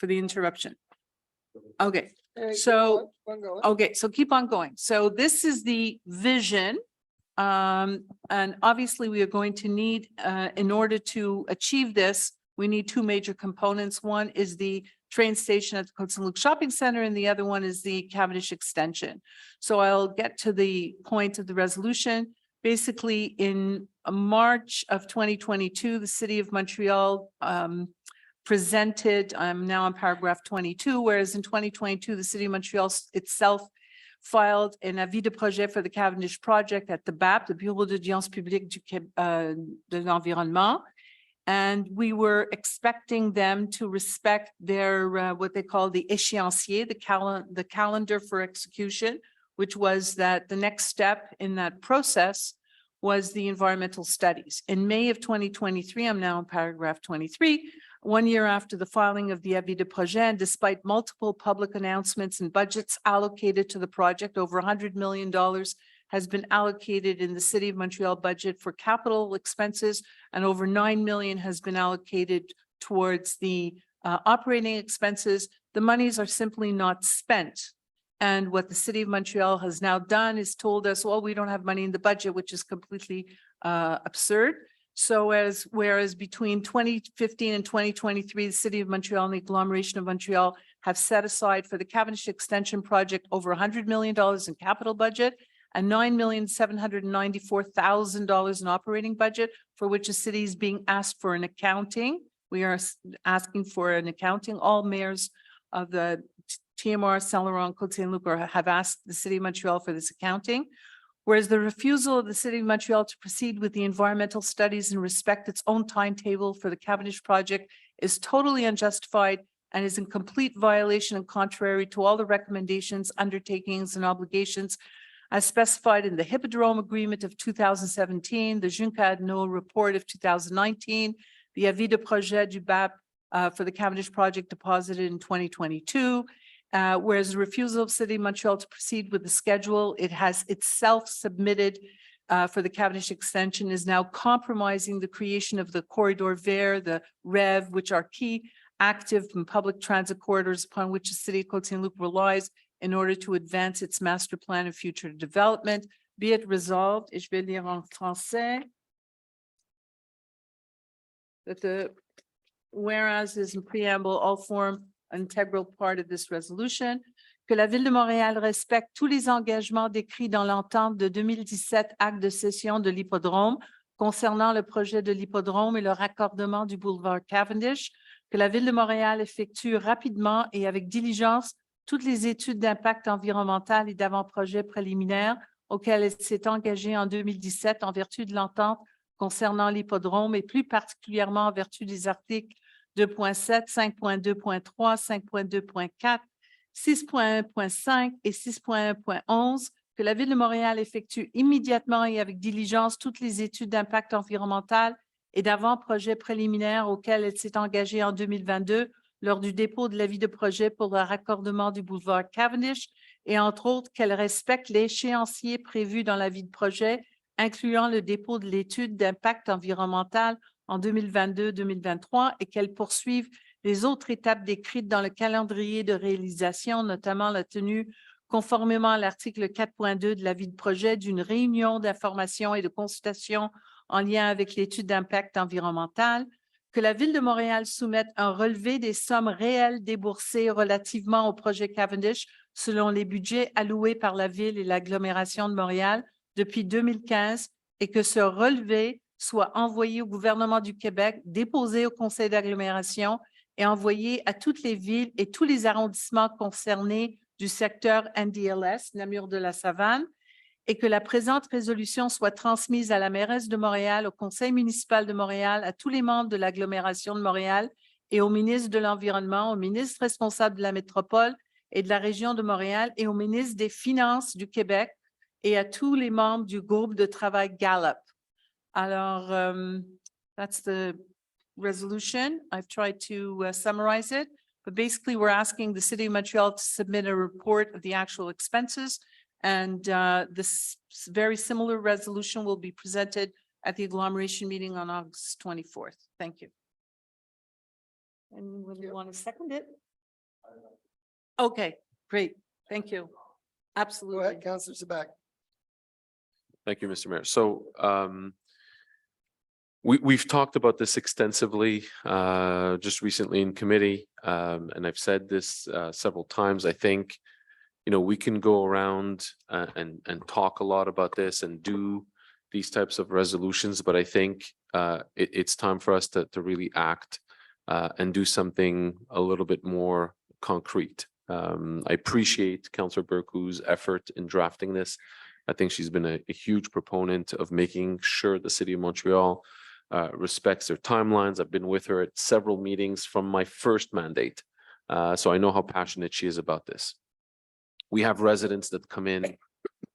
S15: interruption. Okay, so, okay, so keep on going. So this is the vision. And obviously we are going to need, in order to achieve this, we need two major components. One is the train station at the Côte Saint-Luc Shopping Center, and the other one is the Cavendish extension. So I'll get to the point of the resolution. Basically, in March of 2022, the City of Montreal presented, I'm now on paragraph 22, whereas in 2022, the City of Montreal itself filed an avis de projet for the Cavendish project at the BAP, the Bureau d'Audience Publique de l'Environnement. And we were expecting them to respect their, what they call the échéancier, the calendar for execution, which was that the next step in that process was the environmental studies. In May of 2023, I'm now in paragraph 23, 1 year after the filing of the avis de projet, and despite multiple public announcements and budgets allocated to the project, over $100 million has been allocated in the City of Montreal budget for capital expenses, and over $9 million has been allocated towards the operating expenses. The monies are simply not spent. And what the City of Montreal has now done is told us, well, we don't have money in the budget, which is completely absurd. So whereas between 2015 and 2023, the City of Montreal and the agglomeration of Montreal have set aside for the Cavendish Extension project over $100 million in capital budget and $9,794,000 in operating budget, for which the city is being asked for an accounting. We are asking for an accounting. All mayors of the TMR, Saint Laurent, Côte Saint-Luc have asked the City of Montreal for this accounting. Whereas the refusal of the City of Montreal to proceed with the environmental studies and respect its own timetable for the Cavendish project is totally unjustified and is in complete violation and contrary to all the recommendations, undertakings, and obligations as specified in the Hippodrome Agreement of 2017, the Juncker-Adno Report of 2019, the Avis de Projet du BAP for the Cavendish project deposited in 2022, whereas the refusal of City of Montreal to proceed with the schedule it has itself submitted for the Cavendish extension is now compromising the creation of the Corridor Vert, the REV, which are key active and public transit corridors upon which the City of Côte Saint-Luc relies in order to advance its master plan of future development. Be it resolved, et je vais lire en français, that the whereas is in preamble all form an integral part of this resolution, que la Ville de Montréal respecte tous les engagements décrits dans l'entente de 2017 acte de cession de l'hippodrome concernant le projet de l'hippodrome et le raccordement du boulevard Cavendish, que la Ville de Montréal effectue rapidement et avec diligence toutes les études d'impact environnemental et d'avant-projet préliminaires auxquelles elle s'est engagée en 2017 en vertu de l'entente concernant l'hippodrome et plus particulièrement en vertu des articles 2.7, 5.2.3, 5.2.4, 6.1.5 et 6.1.11 que la Ville de Montréal effectue immédiatement et avec diligence toutes les études d'impact environnemental et d'avant-projet préliminaires auxquels elle s'est engagée en 2022 lors du dépôt de l'avis de projet pour le raccordement du boulevard Cavendish et entre autres qu'elle respecte l'échéancier prévu dans l'avis de projet, incluant le dépôt de l'étude d'impact environnemental en 2022-2023 et qu'elle poursuive les autres étapes décrites dans le calendrier de réalisation, notamment la tenue conformément à l'article 4.2 de l'avis de projet d'une réunion d'information et de consultation en lien avec l'étude d'impact environnemental, que la Ville de Montréal soumette un relevé des sommes réelles déboursées relativement au projet Cavendish selon les budgets alloués par la Ville et l'agglomération de Montréal depuis 2015 et que ce relevé soit envoyé au gouvernement du Québec, déposé au conseil d'agglomération et envoyé à toutes les villes et tous les arrondissements concernés du secteur NDLS, Namur de la Savane, et que la présente résolution soit transmise à la mairesse de Montréal, au conseil municipal de Montréal, à tous les membres de l'agglomération de Montréal et au ministre de l'Environnement, au ministre responsable de la métropole et de la région de Montréal et au ministre des Finances du Québec et à tous les membres du groupe de travail Gallup. Alors, that's the resolution. I've tried to summarize it, but basically we're asking the City of Montreal to submit a report of the actual expenses. And this very similar resolution will be presented at the agglomeration meeting on August 24th. Thank you. And will you want to second it? Okay, great. Thank you. Absolutely.
S1: Go ahead, Councillor Sabac.
S16: Thank you, Mr. Mayor. So we've talked about this extensively just recently in committee, and I've said this several times. I think, you know, we can go around and talk a lot about this and do these types of resolutions, but I think it's time for us to really act and do something a little bit more concrete. I appreciate Councillor Berkou's effort in drafting this. I think she's been a huge proponent of making sure the City of Montreal respects their timelines. I've been with her at several meetings from my first mandate, so I know how passionate she is about this. We have residents that come in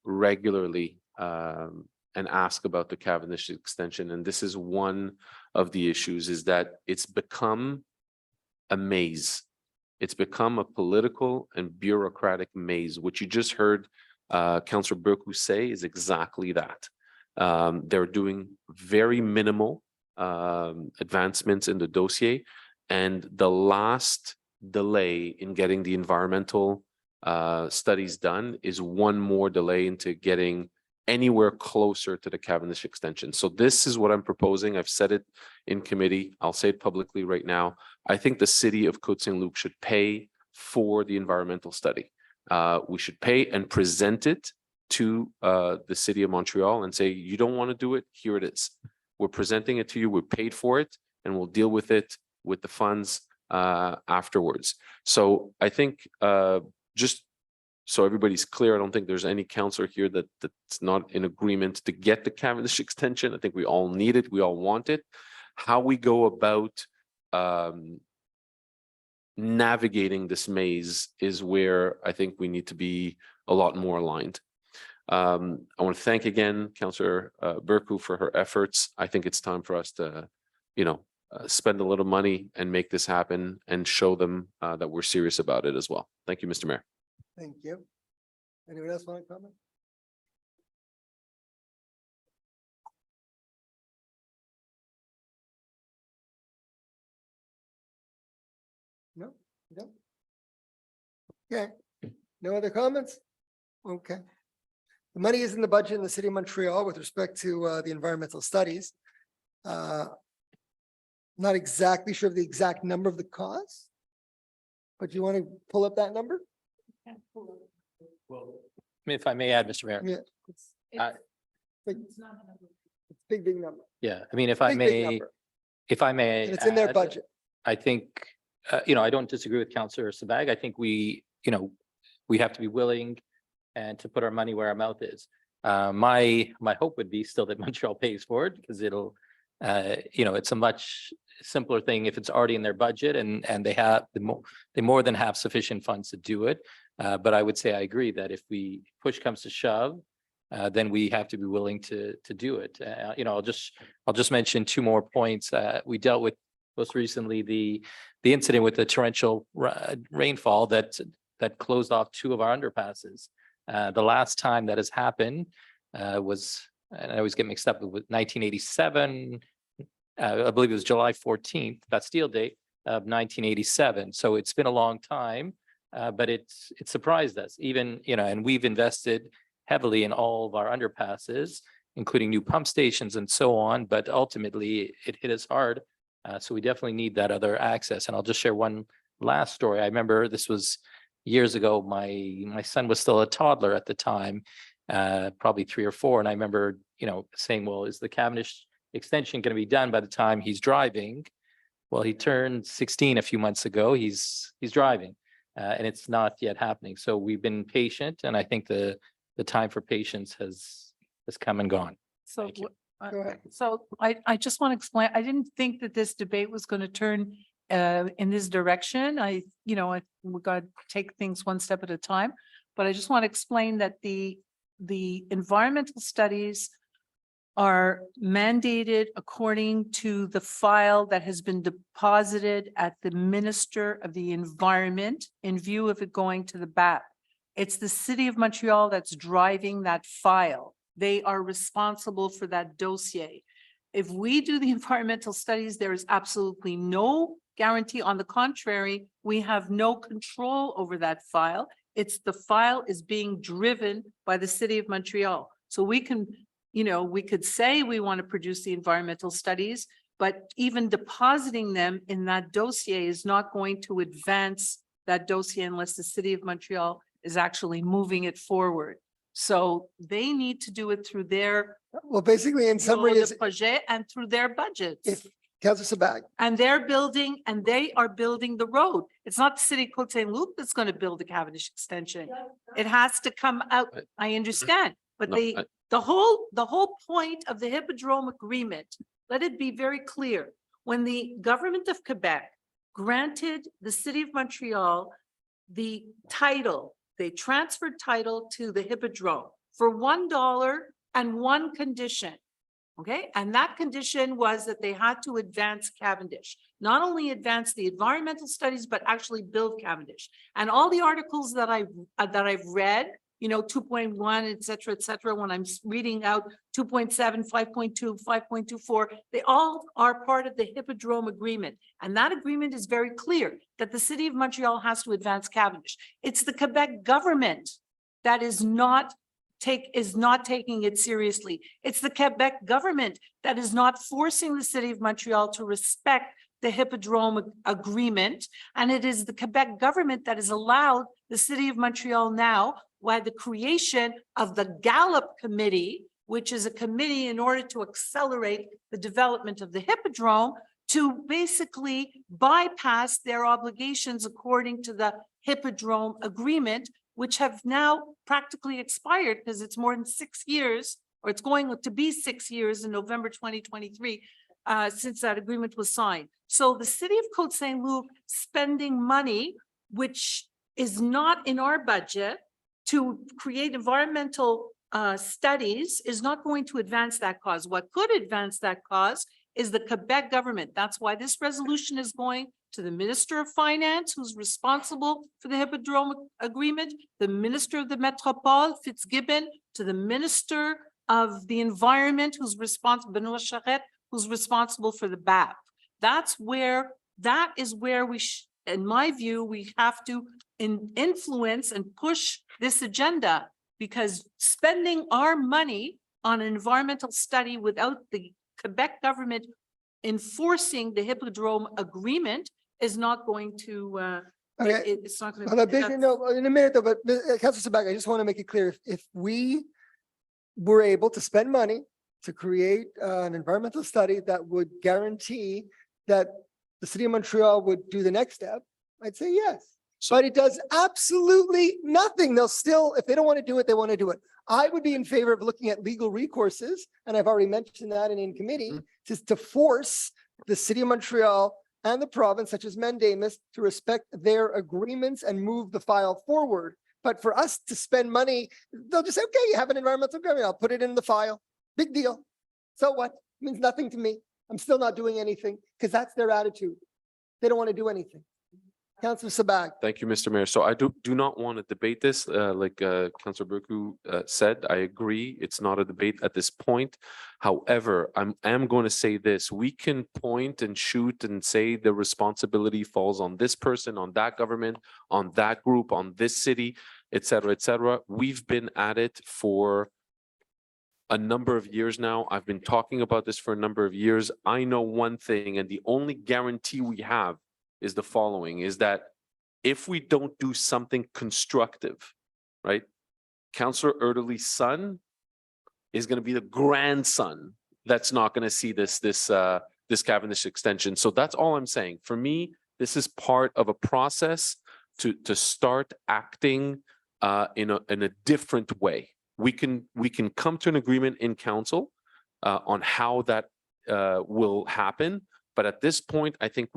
S16: regularly and ask about the Cavendish extension, and this is one of the issues, is that it's become a maze. It's become a political and bureaucratic maze. What you just heard Councillor Berkou say is exactly that. They're doing very minimal advancements in the dossier, and the last delay in getting the environmental studies done is one more delay into getting anywhere closer to the Cavendish extension. So this is what I'm proposing. I've said it in committee. I'll say it publicly right now. I think the City of Côte Saint-Luc should pay for the environmental study. We should pay and present it to the City of Montreal and say, you don't want to do it, here it is. We're presenting it to you, we're paid for it, and we'll deal with it with the funds afterwards. So I think just so everybody's clear, I don't think there's any councillor here that's not in agreement to get the Cavendish extension. I think we all need it, we all want it. How we go about navigating this maze is where I think we need to be a lot more aligned. I want to thank again Councillor Berkou for her efforts. I think it's time for us to, you know, spend a little money and make this happen and show them that we're serious about it as well. Thank you, Mr. Mayor.
S1: Thank you. Anyone else want to comment? No, no. Okay, no other comments? Okay. The money is in the budget in the City of Montreal with respect to the environmental studies. Not exactly sure of the exact number of the cost, but you want to pull up that number?
S3: If I may add, Mr. Mayor.
S1: Yeah. Big, big number.
S3: Yeah, I mean, if I
S1: Big
S3: may,
S1: number.
S3: And
S1: it's in their
S3: add,
S1: budget.
S3: I think, you know, I don't disagree with Councillor Sabag. I think we, you know, we have to be willing and to put our money where our mouth is. My hope would be still that Montreal pays for it because it'll, you know, it's a much simpler thing if it's already in their budget and they more than have sufficient funds to do it. But I would say I agree that if push comes to shove, then we have to be willing to do it. I'll just mention two more points. We dealt with most recently the incident with the torrential rainfall that closed off two of our underpasses. The last time that has happened was, and I always get mixed up with 1987. I believe it was July 14th, Bastille Day of 1987. So it's been a long time, but it surprised us. Even, and we've invested heavily in all of our underpasses, including new pump stations and so on. But ultimately, it hit us hard. So we definitely need that other access. And I'll just share one last story. I remember this was years ago. My son was still a toddler at the time, probably 3 or 4. And I remember, saying, well, is the Cavendish extension going to be done by the time he's driving? Well, he turned 16 a few months ago. He's driving, and it's not yet happening. So we've been patient, and I think the time for patience has come and gone.
S15: So,
S3: Thank you.
S1: Go ahead.
S15: so I just want to explain, I didn't think that this debate was going to turn in this direction. we got to take things one step at a time. But I just want to explain that the environmental studies are mandated according to the file that has been deposited at the Minister of the Environment in view of it going to the BAP. It's the City of Montreal that's driving that file. They are responsible for that dossier. If we do the environmental studies, there is absolutely no guarantee. On the contrary, we have no control over that file. The file is being driven by the City of Montreal. So we can, we could say we want to produce the environmental studies, but even depositing them in that dossier is not going to advance that dossier unless the City of Montreal is actually moving it forward. So they need to do it through their
S1: Well, basically, in summary, is
S15: project and through their budgets.
S1: if Councillor Sabag,
S15: And they are building the road. It's not the City of Côte Saint-Luc that's going to build the Cavendish extension. It has to come out. I understand, but
S16: No,
S15: the whole point of the Hippodrome Agreement, let it be very clear. When the government of Quebec granted the City of Montreal the title, they transferred title to the Hippodrome for $1 and one condition. Okay, and that condition was that they had to advance Cavendish, not only advance the environmental studies, but actually build Cavendish. And all the articles that I've read, 2.1, et cetera, when I'm reading out 2.7, 5.2, 5.24, they all are part of the Hippodrome Agreement. And that agreement is very clear that the City of Montreal has to advance Cavendish. It's the Quebec government that is not taking it seriously. It's the Quebec government that is not forcing the City of Montreal to respect the Hippodrome Agreement. And it is the Quebec government that has allowed the City of Montreal now, by the creation of the Gallup Committee, which is a committee in order to accelerate the development of the Hippodrome, to basically bypass their obligations according to the Hippodrome Agreement, which have now practically expired because it's more than 6 years, or it's going to be 6 years in November 2023, since that agreement was signed. So the City of Côte Saint-Luc spending money, which is not in our budget, to create environmental studies is not going to advance that cause. What could advance that cause is the Quebec government. That's why this resolution is going to the Minister of Finance, who's responsible for the Hippodrome Agreement, the Minister of the Metropole, Fitzgibbon, to the Minister of the Environment, who's responsible, Benoit Charette, who's responsible for the BAP. That is where we, in my view, we have to influence and push this agenda, because spending our money on an environmental study without the Quebec government enforcing the Hippodrome Agreement is not going to,
S1: okay.
S15: it's not going
S1: Well,
S15: to.
S1: no, in a minute though, but Councillor Sabag, I just want to make it clear, if we were able to spend money to create an environmental study that would guarantee that the City of Montreal would do the next step, I'd say yes. But it does absolutely nothing. They'll still, if they don't want to do it, they want to do it. I would be in favor of looking at legal recourses, and I've already mentioned that in committee, to force the city of Montreal and the province, such as mandamus, to respect their agreements and move the file forward. But for us to spend money, they'll just say, okay, you have an environmental agreement, I'll put it in the file. Big deal. So what? Means nothing to me. I'm still not doing anything because that's their attitude. They don't want to do anything. Councillor Sabag.
S16: Thank you, Mr. Mayor. So I do not want to debate this, like Councillor Burku said. I agree, it's not a debate at this point. However, I am going to say this: we can point and shoot and say the responsibility falls on this person, on that government, on that group, on this city, et cetera, et cetera. We've been at it for a number of years now. I've been talking about this for a number of years. I know one thing, and the only guarantee we have is the following, is that if we don't do something constructive, right? Councillor Erdely's son is going to be the grandson that's not going to see this Cavendish extension. So that's all I'm saying. For me, this is part of a process to start acting in a different way. We can come to an agreement in council on how that will happen. But at this point, I think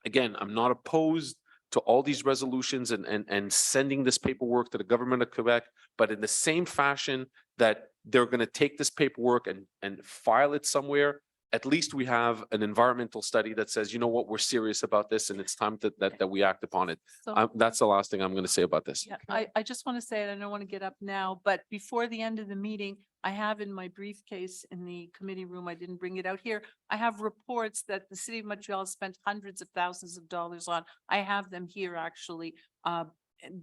S16: again, I'm not opposed to all these resolutions and sending this paperwork to the government of Quebec, but in the same fashion that they're going to take this paperwork and file it somewhere, at least we have an environmental study that says, you know what, we're serious about this and it's time that we act upon it.
S15: So-
S16: That's the last thing I'm going to say about this.
S15: Yeah, I just want to say, and I don't want to get up now, but before the end of the meeting, I have in my briefcase in the committee room, I didn't bring it out here. I have reports that the city of Montreal spent hundreds of thousands of dollars on. I have them here actually,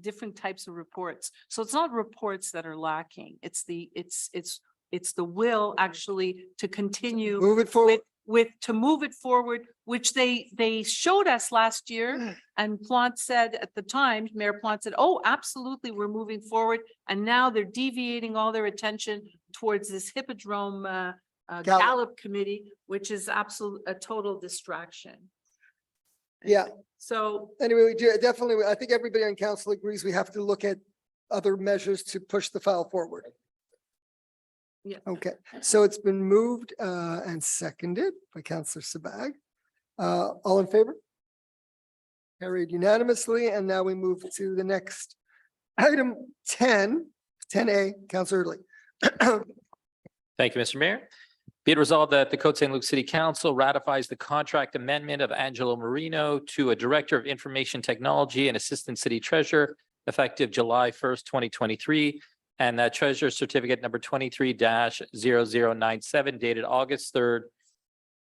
S15: different types of reports. So it's not reports that are lacking. It's the will actually to continue.
S1: Move it forward.
S15: To move it forward, which they showed us last year. And Plante said at the time, Mayor Plante said, oh, absolutely, we're moving forward. And now they're deviating all their attention towards this Hippodrome Gallup committee, which is a total distraction.
S1: Yeah.
S15: So
S1: Anyway, we definitely, I think everybody on council agrees we have to look at other measures to push the file forward.
S15: yeah.
S1: Okay, so it's been moved and seconded by Councillor Sabag. All in favor? Carried unanimously, and now we move to the next item 10A, Councillor Erdely.
S3: Thank you, Mr. Mayor. Be it resolved that the Côte Saint-Luc City Council ratifies the contract amendment of Angelo Marino to a Director of Information Technology and Assistant City Treasurer effective July 1st, 2023. And that Treasurer Certificate number 23-0097 dated August 3rd,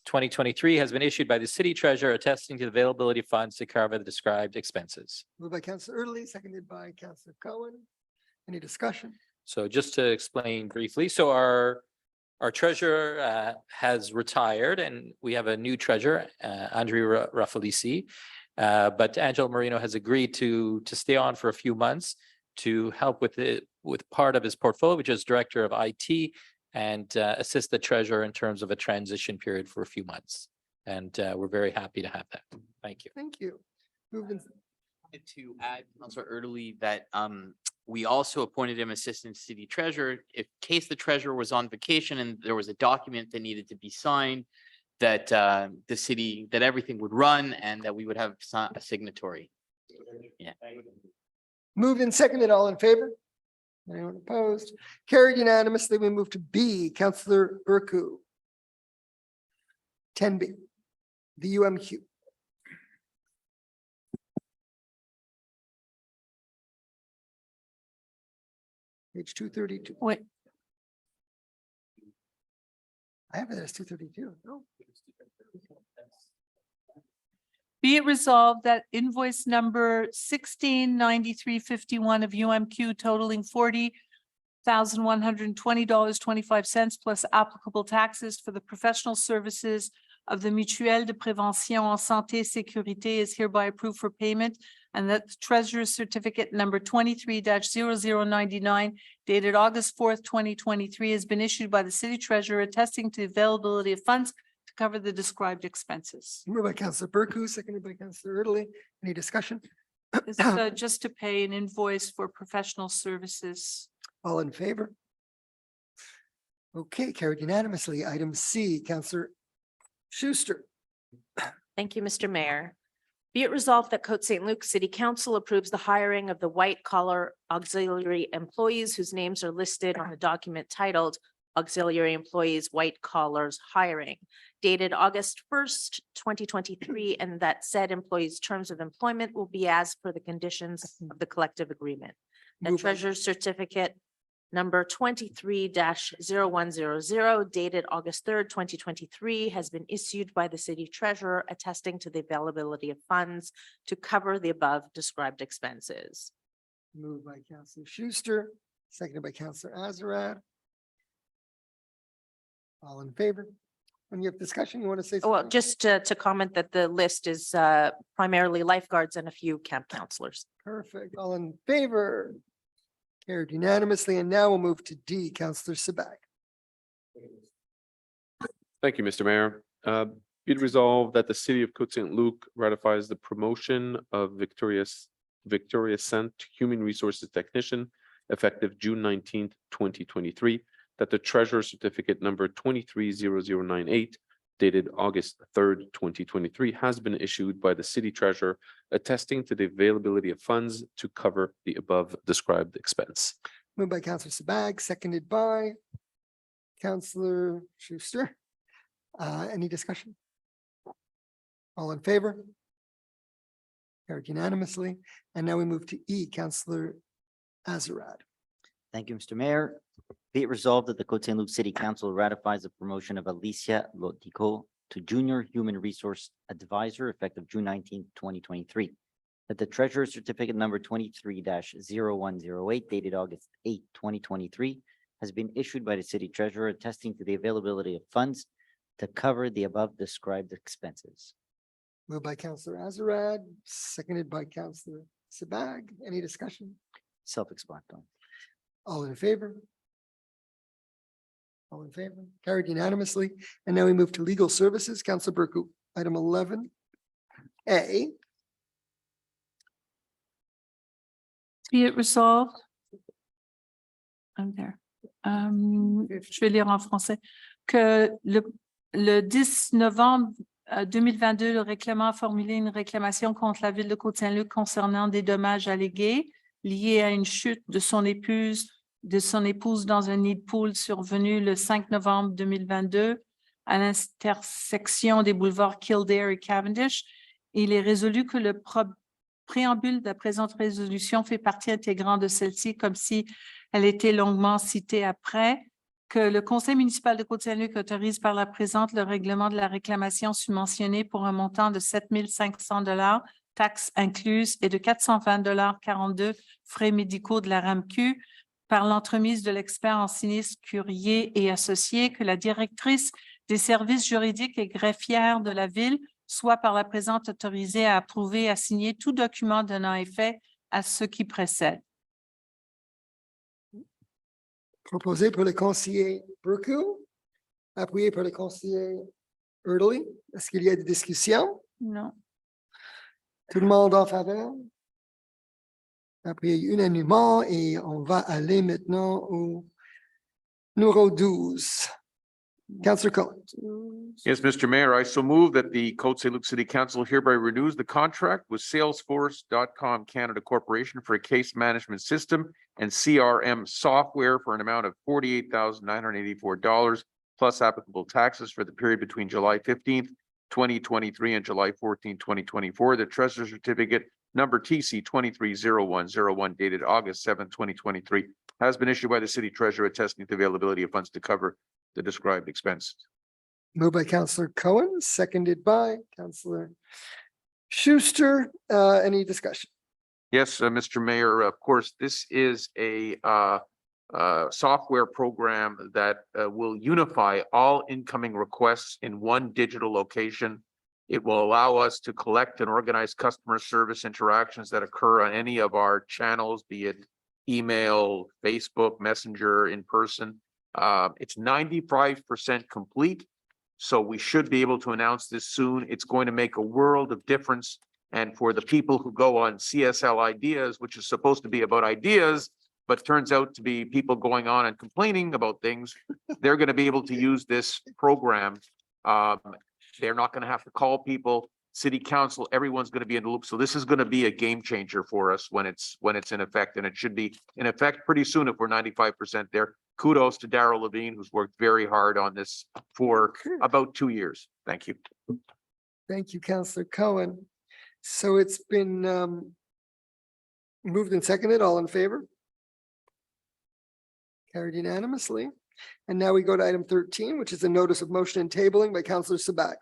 S3: 2023 has been issued by the City Treasurer attesting to the availability of funds to cover the described expenses.
S1: Moved by Councillor Erdely, seconded by Councillor Cohen. Any discussion?
S3: So just to explain briefly, so our treasurer has retired and we have a new treasurer, Andrea Raffalisi. But Angelo Marino has agreed to stay on for a few months to help with part of his portfolio, which is Director of IT, and assist the treasurer in terms of a transition period for a few months. And we're very happy to have that. Thank you.
S1: Thank you. Moved in-
S5: To add, Councilor Erdely, that we also appointed him Assistant City Treasurer in case the treasurer was on vacation and there was a document that needed to be signed, that the city, that everything would run and that we would have a signatory. Yeah.
S1: Moved and seconded, all in favor? Anyone opposed? Carried unanimously. We move to B, Councillor Burku. 10B, the UMQ. Page 232.
S15: Wait.
S1: I have it as 232. No.
S15: Be it resolved that invoice number 169351 of UMQ totaling $40,120.25 plus applicable taxes for the professional services of the Mutuelle de Prévention en Santé Sécurité is hereby approved for payment, and that the Treasurer's Certificate number 23-0099 dated August 4th, 2023 has been issued by the City Treasurer attesting to the availability of funds to cover the described expenses.
S1: Moved by Councillor Burku, seconded by Councillor Erdely. Any discussion?
S15: This is just to pay an invoice for professional services.
S1: All in favor? Okay, carried unanimously. Item C, Councillor Schuster.
S4: Thank you, Mr. Mayor. Be it resolved that Côte Saint-Luc City Council approves the hiring of the white-collar auxiliary employees whose names are listed on the document titled Auxiliary Employees White Collars Hiring, dated August 1st, 2023, and that said employees' terms of employment will be as per the conditions of the collective agreement. The
S1: Move by-
S4: treasurer's certificate number 23-0100 dated August 3rd, 2023 has been issued by the city treasurer attesting to the availability of funds to cover the above described expenses.
S1: Moved by Counselor Schuster, seconded by Counselor Azarad. All in favor? When you have discussion, you want to say
S4: Well,
S1: something?
S4: just to comment that the list is primarily lifeguards and a few camp counselors.
S1: Perfect. All in favor? Carried unanimously. And now we'll move to D, Counselor Sabag.
S16: Thank you, Mr. Mayor. Be it resolved that the city of Côte Saint-Luc ratifies the promotion of Victoria Sant Human Resources Technician effective June 19th, 2023, that the treasurer certificate number 230098 dated August 3rd, 2023 has been issued by the city treasurer attesting to the availability of funds to cover the above described expense.
S1: Moved by Counselor Sabag, seconded by Counselor Schuster. Any discussion? All in favor? Carried unanimously. And now we move to E, Counselor Azarad.
S7: Thank you, Mr. Mayor. Be it resolved that the Côte Saint-Luc City Council ratifies the promotion of Alicia Lotico to Junior Human Resource Advisor effective June 19th, 2023. That the treasurer's certificate number 23-0108 dated August 8th, 2023 has been issued by the city treasurer attesting to the availability of funds to cover the above described expenses.
S1: Moved by Counselor Azarad, seconded by Counselor Sabag. Any discussion?
S7: Self-explanatory.
S1: All in favor? All in favor? Carried unanimously. And now we move to legal services. Counselor Burku, item 11A.
S15: Be it resolved. I'm there. Je vais lire en français. Que le 10 novembre 2022, le réclamant a formulé une réclamation contre la ville de Côte-Saint-Luc concernant des dommages allégués liés à une chute de son épouse dans un nid de poule survenu le 5 novembre 2022 à l'intersection des boulevards Kildare et Cavendish. Il est résolu que le préambule de la présente résolution fait partie intégrante de celle-ci, comme si elle était longuement citée après, que le conseil municipal de Côte-Saint-Luc autorise par la présente le règlement de la réclamation subventionnée pour un montant de 7 500 $, taxes incluses, et de 420 42 frais médicaux de la RAMQ, par l'entremise de l'expert en sinistre Courrier et associé, que la directrice des services juridiques et greffière de la ville soit par la présente autorisée à approuver et à signer tout document donnant effet à ce qui précède.
S1: Proposé par le conseiller Burku, appuyé par le conseiller Erdely. Est-ce qu'il y a des discussions?
S15: Non.
S1: Tout le monde en faveur? Appuyé unanimement et on va aller maintenant au numéro 12. Councillor Cohen.
S2: Yes, Mr. Mayor, I so move that the Côte Saint-Luc City Council hereby renews the contract with Salesforce.com Canada Corporation for a case management system and CRM software for an amount of $48,984 plus applicable taxes for the period between July 15th, 2023 and July 14th, 2024. The treasurer's certificate number TC 230101 dated August 7th, 2023 has been issued by the city treasurer attesting to the availability of funds to cover the described expense.
S1: Moved by Councillor Cohen, seconded by Councillor Schuster. Any discussion?
S2: Yes, Mr. Mayor, of course, this is a software program that will unify all incoming requests in one digital location. It will allow us to collect and organize customer service interactions that occur on any of our channels, be it email, Facebook, Messenger, in person. It's 95% complete, so we should be able to announce this soon. It's going to make a world of difference. And for the people who go on CSL Ideas, which is supposed to be about ideas, but turns out to be people going on and complaining about things, they're going to be able to use this program. They're not gonna have to call people, city council, everyone's gonna be in the loop. So this is gonna be a game changer for us when it's in effect, and it should be in effect pretty soon if we're 95% there. Kudos to Darrell Levine, who's worked very hard on this for about 2 years. Thank you.
S1: Thank you, Councillor Cohen. So it's been moved and seconded. All in favor? Carried unanimously. And now we go to item 13, which is a notice of motion and tabling by Councillor Sabac.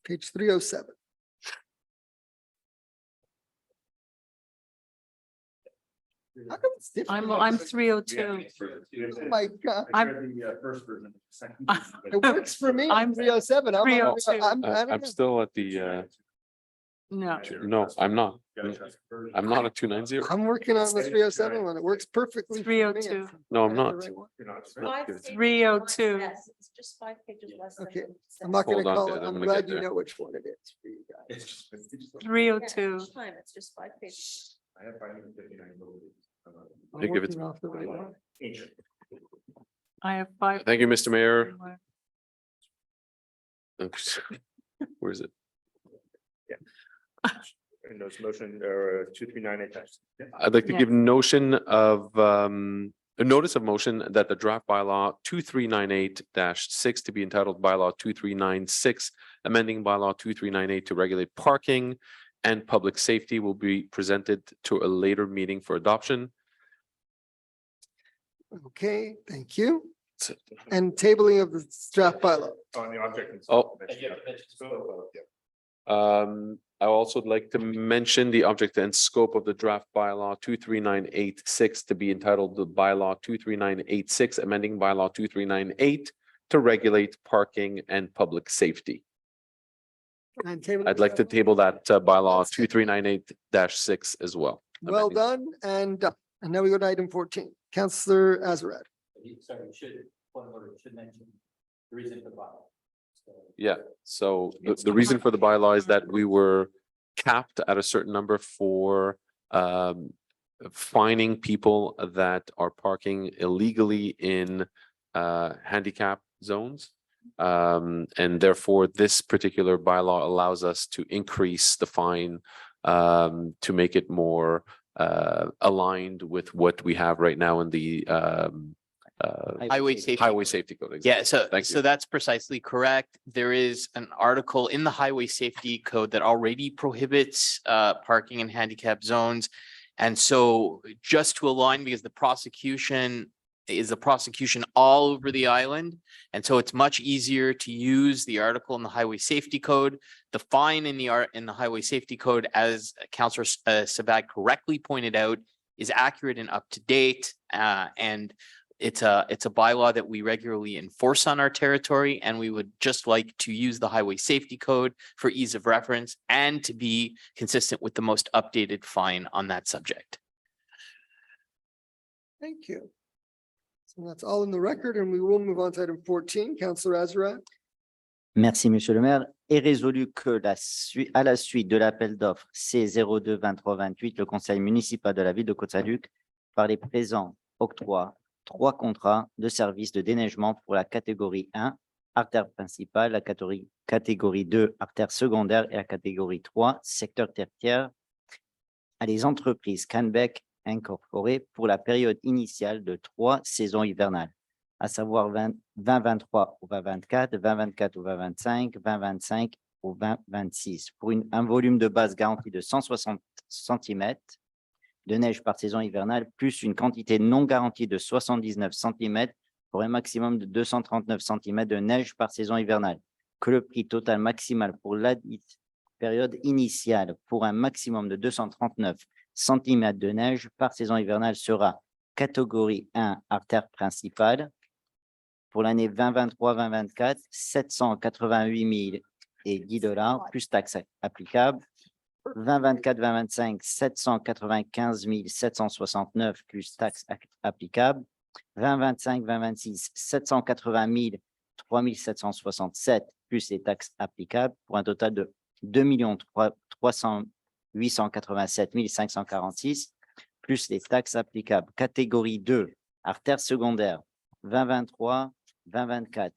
S1: Page 307. How come it's different?
S15: I'm 302.
S1: Oh my God.
S15: I'm-
S1: It works for me. I'm
S15: I'm
S1: 307. I'm
S15: 302.
S1: I don't
S16: I'm
S1: know.
S16: still at the,
S15: No.
S16: no, I'm not. I'm not at 290.
S1: I'm working on the 307 one. It works perfectly. for me.
S15: 302.
S16: No, I'm
S1: I have
S16: not.
S1: the right one.
S15: 302.
S4: Yes, it's just 5 pages less.
S1: Okay, I'm not gonna
S16: Hold on,
S1: call
S16: Ted,
S1: it.
S16: I'm
S1: I'm
S16: gonna
S1: glad
S16: get
S1: you
S16: there.
S1: know which one it is for you guys.
S15: 302.
S4: It's just 5 pages.
S1: I'm
S16: I give it
S1: working off the right one.
S15: I have 5.
S16: Thank you, Mr. Mayor. Where is it?
S13: Motion 2398.
S16: I'd like to
S15: Yeah.
S16: give notion of, a notice of motion that the draft bylaw 2398-6 to be entitled bylaw 2396, amending bylaw 2398 to regulate parking and public safety will be presented to a later meeting for adoption.
S1: Okay, thank you. And tabling of the draft bylaw.
S13: On the object.
S16: Oh. I also would like to mention the object and scope of the draft bylaw 23986 to be entitled the bylaw 23986, amending bylaw 2398 to regulate parking and public safety.
S1: And table-
S16: I'd like to table that bylaw 2398-6 as well.
S1: Well done and done. And now we go to item 14. Councillor Azarad.
S3: Sorry, should mention the reason for the bylaw.
S16: Yeah, so the reason for the bylaw is that we were capped at a certain number for fining people that are parking illegally in handicap zones. And therefore, this particular bylaw allows us to increase the fine to make it more aligned with what we have right now in the
S5: Highway safety.
S16: highway safety code.
S5: Yeah,
S16: Exactly.
S5: so that's precisely correct. There is an article in the highway safety code that already prohibits parking in handicap zones. And so just to align, because the prosecution all over the island. And so it's much easier to use the article in the highway safety code. The fine in the highway safety code, as Councillor Sabac correctly pointed out, is accurate and up to date. And it's a bylaw that we regularly enforce on our territory, and we would just like to use the highway safety code for ease of reference and to be consistent with the most updated fine on that subject.
S1: Thank you. So that's all in the record and we will move on to item 14. Councillor Azarad.
S7: Merci, Monsieur le maire. Est résolu que à la suite de l'appel d'offres C02-2328, le conseil municipal de la ville de Côte Saint-Luc, par les présents, octroie 3 contrats de services de déneigement pour la catégorie 1, artère principale, la catégorie 2, artère secondaire et la catégorie 3, secteur tertiaire, à les entreprises Canbec incorporées pour la période initiale de 3 saisons hivernales, à savoir 2023 au 2024, 2024 au 2025, 2025 au 2026, pour un volume de base garanti de 160 cm de neige par saison hivernale, plus une quantité non garantie de 79 cm pour un maximum de 239 cm de neige par saison hivernale, que le prix total maximal pour la période initiale pour un maximum de 239 cm de neige par saison hivernale sera catégorie 1 artère principale pour l'année 2023-2024, 788 010 $ plus taxes applicables. 2024-2025, 795 769 plus taxes applicables. 2025-2026, 780 3767 plus les taxes applicables pour un total de 2 887 546 plus les taxes applicables. Catégorie 2, artère secondaire, 2023, 2024,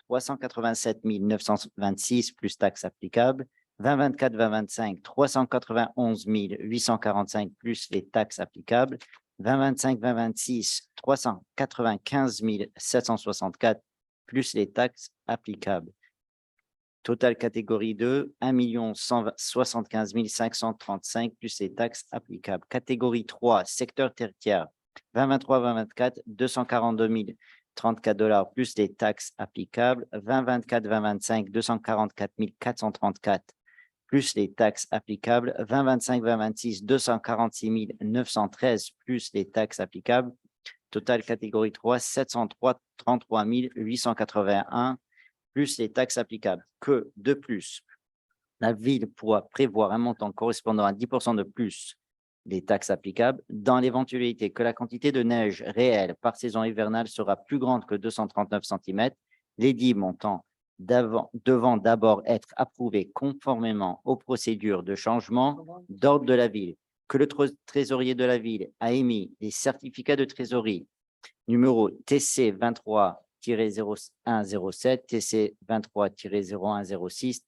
S7: 387 926 plus taxes applicables. 2024, 2025, 391 845 plus les taxes applicables. 2025, 2026, 395 764 plus les taxes applicables. Total catégorie 2, 1 175 535 plus les taxes applicables. Catégorie 3, secteur tertiaire, 2023-2024, 242 034 $ plus les taxes applicables. 2024-2025, 244 434 plus les taxes applicables. 2025-2026, 246 913 plus les taxes applicables. Total catégorie 3, 733 881 plus les taxes applicables. Que de plus, la ville pourra prévoir un montant correspondant à 10% de plus des taxes applicables dans l'éventualité que la quantité de neige réelle par saison hivernale sera plus grande que 239 cm, les dits montants devant d'abord être approuvés conformément aux procédures de changement d'ordre de la ville, que le trésorier de la ville a émis des certificats de trésorerie numéro TC 23-0107, TC 23-0106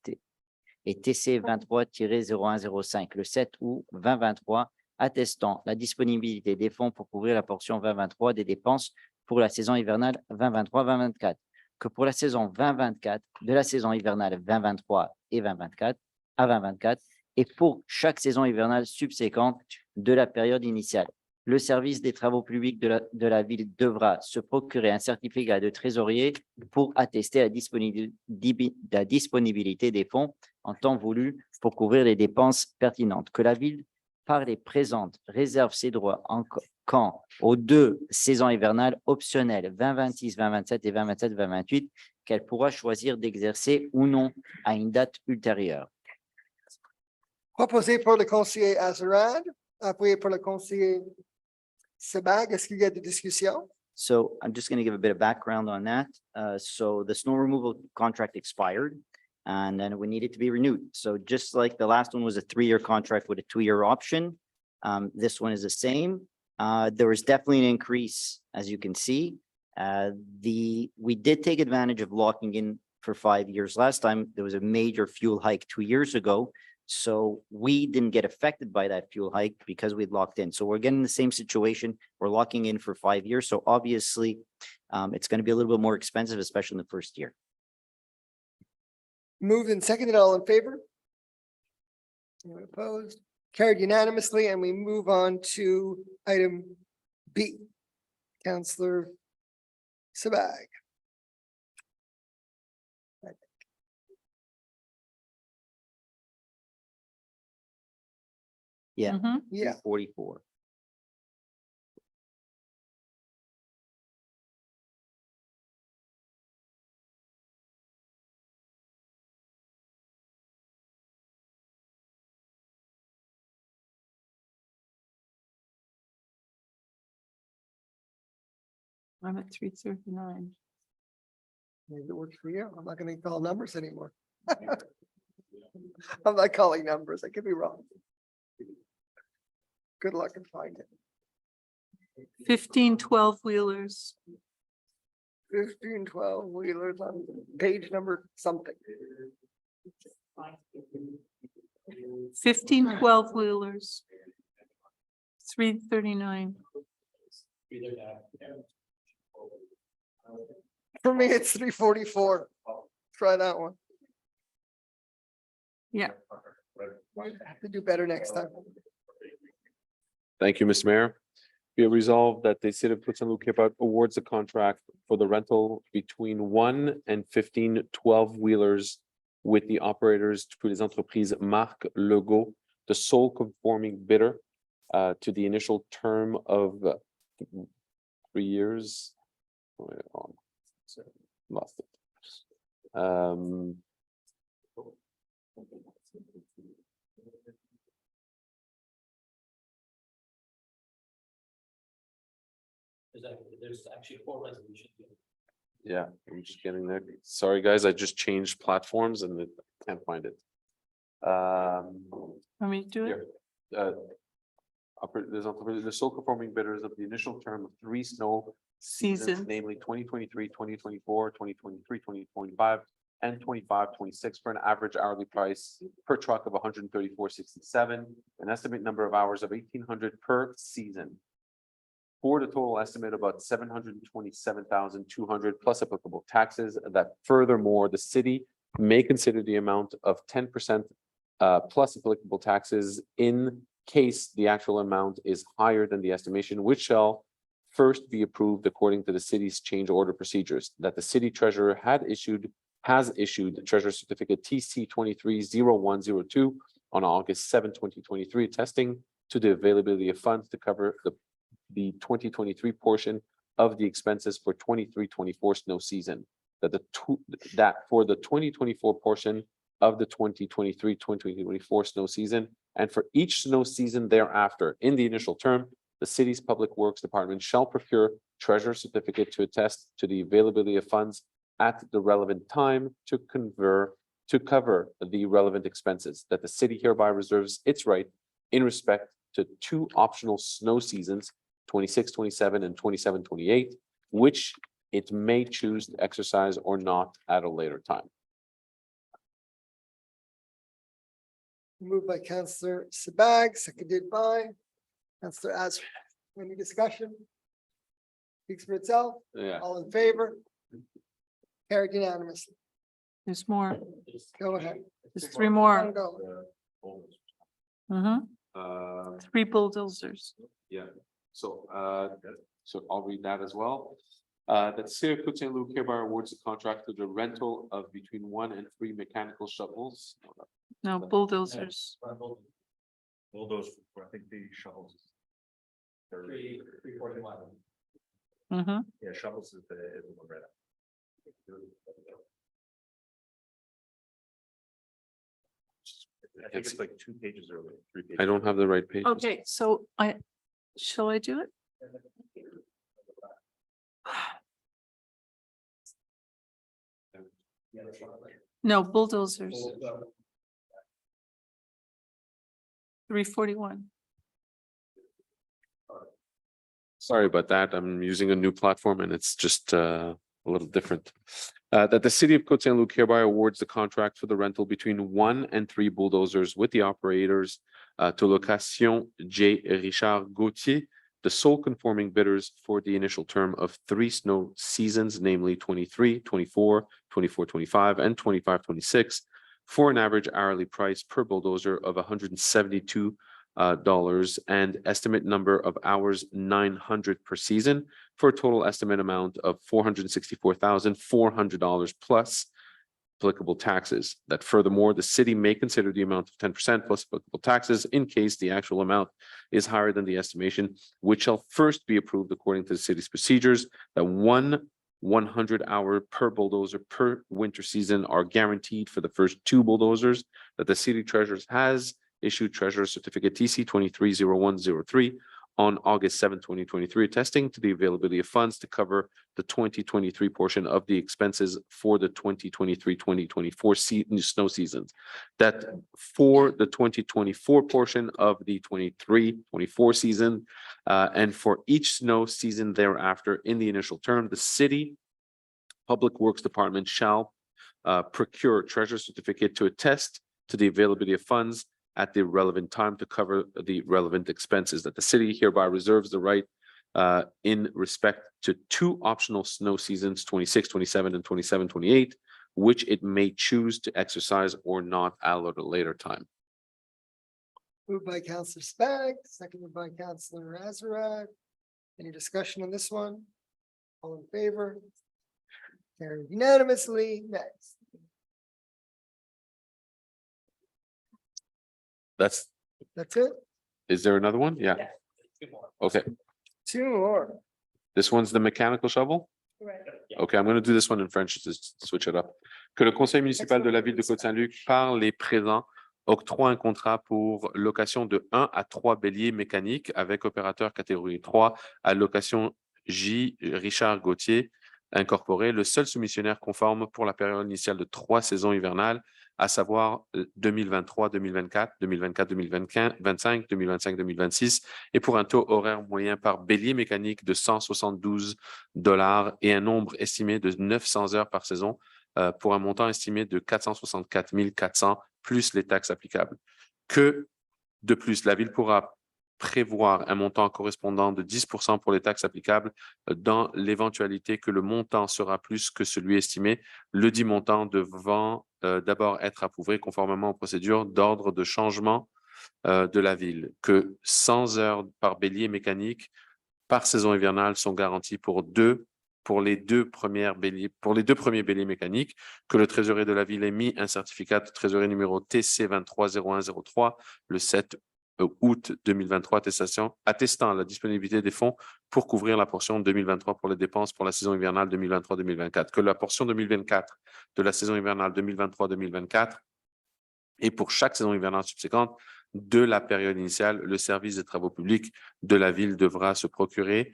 S7: et TC 23-0105 le 7 août 2023, attestant la disponibilité des fonds pour couvrir la portion 2023 des dépenses pour la saison hivernale 2023-2024. Que pour la saison 2024, de la saison hivernale 2023 et 2024 à 2024, et pour chaque saison hivernale subséquente de la période initiale. Le service des travaux publics de la ville devra se procurer un certificat de trésorier pour attester la disponibilité des fonds en temps voulu pour couvrir les dépenses pertinentes. Que la ville, par les présentes, réserve ses droits quand aux deux saisons hivernales optionnelles 2026, 2027 et 2027, 2028 qu'elle pourra choisir d'exercer ou non à une date ultérieure.
S1: Proposé par le conseiller Azarad, appuyé par le conseiller Sebag. Est-ce qu'il y a des discussions?
S7: So I'm just going to give a bit of background on that. So the snow removal contract expired and then we needed to be renewed. So just like the last one was a 3-year contract with a 2-year option, this one is the same. There was definitely an increase, as you can see. We did take advantage of locking in for 5 years. Last time there was a major fuel hike 2 years ago. So we didn't get affected by that fuel hike because we'd locked in. So we're getting the same situation. We're locking in for 5 years. So obviously it's going to be a little bit more expensive, especially in the first year.
S1: Moved and seconded, all in favor? Anyone opposed? Carried unanimously, and we move on to item B. Councillor Sebag.
S7: Yeah,
S1: Yeah.
S7: 44.
S15: I'm at 339.
S1: Maybe it works for you. I'm not gonna call numbers anymore. I'm not calling numbers. I could be wrong. Good luck and find it.
S15: 15, 12 wheelers.
S1: 15, 12 wheelers on page number something.
S15: 15, 12 wheelers. 339.
S1: For me, it's 344. Try that one.
S15: Yeah.
S1: Might have to do better next time.
S16: Thank you, Mr. Mayor. Be it resolved that the city of Côte Saint-Luc awards a contract for the rental between 1 and 15 12-wheelers with the operators pour les entreprises Marc Legault, the sole conforming bidder to the initial term of 3 years. Wait, lost it.
S3: There's actually 4 resolutions.
S16: Yeah, I'm just getting there. Sorry, guys, I just changed platforms and I can't find it.
S15: Want me to do it?
S16: Here, the sole performing bidders of the initial term of 3 snow seasons,
S15: Season.
S16: namely 2023, 2024, 2023, 2025, and 25-26 for an average hourly price per truck of $134.67, an estimate number of hours of 1,800 per season. For the total estimate about $727,200 plus applicable taxes, that furthermore, the city may consider the amount of 10% plus applicable taxes in case the actual amount is higher than the estimation, which shall first be approved according to the city's change order procedures, that the city treasurer has issued the treasurer certificate TC 230102 on August 7, 2023, attesting to the availability of funds to cover the 2023 portion of the expenses for 23-24 snow season. That for the 2024 portion of the 2023-2024 snow season, and for each snow season thereafter, in the initial term, the city's Public Works Department shall procure treasurer certificate to attest to the availability of funds at the relevant time to cover the relevant expenses, that the city hereby reserves its right in respect to 2 optional snow seasons, 26-27 and 27-28, which it may choose to exercise or not at a later time.
S1: Moved by Councillor Sabag, seconded by Councillor Azar. Any discussion? Speaks for itself.
S16: Yeah.
S1: All in favor? Carried unanimously.
S15: There's more.
S1: Go ahead.
S15: There's 3 more.
S1: Go.
S15: Mhm. 3 bulldozers.
S16: Yeah, so I'll read that as well. That the city of Côte Saint-Luc hereby awards a contract to the rental of between 1 and 3 mechanical shovels.
S15: No, bulldozers.
S22: Bulldoze, I think the shovels.
S15: Mhm.
S22: Yeah, shovels is the one right up. I think it's like 2 pages earlier, 3 pages.
S16: I don't have the right page.
S15: Okay, so shall I do it? No, bulldozers. 341.
S16: Sorry about that. I'm using a new platform and it's just a little different. That the city of Côte Saint-Luc hereby awards the contract for the rental between 1 and 3 bulldozers with the operators to Location J. Richard Gauthier, the sole conforming bidders for the initial term of 3 snow seasons, namely 23, 24, 24, 25, and 25, 26, for an average hourly price per bulldozer of $172 and estimate number of hours 900 per season, for a total estimate amount of $464,400 plus applicable taxes. That furthermore, the city may consider the amount of 10% plus applicable taxes in case the actual amount is higher than the estimation, which shall first be approved according to the city's procedures. That 100-hour per bulldozer per winter season are guaranteed for the first 2 bulldozers. That the city treasurer has issued treasurer certificate TC 230103 on August 7, 2023, attesting to the availability of funds to cover the 2023 portion of the expenses for the 2023-2024 snow seasons. That for the 2024 portion of the 23-24 season, and for each snow season thereafter in the initial term, the city Public Works Department shall procure treasurer certificate to attest to the availability of funds at the relevant time to cover the relevant expenses. That the city hereby reserves the right in respect to 2 optional snow seasons, 26, 27, and 27, 28, which it may choose to exercise or not at a later time.
S1: Moved by Councillor Spag, seconded by Councillor Azarad. Any discussion on this one? All in favor? Carried unanimously. Next.
S16: That's
S1: it?
S16: Is there another one? Yeah. Okay,
S1: 2 more.
S16: this one's the mechanical shovel? Okay, I'm going to do this one in French to switch it up. Que le conseil municipal de la ville de Côte Saint-Luc, par les présents, octroie un contrat pour location de 1 à 3 béliers mécaniques avec opérateur catégorie 3 à location J. Richard Gauthier, incorporé le seul soumissionnaire conforme pour la période initiale de 3 saisons hivernales, à savoir 2023, 2024, 2024, 2025, 2025, 2026, et pour un taux horaire moyen par bélier mécanique de $172 et un nombre estimé de 900 heures par saison, pour un montant estimé de 464 400 plus les taxes applicables. Que de plus, la Ville pourra prévoir un montant correspondant de 10% pour les taxes applicables dans l'éventualité que le montant sera plus que celui estimé, le dit montant devant d'abord être approuvé conformément aux procédures d'ordre de changement de la Ville, que 100 heures par bélier mécanique par saison hivernale sont garanties pour les deux premiers béliers mécaniques, que le trésorier de la Ville ait mis un certificat de trésorerie numéro TC 230103 le 7 août 2023, attestant la disponibilité des fonds pour couvrir la portion 2023 pour les dépenses pour la saison hivernale 2023-2024, que la portion 2024 de la saison hivernale 2023-2024 et pour chaque saison hivernale subséquente de la période initiale, le service des travaux publics de la Ville devra se procurer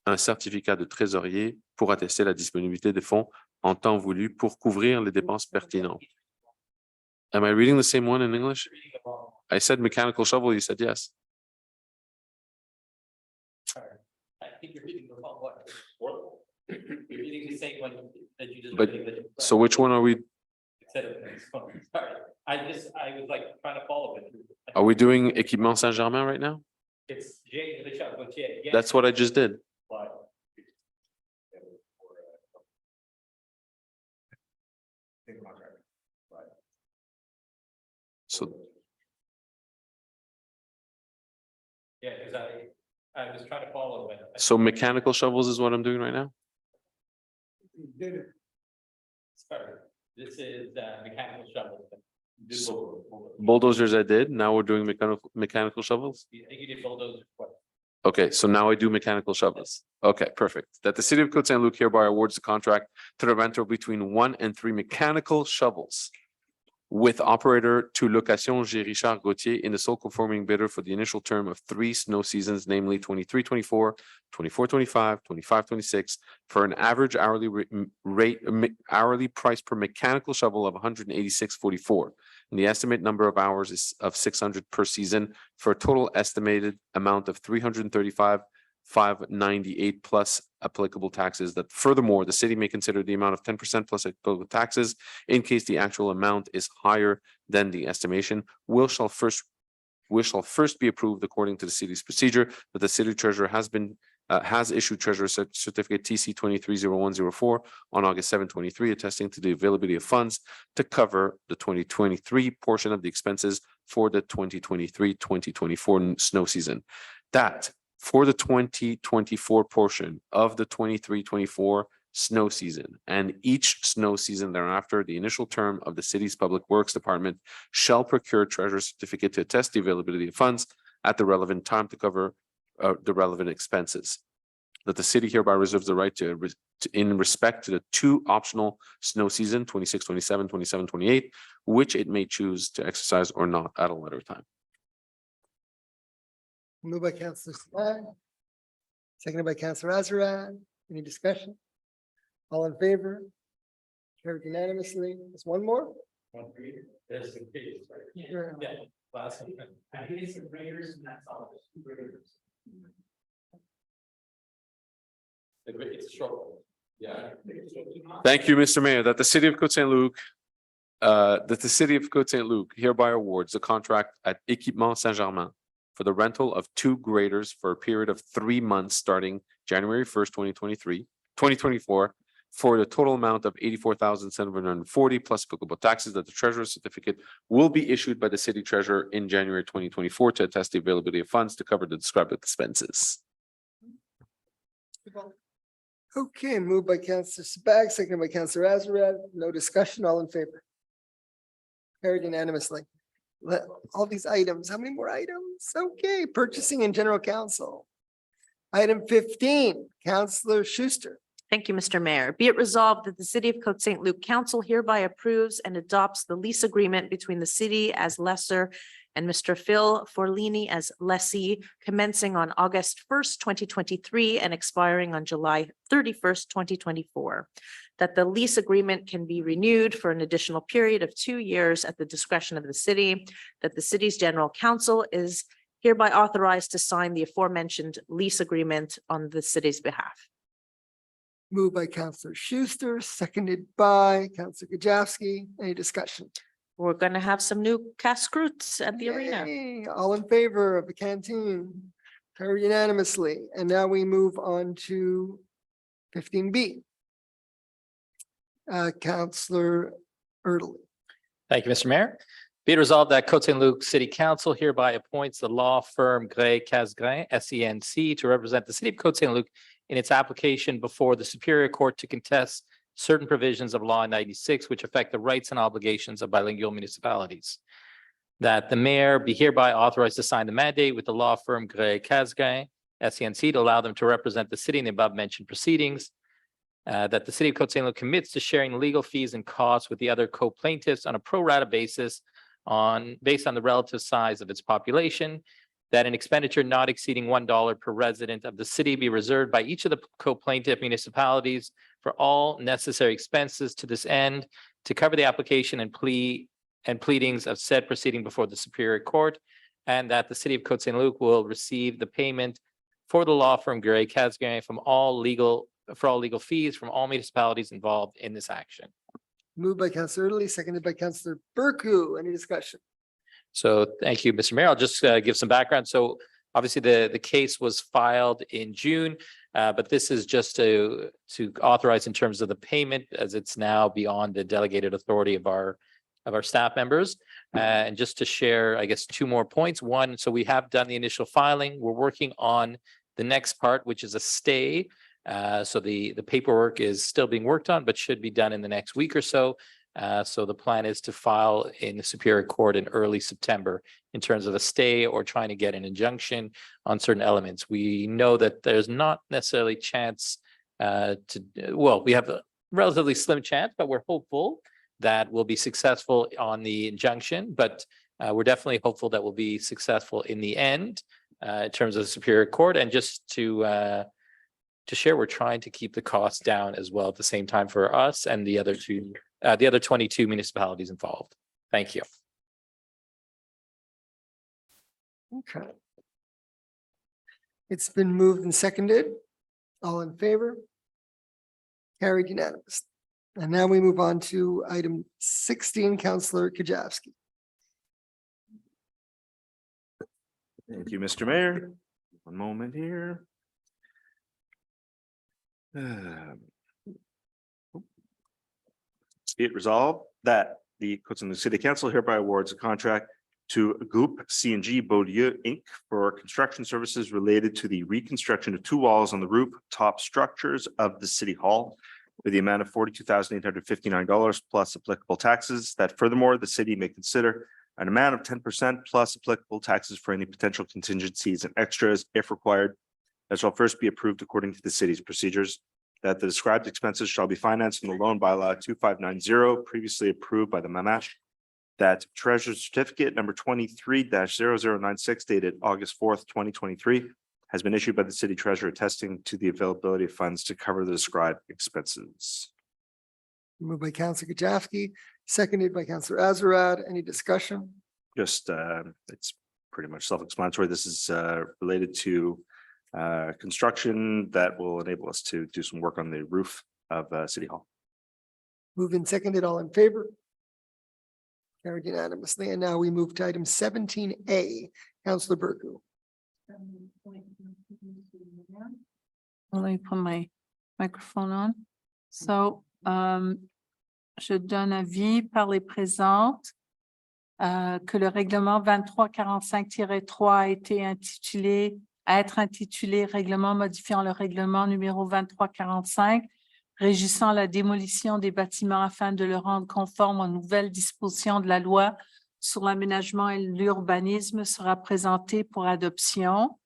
S16: un certificat de trésorier pour attester la disponibilité des fonds en temps voulu pour couvrir les dépenses pertinentes. Am I reading the same one in English? I said mechanical shovel, you said yes.
S3: I think you're reading the wrong one. You're reading the same one that you just.
S16: But so which one are we?
S3: Sorry, I was like trying to follow it.
S16: Are we doing Équipement Saint-Germain right now?
S3: It's J. Richard Gauthier. Yes.
S16: That's what I just did.
S3: But-
S16: So
S3: Yeah, because I was trying to follow it.
S16: so mechanical shovels is what I'm doing right now?
S3: Sorry, this is mechanical shovel.
S16: Bulldozers I did. Now we're doing mechanical shovels.
S3: I think you did bulldozer.
S16: Okay, so now I do mechanical shovels. Okay, perfect. That the city of Côte Saint-Luc hereby awards the contract to the renter between 1 and 3 mechanical shovels with operator to Location G. Richard Gauthier in the sole conforming bidder for the initial term of 3 snow seasons, namely 23-24, 24-25, 25-26, for an average hourly price per mechanical shovel of $186.44. And the estimate number of hours is of 600 per season for a total estimated amount of $335,598 plus applicable taxes. That furthermore, the city may consider the amount of 10% plus applicable taxes in case the actual amount is higher than the estimation. Which shall first be approved according to the city's procedure, that the city treasurer has issued treasurer certificate TC 230104 on August 7, 2023, attesting to the availability of funds to cover the 2023 portion of the expenses for the 2023-2024 snow season. That for the 2024 portion of the 23-24 snow season and each snow season thereafter, the initial term of the city's Public Works Department shall procure treasurer certificate to attest the availability of funds at the relevant time to cover the relevant expenses. That the city hereby reserves the right to in respect to the 2 optional snow season, 26-27, 27-28, which it may choose to exercise or not at a later time.
S1: Moved by Councillor Sly, seconded by Councillor Azarad. Any discussion? All in favor? Carried unanimously. There's one more?
S3: There's the case, right?
S1: Yeah.
S3: Yeah. Last one. I think it's the graders and that's all. It's short. Yeah.
S16: Thank you, Mr. Mayor. That the city of Côte Saint-Luc hereby awards a contract at Équipement Saint-Germain for the rental of 2 graders for a period of 3 months starting January 1st, 2024, for the total amount of $84,740 plus applicable taxes, that the treasurer's certificate will be issued by the city treasurer in January 2024 to attest the availability of funds to cover the described expenses.
S1: Okay, moved by Councillor Sabag, seconded by Councillor Azarad. No discussion, all in favor? Carried unanimously. All these items, how many more items? Okay, purchasing and general counsel. Item 15, Councillor Schuster.
S4: Thank you, Mr. Mayor. Be it resolved that the City of Côte Saint-Luc Council hereby approves and adopts the lease agreement between the city as lessor and Mr. Phil Forlini as lessee, commencing on August 1st, 2023 and expiring on July 31st, 2024. That the lease agreement can be renewed for an additional period of 2 years at the discretion of the city, that the city's general counsel is hereby authorized to sign the aforementioned lease agreement on the city's behalf.
S1: Moved by Counselor Schuster, seconded by Counselor Gajowski. Any discussion?
S4: We're going to have some new casse-croûtes at the arena.
S1: Yay. All in favor of the canteen? Carried unanimously. And now we move on to 15B. Counselor Erdely.
S3: Thank you, Mr. Mayor. Be it resolved that Côte Saint-Luc City Council hereby appoints the law firm Gray Casgrain, SENC, to represent the city of Côte Saint-Luc in its application before the Superior Court to contest certain provisions of Law 96, which affect the rights and obligations of bilingual municipalities. That the mayor be hereby authorized to sign the mandate with the law firm Gray Casgrain, SENC, to allow them to represent the city in the above mentioned proceedings. That the city of Côte Saint-Luc commits to sharing legal fees and costs with the other co-plaintiffs on a pro rata basis based on the relative size of its population. That an expenditure not exceeding $1 per resident of the city be reserved by each of the co-plaintiff municipalities for all necessary expenses to this end to cover the application and pleadings of said proceeding before the Superior Court, and that the city of Côte Saint-Luc will receive the payment for the law firm Gray Casgrain for all legal fees from all municipalities involved in this action.
S1: Moved by Counselor Erdely, seconded by Counselor Berku. Any discussion?
S3: So thank you, Mr. Mayor. I'll just give some background. So obviously the case was filed in June, but this is just to authorize in terms of the payment, as it's now beyond the delegated authority of our staff members. And just to share, I guess, 2 more points. One, so we have done the initial filing. We're working on the next part, which is a stay. So the paperwork is still being worked on, but should be done in the next week or so. So the plan is to file in the Superior Court in early September in terms of a stay or trying to get an injunction on certain elements. We know that there's not necessarily chance we have a relatively slim chance, but we're hopeful that we'll be successful on the injunction. But we're definitely hopeful that we'll be successful in the end in terms of the Superior Court. And just to share, we're trying to keep the costs down as well at the same time for us and the other 22 municipalities involved. Thank you.
S1: Okay. It's been moved and seconded. All in favor? Carried unanimous. And now we move on to item 16, Counselor Kajowski.
S6: Thank you, Mr. Mayor. One moment here. Be it resolved that the Côte Saint-Luc City Council hereby awards a contract to Group C&G Beaulieu Inc. for construction services related to the reconstruction of 2 walls on the rooftop structures of the City Hall for the amount of $42,859 plus applicable taxes. That furthermore, the city may consider an amount of 10% plus applicable taxes for any potential contingencies and extras if required, that shall first be approved according to the city's procedures. That the described expenses shall be financed in the loan bylaw 2590 previously approved by the MAMASH. That Treasurer's Certificate number 23-0096 dated August 4th, 2023 has been issued by the city treasurer attesting to the availability of funds to cover the described expenses.
S1: Moved by Counselor Kajowski, seconded by Counselor Azarad. Any discussion?
S6: Just, it's pretty much self-explanatory. This is related to construction that will enable us to do some work on the roof of City Hall.
S1: Moved and seconded. All in favor? Carried unanimously. And now we move to item 17A, Counselor Berku.
S15: Let me put my microphone on. So, je donne avis par les présentes que le règlement 2345-3 a été à être intitulé règlement modifiant le règlement numéro 2345 régissant la démolition des bâtiments afin de le rendre conforme aux nouvelles dispositions de la loi sur l'aménagement et l'urbanisme sera présenté pour adoption.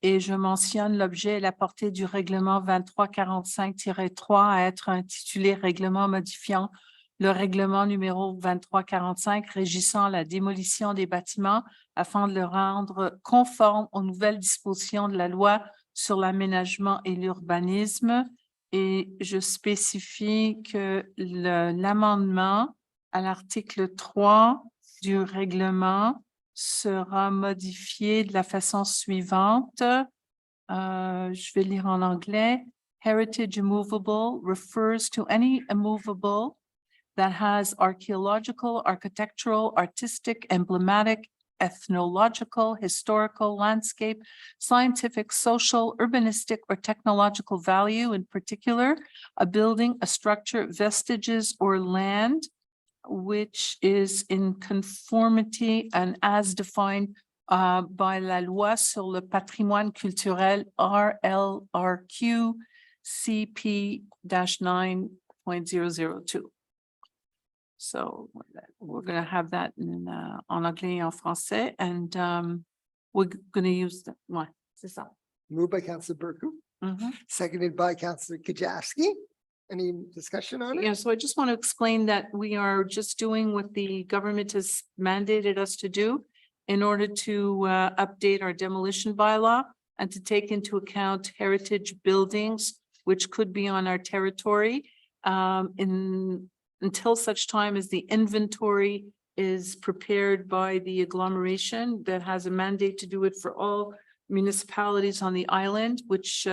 S15: Et je mentionne l'objet et la portée du règlement 2345-3 à être intitulé règlement modifiant le règlement numéro 2345 régissant la démolition des bâtiments afin de le rendre conforme aux nouvelles dispositions de la loi sur l'aménagement et l'urbanisme. Et je spécifie que l'amendement à l'article 3 du règlement sera modifié de la façon suivante. Je vais lire en anglais. Heritage immovable refers to any immovable that has archaeological, architectural, artistic, emblematic, ethnological, historical, landscape, scientific, social, urbanistic, or technological value, in particular, a building, a structure, vestiges, or land, which is in conformity and as defined by la loi sur le patrimoine culturel RLRQ CP-9.002. So we're going to have that in en anglais et en français, and we're going to use the, ouais, c'est ça.
S1: Moved by Councillor Berku, seconded by Councillor Kajewski. Any discussion on it?
S15: Yeah, so I just want to explain that we are just doing what the government has mandated us to do in order to update our demolition bylaw and to take into account heritage buildings, which could be on our territory until such time as the inventory is prepared by the agglomeration that has a mandate to do it for all municipalities on the island, which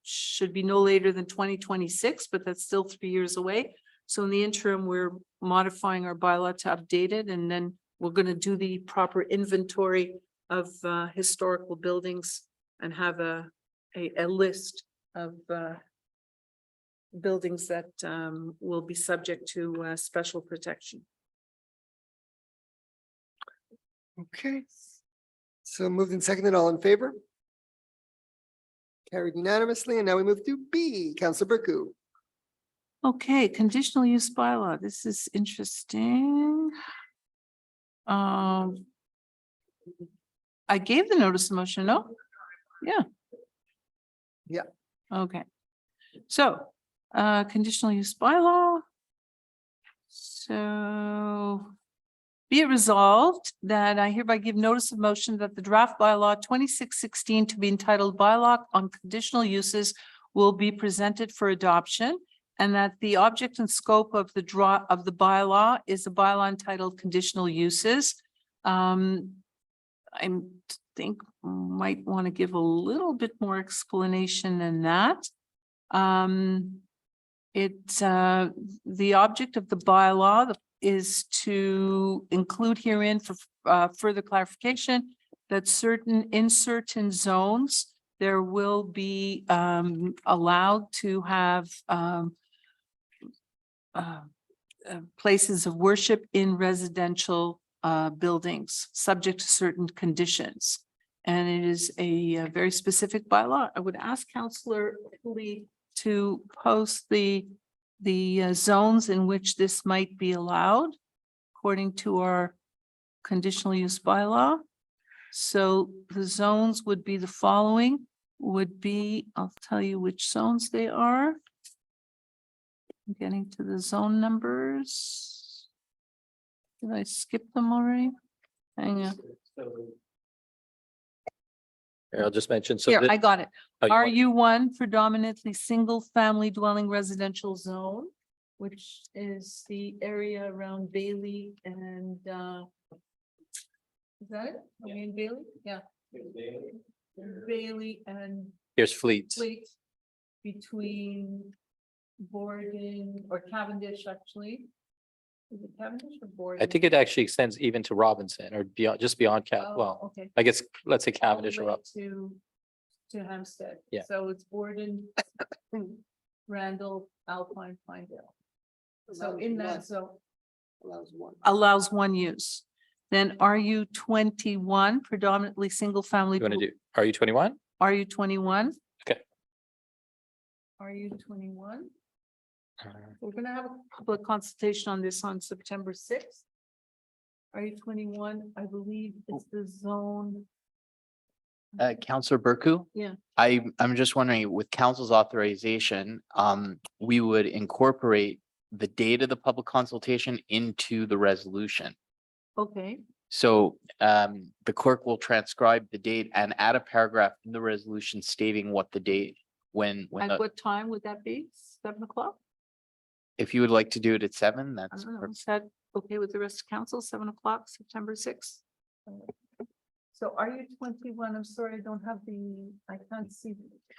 S15: should be no later than 2026, but that's still 3 years away. So in the interim, we're modifying our bylaw to update it, and then we're going to do the proper inventory of historical buildings and have a list of buildings that will be subject to special protection.
S1: Okay. So moved and seconded, all in favor? Carried unanimously, and now we move to B, Councillor Berku.
S15: Okay, conditional use bylaw. This is interesting. I gave the notice of motion, no? Yeah.
S1: Yeah.
S15: Okay. So, conditional use bylaw. So be it resolved that I hereby give notice of motion that the draft bylaw 2616 to be entitled bylaw on conditional uses will be presented for adoption, and that the object and scope of the bylaw is a bylaw entitled conditional uses. I think might want to give a little bit more explanation than that. The object of the bylaw is to include herein for further clarification that in certain zones, there will be allowed to have places of worship in residential buildings, subject to certain conditions. And it is a very specific bylaw. I would ask Councillor Lee to post the zones in which this might be allowed according to our conditional use bylaw. So the zones would be the following, I'll tell you which zones they are. I'm getting to the zone numbers. Did I skip them already? Hang on.
S3: Here, I'll just mention. So
S15: Here, I got it.
S3: Oh, you want-
S15: RU1 predominantly single-family dwelling residential zone, which is the area around Bailey and is that it? I mean Bailey? Yeah. Bailey and
S3: Here's Fleet.
S15: Fleet between Borden or Cavendish, actually. Is it Cavendish or Borden?
S3: I think it actually extends even to Robinson or beyond, just beyond
S15: Oh,
S3: well,
S15: okay.
S3: I guess, let's say
S15: All the
S3: Cavendish or
S15: way
S3: up.
S15: to Hempstead.
S3: Yeah.
S15: So it's Borden, Randall, Alpine, Pinedale. So in that zone allows one use. Then RU 21 predominantly single family.
S3: You want to do, are you 21?
S15: RU 21.
S3: Okay.
S15: RU 21. We're gonna have a public consultation on this on September 6th. RU 21, I believe it's the zone.
S5: Councillor Berku?
S15: Yeah.
S5: I'm just wondering, with council's authorization, we would incorporate the date of the public consultation into the resolution.
S15: Okay.
S5: So the clerk will transcribe the date and add a paragraph in the resolution stating what the date, when,
S15: At what time would that be? 7 o'clock?
S5: if you would like to do it at 7,
S15: I
S5: that's
S15: don't know.
S5: perfect.
S15: Is that okay with the rest of council? 7 o'clock, September 6th? So are you 21? I'm sorry, I don't have I can't see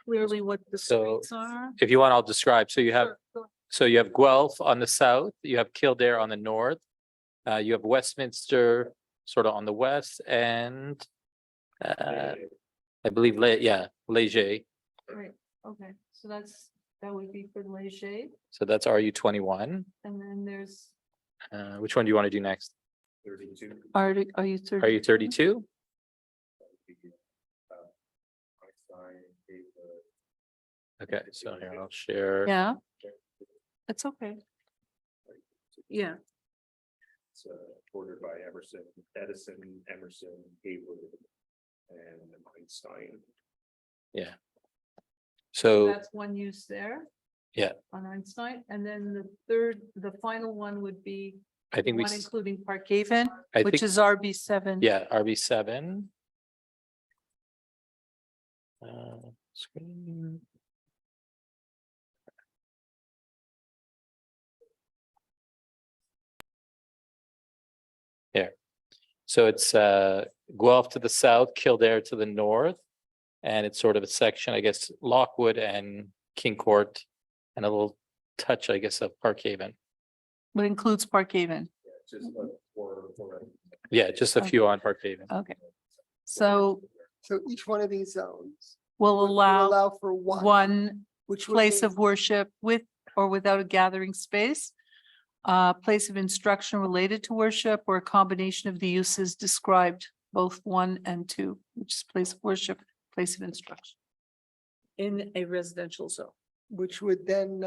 S15: clearly what the
S3: So
S15: streets are.
S3: if you want, I'll describe. So you have,
S15: Sure, go
S3: so you have Guelph on the south, you have Kildare on the north. You have Westminster sort of on the west and I believe, Leger.
S15: Right, okay, so that would be for Leger,
S3: So that's RU 21.
S15: and then there's,
S3: Which one do you want to do next?
S15: are you 30?
S3: RU 32? Okay, so here I'll share.
S15: Yeah. That's okay. Yeah,
S6: It's bordered by Edison, Emerson, Haywood, and Einstein.
S3: Yeah. So,
S15: that's one use there.
S3: yeah,
S15: On Einstein, and then the final one would be
S3: I think we,
S15: one including Park Haven,
S3: I
S15: which
S3: think,
S15: is RB 7.
S3: yeah, RB 7. Screen. Here. So it's Guelph to the south, Kildare to the north. And it's sort of a section, I guess, Lockwood and King Court and a little touch, I guess, of Park Haven.
S15: What includes Park Haven?
S3: Yeah, just a few on Park Haven.
S15: Okay. So
S1: So each one of these zones
S15: we'll
S1: will
S15: allow
S1: for
S15: one
S1: which would
S15: place
S1: mean-
S15: of worship with or without a gathering space, place of instruction related to worship, or a combination of the uses described, both 1 and 2, which is place of worship, place of instruction in a residential zone.
S1: which would then,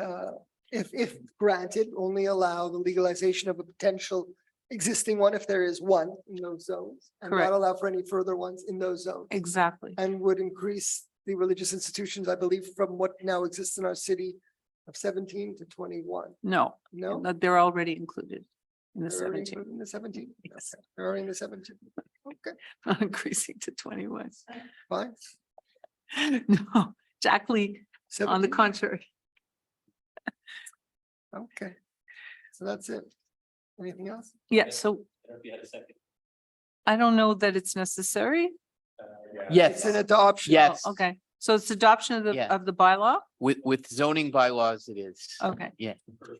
S1: if granted, only allow the legalization of a potential existing one if there is one in those zones. And
S15: Correct.
S1: not allow for any further ones in those zones.
S15: Exactly.
S1: And would increase the religious institutions, I believe, from what now exists in our city of 17 to 21.
S15: No,
S1: No?
S15: they're already included in the
S1: They're already
S15: 17,
S1: included in the 17?
S15: Yes.
S1: Okay, they're already in the 17. Okay,
S15: not increasing to 21.
S1: fine.
S15: No, Jackie, on the
S1: 17?
S15: contrary.
S1: Okay, so that's it. Anything else?
S15: Yeah, so I don't know that it's necessary.
S5: Yes,
S1: It's an adoption.
S5: yes.
S15: Oh, okay, so it's adoption of
S5: Yeah.
S15: the bylaw?
S5: With zoning bylaws, it is.
S15: Okay.
S5: Yeah.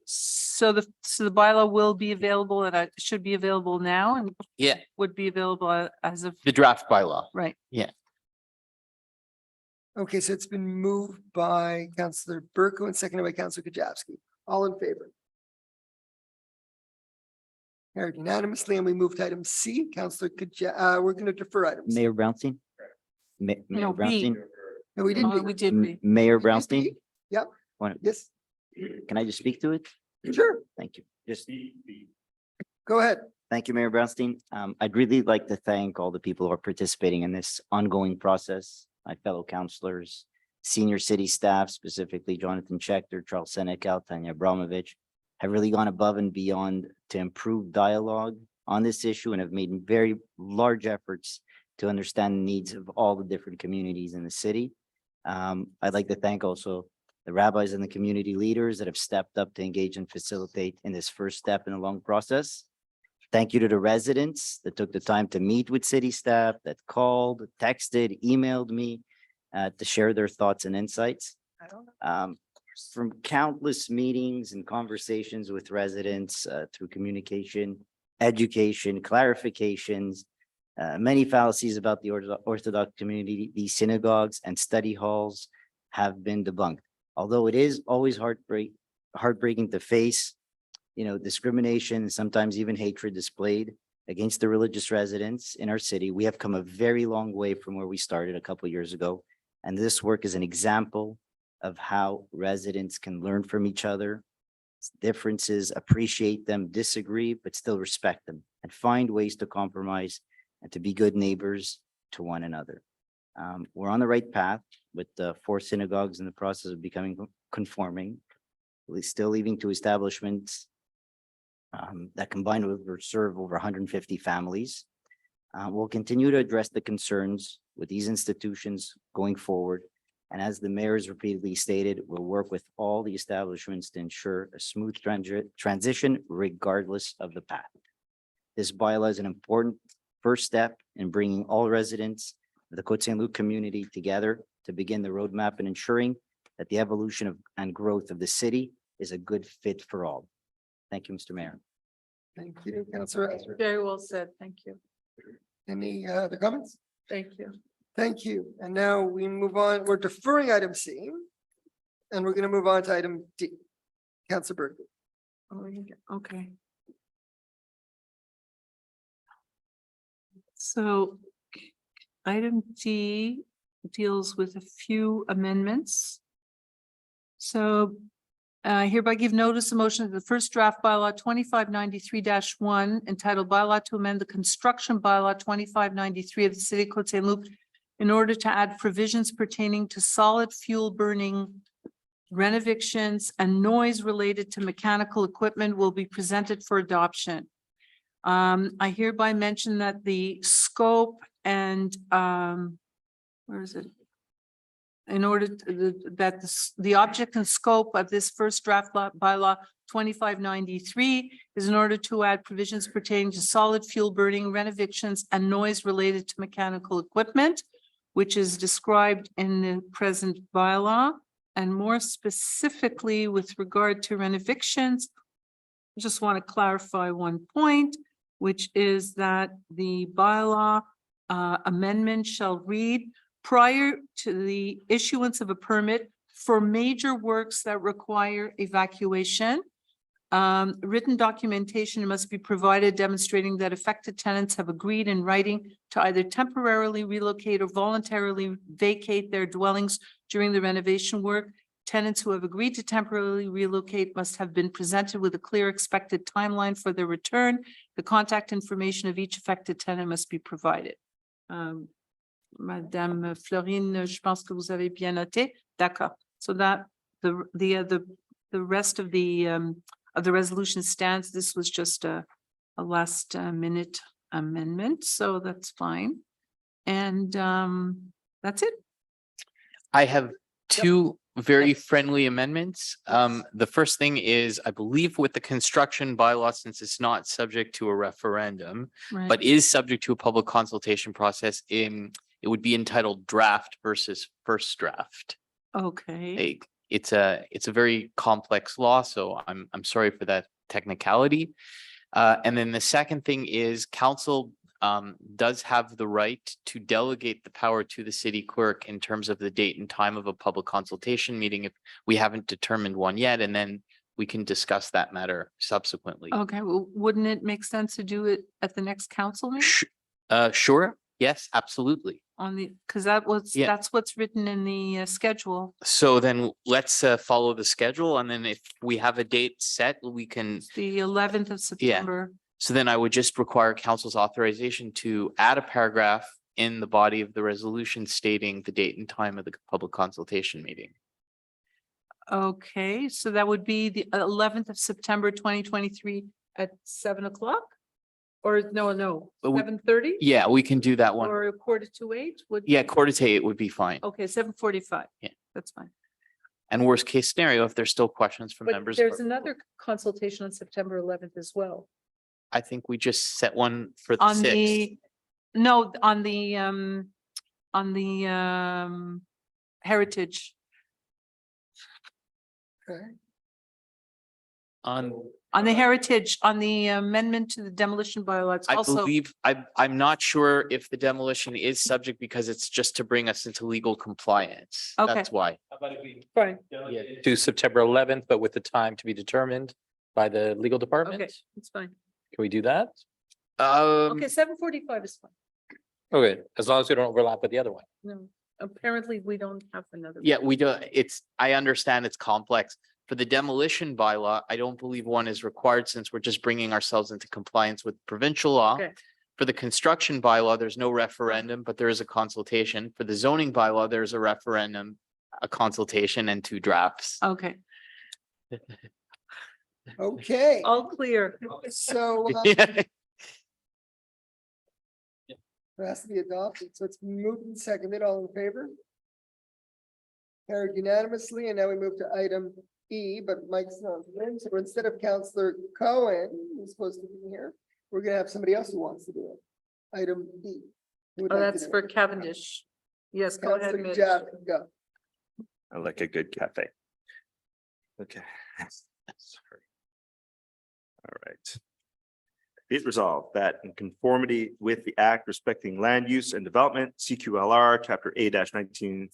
S15: So the bylaw will be available and it should be available now and
S5: Yeah,
S15: would be available as of,
S5: the draft bylaw.
S15: right?
S1: Okay, so it's been moved by Councillor Berko and seconded by Councillor Kajewski. All in favor? Carried unanimously, and we moved to item C. Councillor we're going to defer items.
S7: Mayor Brownstein? Mayor
S15: No, B.
S7: Brownstein?
S1: No, we didn't.
S15: We did be.
S7: Mayor
S1: We did
S7: Brownstein?
S1: B. Yep,
S7: One-
S1: yes,
S7: Can I just speak to it?
S1: sure,
S7: Thank you. Just,
S1: go ahead.
S7: thank you, Mayor Brownstein. I'd really like to thank all the people who are participating in this ongoing process, my fellow councilors, senior city staff, specifically Jonathan Schechter, Charles Senecal, Tanya Abramovich, have really gone above and beyond to improve dialogue on this issue and have made very large efforts to understand the needs of all the different communities in the city. I'd like to thank also the rabbis and the community leaders that have stepped up to engage and facilitate in this first step in a long process. Thank you to the residents that took the time to meet with city staff, that called, texted, emailed me to share their thoughts and insights. From countless meetings and conversations with residents through communication, education, clarifications, many fallacies about the Orthodox community, these synagogues and study halls have been debunked. Although it is always heartbreaking to face, discrimination and sometimes even hatred displayed against the religious residents in our city, we have come a very long way from where we started a couple of years ago. And this work is an example of how residents can learn from each other, differences, appreciate them, disagree, but still respect them and find ways to compromise and to be good neighbors to one another. We're on the right path with the 4 synagogues in the process of becoming conforming, still leaving 2 establishments that combined will serve over 150 families. We'll continue to address the concerns with these institutions going forward. And as the mayor has repeatedly stated, we'll work with all the establishments to ensure a smooth transition regardless of the path. This bylaw is an important first step in bringing all residents of the Côte Saint-Luc community together to begin the roadmap and ensuring that the evolution of and growth of the city is a good fit for all. Thank you, Mr. Mayor.
S1: Thank you, Councillor Ezra.
S15: Very well said. Thank you.
S1: Any other comments?
S15: Thank you.
S1: Thank you. And now we move on. We're deferring item C. And we're going to move on to item D. Councillor Berkeley.
S15: Okay. So item D deals with a few amendments. So I hereby give notice of motion of the first draft bylaw 2593-1 entitled bylaw to amend the construction bylaw 2593 of the city of Côte Saint-Luc in order to add provisions pertaining to solid fuel burning renovictions and noise related to mechanical equipment will be presented for adoption. I hereby mention that the scope and where is it? In order that the object and scope of this first draft bylaw 2593 is in order to add provisions pertaining to solid fuel burning renovictions and noise related to mechanical equipment, which is described in the present bylaw. And more specifically with regard to renovictions, I just want to clarify one point, which is that the bylaw amendment shall read prior to the issuance of a permit for major works that require evacuation. Written documentation must be provided demonstrating that affected tenants have agreed in writing to either temporarily relocate or voluntarily vacate their dwellings during the renovation work. Tenants who have agreed to temporarily relocate must have been presented with a clear expected timeline for their return. The contact information of each affected tenant must be provided. Madame Florine, je pense que vous avez bien noté. D'accord. So that the rest of the resolution stands. This was just a last minute amendment, so that's fine. And that's it.
S5: I have two very friendly amendments. The first thing is, I believe with the construction bylaw, since it's not subject to a referendum,
S15: Right.
S5: but is subject to a public consultation process, it would be entitled draft versus first draft.
S15: Okay.
S5: It's a very complex law, so I'm sorry for that technicality. And then the second thing is council does have the right to delegate the power to the city clerk in terms of the date and time of a public consultation meeting if we haven't determined one yet, and then we can discuss that matter subsequently.
S15: Okay, well, wouldn't it make sense to do it at the next council meeting?
S5: Sure. Yes, absolutely.
S15: Because that's what's written in the schedule.
S5: So then let's follow the schedule, and then if we have a date set, we can.
S15: The 11th of September.
S5: So then I would just require council's authorization to add a paragraph in the body of the resolution stating the date and time of the public consultation meeting.
S15: Okay, so that would be the 11th of September, 2023 at 7 o'clock? Or no,
S5: But we-
S15: 7:30?
S5: Yeah, we can do that one.
S15: Or 7:45 would?
S5: Yeah, quarter to 8 would be fine.
S15: Okay, 7:45.
S5: Yeah.
S15: That's fine.
S5: And worst case scenario, if there's still questions from
S15: But
S5: members,
S15: there's another consultation on September 11th as well.
S5: I think we just set one for the
S15: On
S5: 6th.
S15: on the heritage.
S1: Okay.
S15: On the heritage, on the amendment to the demolition bylaw, it's
S5: I
S15: also,
S5: believe, I'm not sure if the demolition is subject because it's just to bring us into legal compliance.
S15: Okay.
S5: That's why.
S15: fine,
S3: To September 11th, but with the time to be determined by the legal department.
S15: okay, it's fine.
S3: Can we do that?
S15: Okay, 7:45 is fine.
S3: Okay, as long as we don't overlap with the other one.
S15: No, apparently we don't have another.
S5: Yeah, we do. I understand it's complex. For the demolition bylaw, I don't believe one is required since we're just bringing ourselves into compliance with provincial law.
S15: Okay.
S5: For the construction bylaw, there's no referendum, but there is a consultation. For the zoning bylaw, there's a referendum, a consultation, and 2 drafts.
S15: Okay,
S1: Okay,
S15: all clear.
S1: so It has to be adopted, so it's moved and seconded, all in favor? Carried unanimously, and now we move to item E, but Mike's not in, so instead of Counselor Cohen, who's supposed to be here, we're gonna have somebody else who wants to do it. Item E. Who would
S15: Oh,
S1: like to
S15: that's
S1: do
S15: for
S1: it?
S15: Cavendish. Yes, go ahead,
S1: Counselor
S15: Mitch.
S1: Jackson, go.
S6: I like a good cafe. Okay. Sorry. All right. Be it resolved that in conformity with the Act respecting land use and development, CQLR, Chapter A 19.1,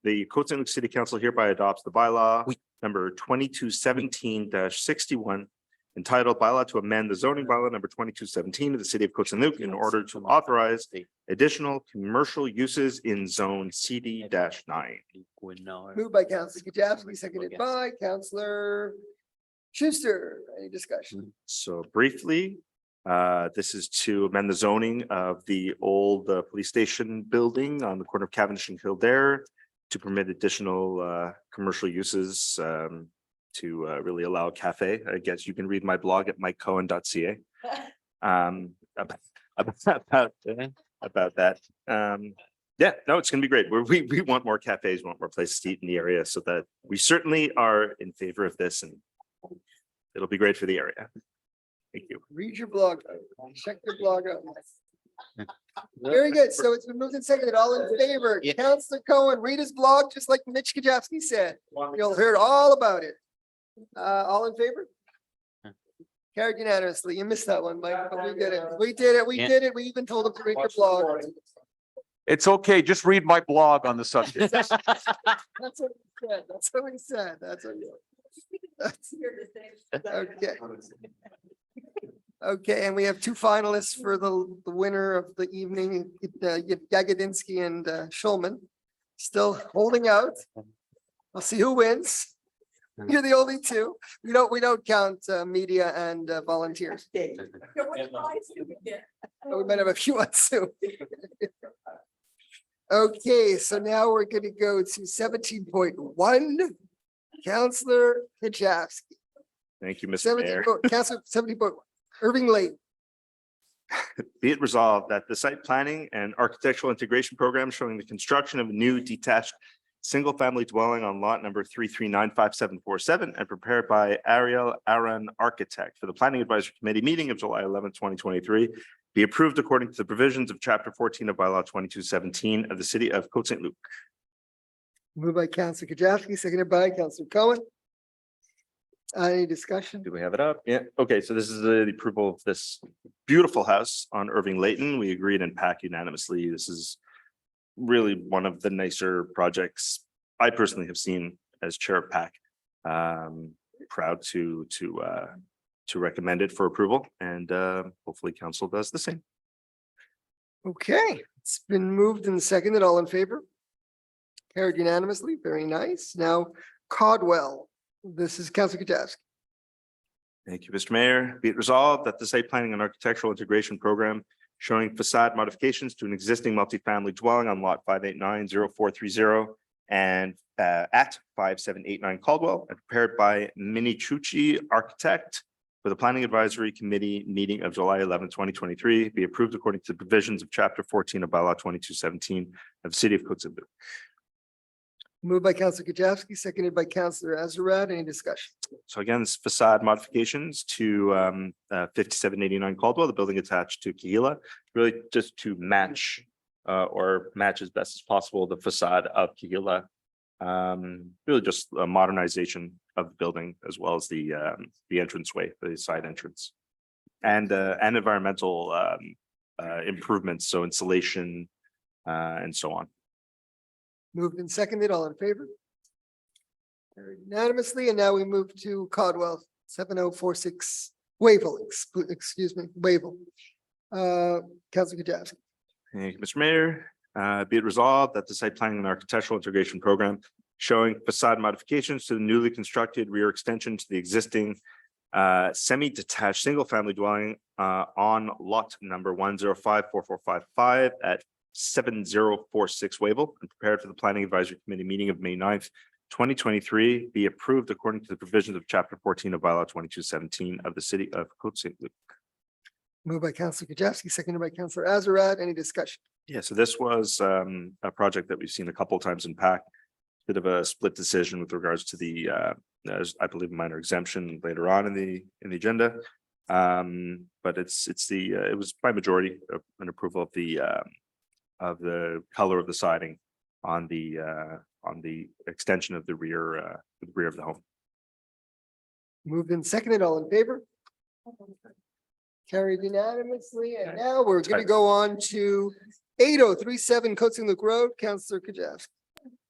S6: the Côte Saint-Luc City Council hereby adopts the bylaw number 2217 61, entitled bylaw to amend the zoning bylaw number 2217 of the city of Côte Saint-Luc in order to authorize additional commercial uses in zone CD 9.
S1: Moved by Counselor Kajowski, seconded by Counselor Schuster. Any discussion?
S6: So briefly, this is to amend the zoning of the old police station building on the corner of Cavendish and Kildare to permit additional commercial uses to really allow a cafe. I guess you can read my blog at mikecohen.ca about that. Yeah, no, it's gonna be great. We want more cafes, want more places to eat in the area, so that we certainly are in favor of this, and it'll be great for the area. Thank you.
S1: Read your blog, check your blog out. Very good, so it's been moved and seconded, all in favor,
S5: Yeah.
S1: Counselor Cohen, read his blog, just like Mitch Kajowski said, you'll hear all about it. All in favor? Carried unanimously, you missed that one, Mike, but we did it, we did it, we even told him to read your blog.
S2: It's okay, just read my blog on the subject.
S1: That's what he said, that's what he said, that's what he. Okay. Okay, and we have two finalists for the winner of the evening, Yagodinsky and Schulman. Still holding out. We'll see who wins. You're the only two. We don't count media and volunteers. We might have a few on Zoom. Okay, so now we're gonna go to 17.1. Counselor Kajowski.
S6: Thank you, Mr. Mayor.
S1: Counselor 70.1, Irving Lane.
S6: Be it resolved that the site planning and architectural integration program showing the construction of a new detached single-family dwelling on lot number 3395747 and prepared by Ariel Aran Architect for the Planning Advisory Committee meeting of July 11, 2023, be approved according to the provisions of Chapter 14 of Bylaw 2217 of the City of Côte Saint-Luc.
S1: Moved by Counselor Kajowski, seconded by Counselor Cohen. Any discussion?
S6: Do we have it up? Yeah, okay, so this is the approval of this beautiful house on Irving Layton. We agreed and PAC unanimously. This is really one of the nicer projects I personally have seen as chair of PAC. Proud to recommend it for approval, and hopefully council does the same.
S1: Okay, it's been moved and seconded. All in favor? Carried unanimously. Very nice. Now Codwell. This is Counselor Kajowski.
S6: Thank you, Mr. Mayor. Be it resolved that the site planning and architectural integration program showing facade modifications to an existing multifamily dwelling on lot 5890430 and at 5789 Caldwell and prepared by Minichucci Architect for the Planning Advisory Committee meeting of July 11, 2023, be approved according to the provisions of Chapter 14 of Bylaw 2217 of the City of Côte Saint-Luc.
S1: Moved by Counselor Kajowski, seconded by Counselor Azarad. Any discussion?
S6: So again, this facade modifications to 5789 Caldwell, the building attached to Kihila, really just to match or match as best as possible the facade of Kihila. Really just a modernization of the building as well as the entranceway, the side entrance. And environmental improvements, so insulation and so on.
S1: Moved and seconded. All in favor? Carried unanimously, and now we move to Codwell 7046 Wavell, excuse me, Wavell. Counselor Kajowski.
S6: Thank you, Mr. Mayor. Be it resolved that the site planning and architectural integration program showing facade modifications to the newly constructed rear extension to the existing semi-detached single-family dwelling on lot number 1054455 at 7046 Wavell and prepared for the Planning Advisory Committee meeting of May 9th, 2023, be approved according to the provisions of Chapter 14 of Bylaw 2217 of the City of Côte Saint-Luc.
S1: Moved by Councillor Kajewski, seconded by Councillor Azarad. Any discussion?
S6: Yeah, so this was a project that we've seen a couple of times in PAC. Bit of a split decision with regards to the as I believe minor exemption later on in the agenda. But it was by majority an approval of the color of the siding on the extension of the rear of the home.
S1: Moved and seconded, all in favor? Carried unanimously, and now we're gonna go on to 8037 Côte Saint-Luc Road, Councillor Kajewski.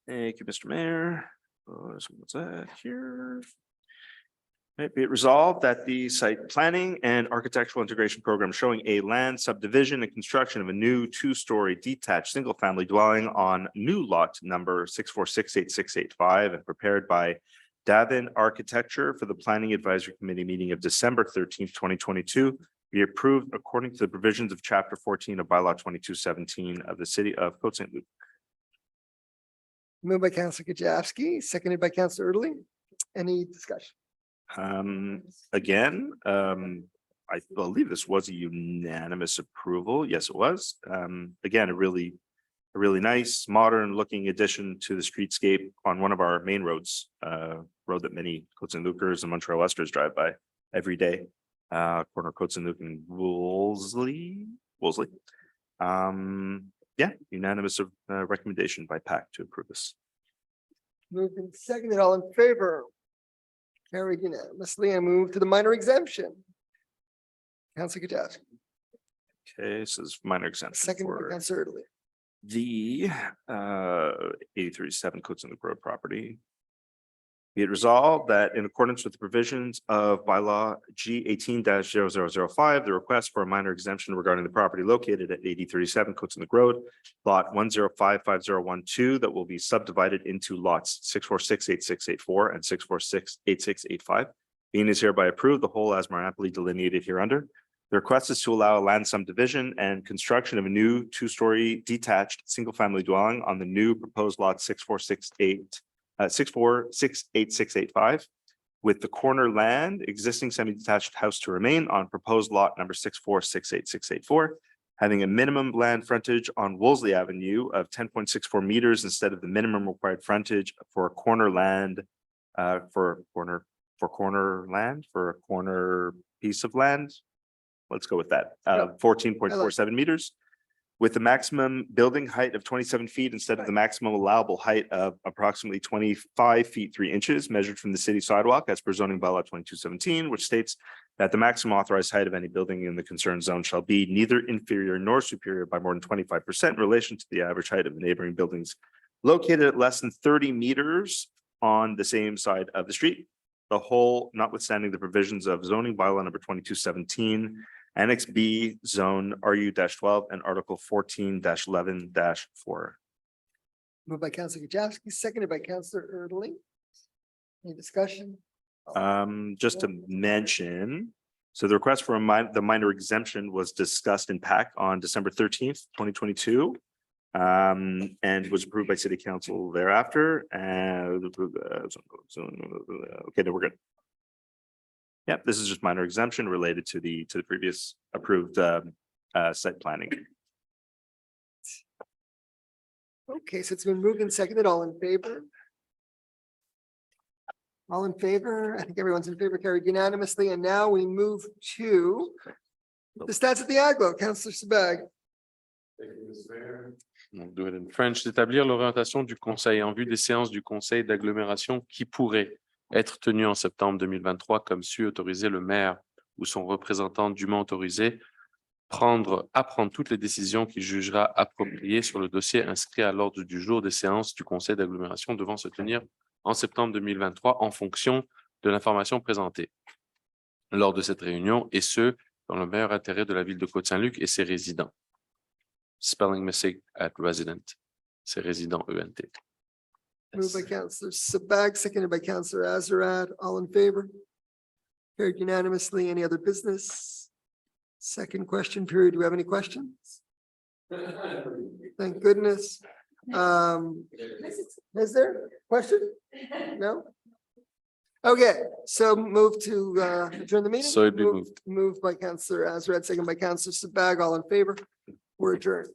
S6: Thank you, Mr. Mayor. So what's that here? Right, be it resolved that the site planning and architectural integration program showing a land subdivision and construction of a new two-story detached single-family dwelling on new lot number 6468685 and prepared by Davin Architecture for the Planning Advisory Committee meeting of December 13th, 2022, be approved according to the provisions of Chapter 14 of Bylaw 2217 of the City of Côte Saint-Luc.
S1: Moved by Councillor Kajewski, seconded by Councillor Erdely. Any discussion?
S6: Again, I believe this was a unanimous approval. Yes, it was. Again, a really nice, modern looking addition to the streetscape on one of our main roads, road that many Côte Saint-Lucers and Montreal Westers drive by every day. Corner Côte Saint-Luc and Wolseley. Yeah, unanimous recommendation by PAC to approve this.
S1: Moved and seconded, all in favor? Carried unanimously, and move to the minor exemption. Councillor Kajewski,
S6: Okay, so this is minor exemption
S1: seconded by
S6: for
S1: Councillor Erdely.
S6: the 8037 Côte Saint-Luc Road property. Be it resolved that in accordance with the provisions of bylaw G 18-0005, the request for a minor exemption regarding the property located at 8037 Côte Saint-Luc Road, lot 1055012, that will be subdivided into lots 6468684 and 6468685. Being is hereby approved, the whole as more amply delineated hereunder. The request is to allow land subdivision and construction of a new two-story detached single-family dwelling on the new proposed lot 6468685, with the corner land existing semi-detached house to remain on proposed lot number 6468684, having a minimum land frontage on Wolseley Avenue of 10.64 meters instead of the minimum required frontage for a corner land for a corner piece of land. Let's go with that. 14.47 meters. With the maximum building height of 27 feet instead of the maximum allowable height of approximately 25 feet 3 inches measured from the city sidewalk as per zoning bylaw 2217, which states that the maximum authorized height of any building in the concerned zone shall be neither inferior nor superior by more than 25% in relation to the average height of the neighboring buildings located at less than 30 meters on the same side of the street. The whole notwithstanding the provisions of zoning bylaw number 2217, Annex B, Zone RU-12 and Article 14-11-4.
S1: Moved by Councillor Kajewski, seconded by Councillor Erdely. Any discussion?
S6: Just to mention, so the request for the minor exemption was discussed in PAC on December 13th, 2022. And was approved by City Council thereafter. And okay, then we're good. Yep, this is just minor exemption related to the previous approved site planning.
S1: Okay, so it's been moved and seconded. All in favor? All in favor? I think everyone's in favor, carried unanimously. And now we move to the stats at the Aglo. Councillor Sabag.
S16: On do it in French. D'établir l'orientation du conseil en vue des séances du conseil d'agglomération qui pourraient être tenues en septembre 2023, comme su autoriser le maire ou son représentant dûment autorisé à prendre toutes les décisions qu'il jugera appropriées sur le dossier inscrit à l'ordre du jour des séances du conseil d'agglomération devant se tenir en septembre 2023 en fonction de l'information présentée lors de cette réunion, et ce, dans le meilleur intérêt de la ville de Côte Saint-Luc et ses résidents. Spelling mistake at resident. C'est résident ENT.
S1: Moved by Councillor Sabag, seconded by Councillor Azarad. All in favor? Carried unanimously. Any other business? Second question period. Do we have any questions? Thank goodness. Is there a question? No? Okay, so move to adjourn the meeting.
S16: So it'd be moved.
S1: Moved by Councillor Azarad, second by Councillor Sabag, all in favor. We're adjourned.